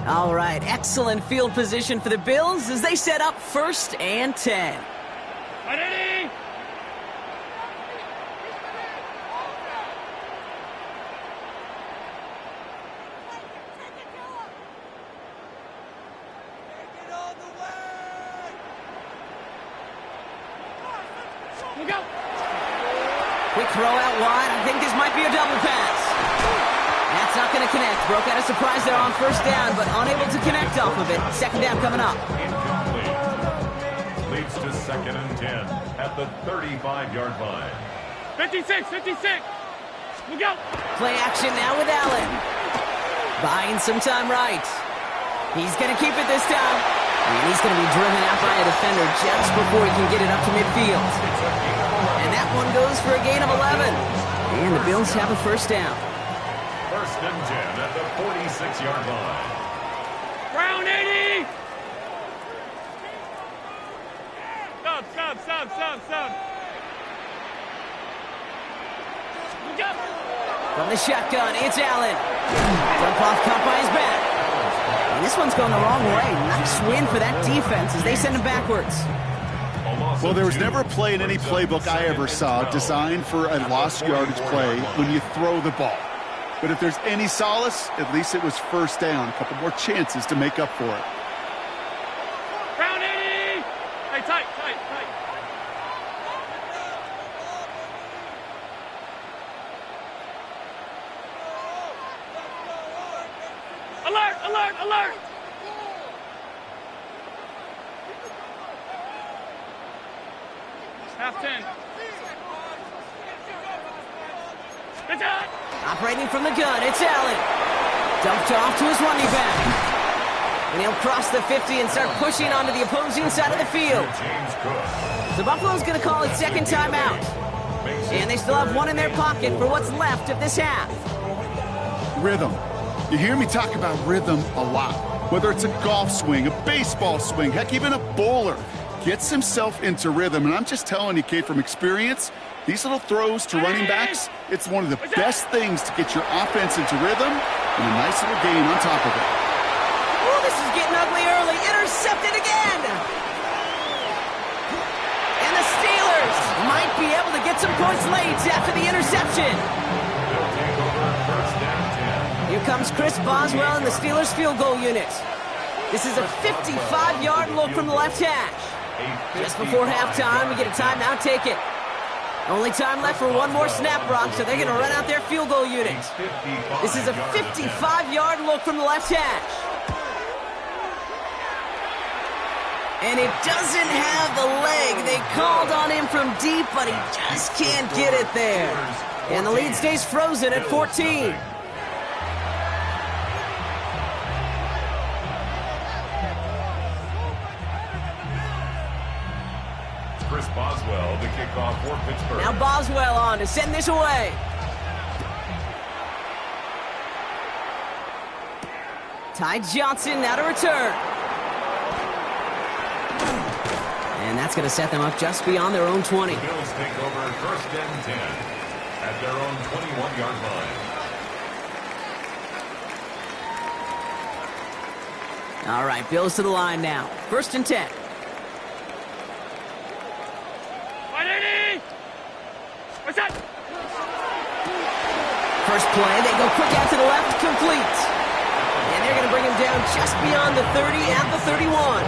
All right, excellent field position for the Bills as they set up 1st and 10. Ready? Quick throw out wide. I think this might be a double pass. That's not going to connect. Broke out a surprise there on first down, but unable to connect off of it. Second down coming up. Incomplete. Leads to 2nd and 10 at the 35-yard line. 56. Look out. Play action now with Allen. Buying some time right. He's going to keep it this time. And he's going to be driven out by a defender just before he can get it up to midfield. And that one goes for a gain of 11. And the Bills have a first down. 1st and 10 at the 46-yard line. Brown 80. Stop. Look out. From the shotgun, it's Allen. Dump off caught by his back. And this one's going the wrong way. Nice win for that defense as they send him backwards. Well, there was never a play in any playbook I ever saw designed for a lost yardage play when you throw the ball. But if there's any solace, at least it was first down. A couple more chances to make up for it. Brown 80. Hey, tight. Alert. Half 10. Good job. Operating from the gun, it's Allen. Dumped off to his running back. And he'll cross the 50 and start pushing onto the opposing side of the field. So Buffalo's going to call it second timeout. And they still have one in their pocket for what's left of this half. Rhythm. You hear me talk about rhythm a lot. Whether it's a golf swing, a baseball swing, heck, even a bowler gets himself into rhythm. And I'm just telling you, Kate, from experience, these little throws to running backs, it's one of the best things to get your offense into rhythm and a nice little gain on top of it. Oh, this is getting ugly early. Intercepted again. And the Steelers might be able to get some points late after the interception. Here comes Chris Boswell and the Steelers field goal unit. This is a 55-yard look from the left hash. Just before halftime, we get a timeout, take it. Only time left for one more snap, Brock, so they're going to run out their field goal unit. This is a 55-yard look from the left hash. And it doesn't have the leg. They called on him from deep, but he just can't get it there. And the lead stays frozen at 14. Chris Boswell, the kickoff for Pittsburgh. Now Boswell on to send this away. Ty Johnson now to return. And that's going to set them up just beyond their own 20. The Bills take over 1st and 10 at their own 21-yard line. All right, Bills to the line now. 1st and 10. What's that? First play, they go quick out to the left, complete. And they're going to bring him down just beyond the 30 at the 31.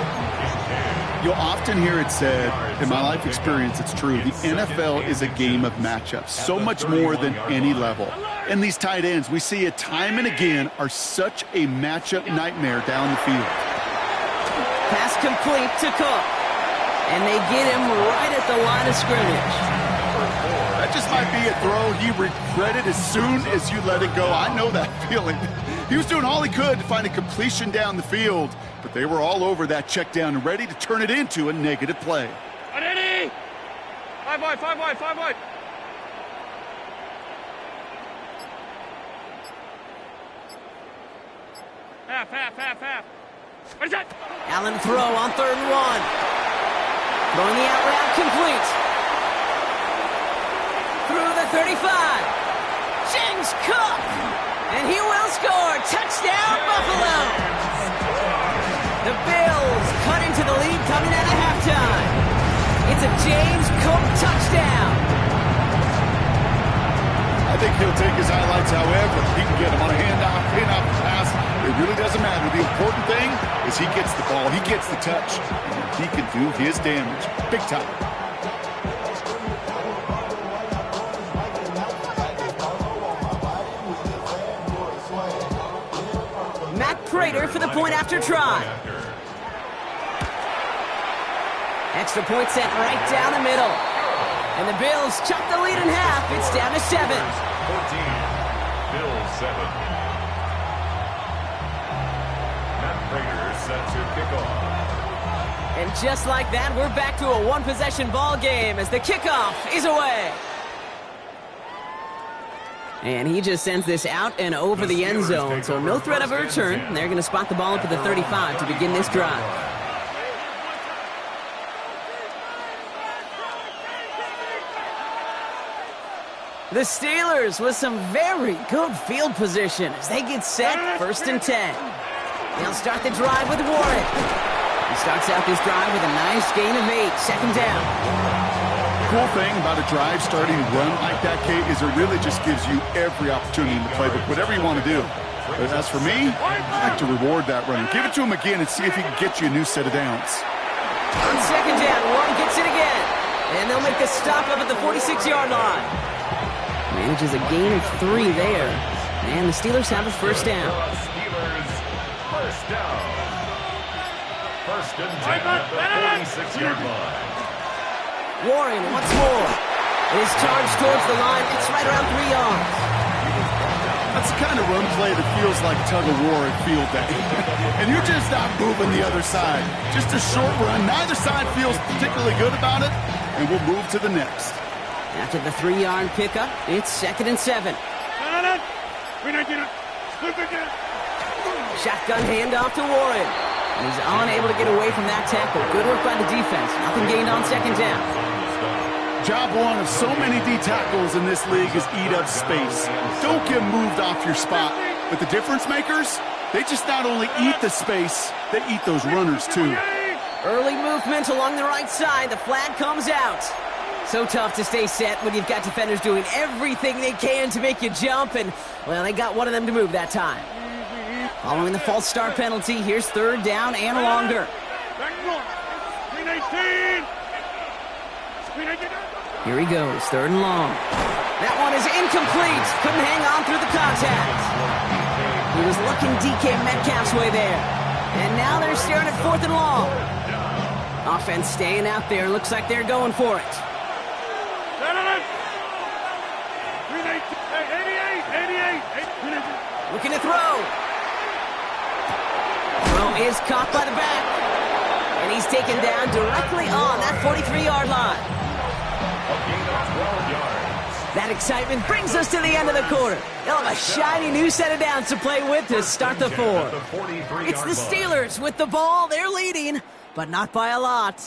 You'll often hear it said, in my life experience, it's true, the NFL is a game of matchups, so much more than any level. And these tight ends, we see it time and again, are such a matchup nightmare down the field. Pass complete to Cook. And they get him right at the line of scrimmage. That just might be a throw he regretted as soon as you let it go. I know that feeling. He was doing all he could to find a completion down the field, but they were all over that check down and ready to turn it into a negative play. 180! 5 wide. Half. What is that? Allen throw on 3rd and 1. Throwing the out route complete. Through the 35. James Cook. And he will score. Touchdown, Buffalo. The Bills cut into the lead coming out of halftime. It's a James Cook touchdown. I think he'll take his highlights however he can get them on a handoff, pass. It really doesn't matter. The important thing is he gets the ball, he gets the touch, and he can do his damage. Big time. Snyder for the point after try. Extra point sent right down the middle. And the Bills chop the lead in half. It's down to 7. 14. Bills 7. Matt Prater set to kick off. And just like that, we're back to a one-possession ball game as the kickoff is away. And he just sends this out and over the end zone, so no threat of a return. They're going to spot the ball up at the 35 to begin this drive. The Steelers with some very good field position as they get set, 1st and 10. They'll start the drive with Warren. He starts out this drive with a nice gain of 8, 2nd down. Cool thing about a drive starting to run like that, Kate, is it really just gives you every opportunity in the playbook, whatever you want to do. But as for me, I like to reward that running. Give it to him again and see if he can get you a new set of downs. On 2nd down, Warren gets it again. And they'll make the stop up at the 46-yard line. Manages a gain of 3 there. And the Steelers have a 1st down. Steelers, 1st down. 1st and 10 at the 46-yard line. Warren once more. His charge towards the line. It's right around 3 yards. That's the kind of run play that feels like tug-of-war at field day. And you're just not moving the other side. Just a short run. Neither side feels particularly good about it. And we'll move to the next. After the 3-yard pickup, it's 2nd and 7. Shotgun handoff to Warren. He's unable to get away from that tackle. Good work by the defense. Nothing gained on 2nd down. Job one of so many D tackles in this league is eat up space. Don't get moved off your spot. But the difference makers, they just not only eat the space, they eat those runners too. Early movement along the right side. The flag comes out. So tough to stay set when you've got defenders doing everything they can to make you jump, and, well, they got one of them to move that time. Following the false start penalty, here's 3rd down and longer. Here he goes, 3rd and long. That one is incomplete. Couldn't hang on through the contact. He was looking DK Metcalf's way there. And now they're staring at 4th and long. Offense staying out there. Looks like they're going for it. Looking to throw. Throw is caught by the back. And he's taken down directly on that 43-yard line. That excitement brings us to the end of the quarter. They'll have a shiny new set of downs to play with to start the 4. It's the Steelers with the ball. They're leading, but not by a lot.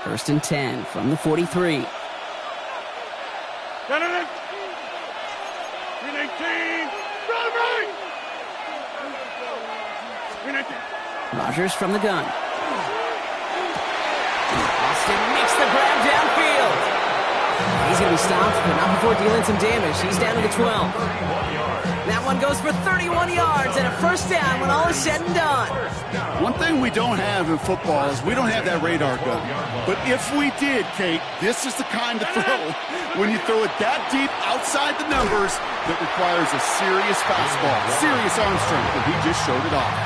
First and 10 from the 43. Rodgers from the gun. Austin makes the grab downfield. He's going to be stopped, but not before dealing some damage. He's down to the 12. That one goes for 31 yards and a 1st down when all is said and done. One thing we don't have in football is we don't have that radar gun. But if we did, Kate, this is the kind of throw when you throw it that deep outside the numbers that requires a serious fastball, serious arm strength, and he just showed it off.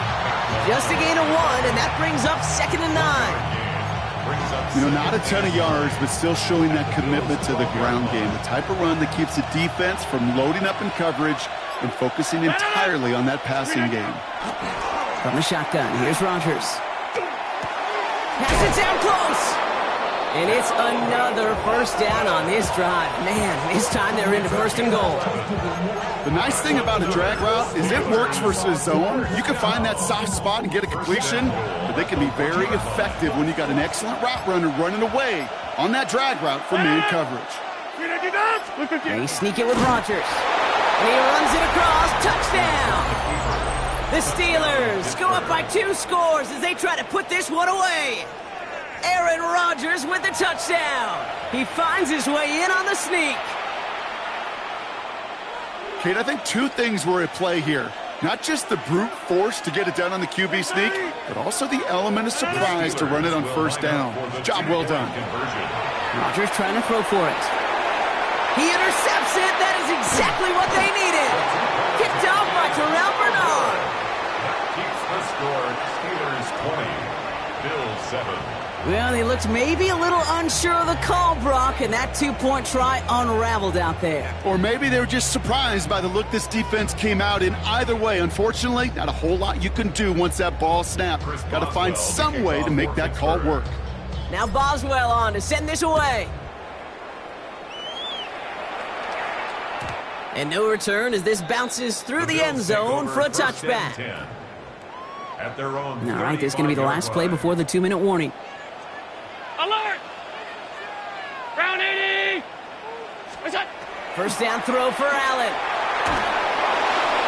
Just a gain of 1, and that brings up 2nd and 9. You know, not a ton of yards, but still showing that commitment to the ground game. The type of run that keeps the defense from loading up in coverage and focusing entirely on that passing game. From the shotgun, here's Rodgers. Pass it down close. And it's another 1st down on this drive. Man, this time they're into 1st and goal. The nice thing about a drag route is it works versus zone. You can find that soft spot and get a completion, but they can be very effective when you got an excellent route runner running away on that drag route for man coverage. They sneak it with Rodgers. And he runs it across. Touchdown! The Steelers go up by 2 scores as they try to put this one away. Aaron Rodgers with the touchdown. He finds his way in on the sneak. Kate, I think 2 things were at play here. Not just the brute force to get it done on the QB sneak, but also the element of surprise to run it on 1st down. Job well done. Rodgers trying to throw for it. He intercepts it. That is exactly what they needed. Kicked off by Terrell Bernard. Keeps the score. Steelers 20, Bills 7. Well, they looked maybe a little unsure of the call, Brock, and that two-point try unraveled out there. Or maybe they were just surprised by the look this defense came out in. Either way, unfortunately, not a whole lot you can do once that ball snapped. Got to find some way to make that call work. Now Boswell on to send this away. And no return as this bounces through the end zone for a touchback. At their own. All right, this is going to be the last play before the 2-minute warning. Alert! Round 80! What's that? First down throw for Allen.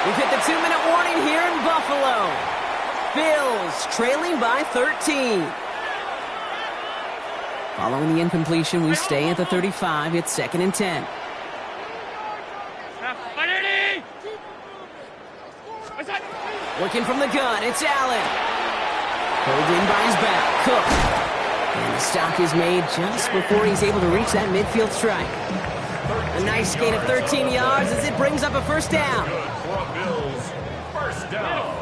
We've hit the 2-minute warning here in Buffalo. Bills trailing by 13. Following the incompletion, we stay at the 35. It's 2nd and 10. Working from the gun, it's Allen. Pulled in by his back, Cook. And the stop is made just before he's able to reach that midfield strike. A nice gain of 13 yards as it brings up a first down. Good for Bills. First down.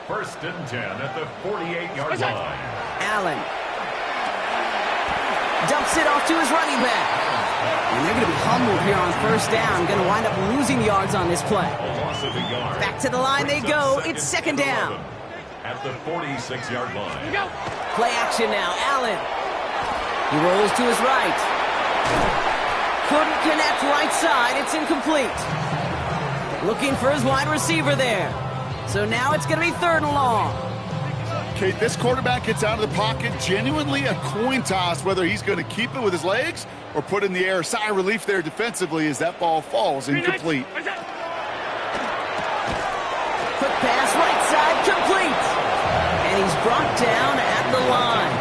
1st and 10 at the 48-yard line. Allen dumps it off to his running back. And they're going to be humbled here on first down. Going to wind up losing yards on this play. Back to the line they go. It's 2nd down. At the 46-yard line. Play action now. Allen. He rolls to his right. Couldn't connect right side. It's incomplete. Looking for his wide receiver there. So now it's going to be 3rd and long. Okay, this quarterback gets out of the pocket. Genuinely a coin toss whether he's going to keep it with his legs or put in the air. Sigh of relief there defensively as that ball falls incomplete. Quick pass right side complete. And he's brought down at the line.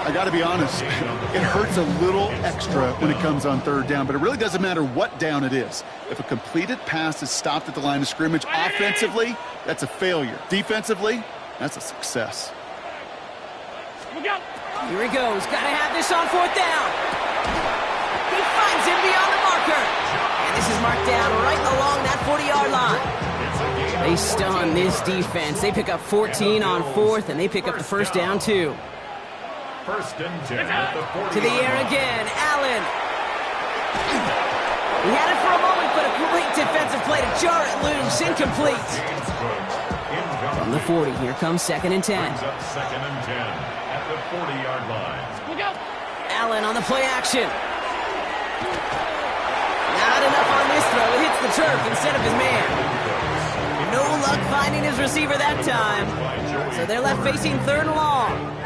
I got to be honest, it hurts a little extra when it comes on 3rd down, but it really doesn't matter what down it is. If a completed pass is stopped at the line of scrimmage, offensively, that's a failure. Defensively, that's a success. Here he goes. Got to have this on 4th down. He finds him beyond the marker. And this is marked down right along that 40-yard line. They stun this defense. They pick up 14 on 4th, and they pick up the first down, too. 1st and 10 at the 40. To the air again. Allen. He had it for a moment, but a great defensive play to jar it loose. Incomplete. From the 40, here comes 2nd and 10. Brings up 2nd and 10 at the 40-yard line. Allen on the play action. Not enough on this throw. It hits the turf instead of his man. No luck finding his receiver that time. So they're left facing 3rd and long.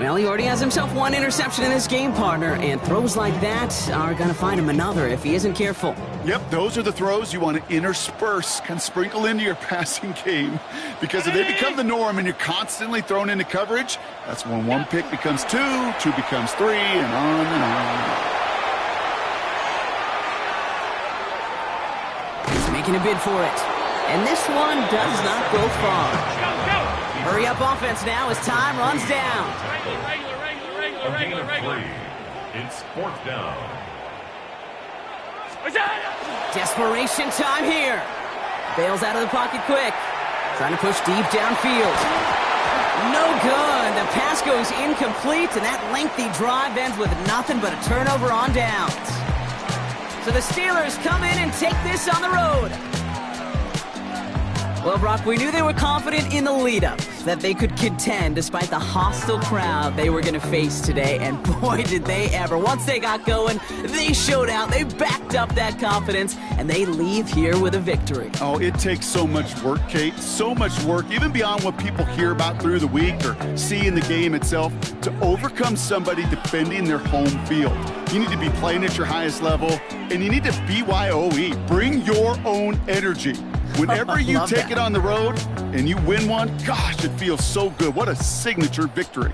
Well, he already has himself 1 interception in this game, partner, and throws like that are going to find him another if he isn't careful. Yep, those are the throws you want to intersperse, kind of sprinkle into your passing game. Because if they become the norm and you're constantly thrown into coverage, that's when 1 pick becomes 2, 2 becomes 3, and on and on. He's making a bid for it. And this one does not go far. Hurry up offense now as time runs down. A gain of 3. It's 4th down. Desperation time here. Bails out of the pocket quick. Trying to push deep downfield. No good. The pass goes incomplete, and that lengthy drive ends with nothing but a turnover on downs. So the Steelers come in and take this on the road. Well, Brock, we knew they were confident in the lead-up, that they could contend despite the hostile crowd they were going to face today, and boy, did they ever. Once they got going, they showed out, they backed up that confidence, and they leave here with a victory. Oh, it takes so much work, Kate, so much work, even beyond what people hear about through the week or see in the game itself, to overcome somebody defending their home field. You need to be playing at your highest level, and you need to BYOE, bring your own energy. Whenever you take it on the road and you win one, gosh, it feels so good. What a signature victory.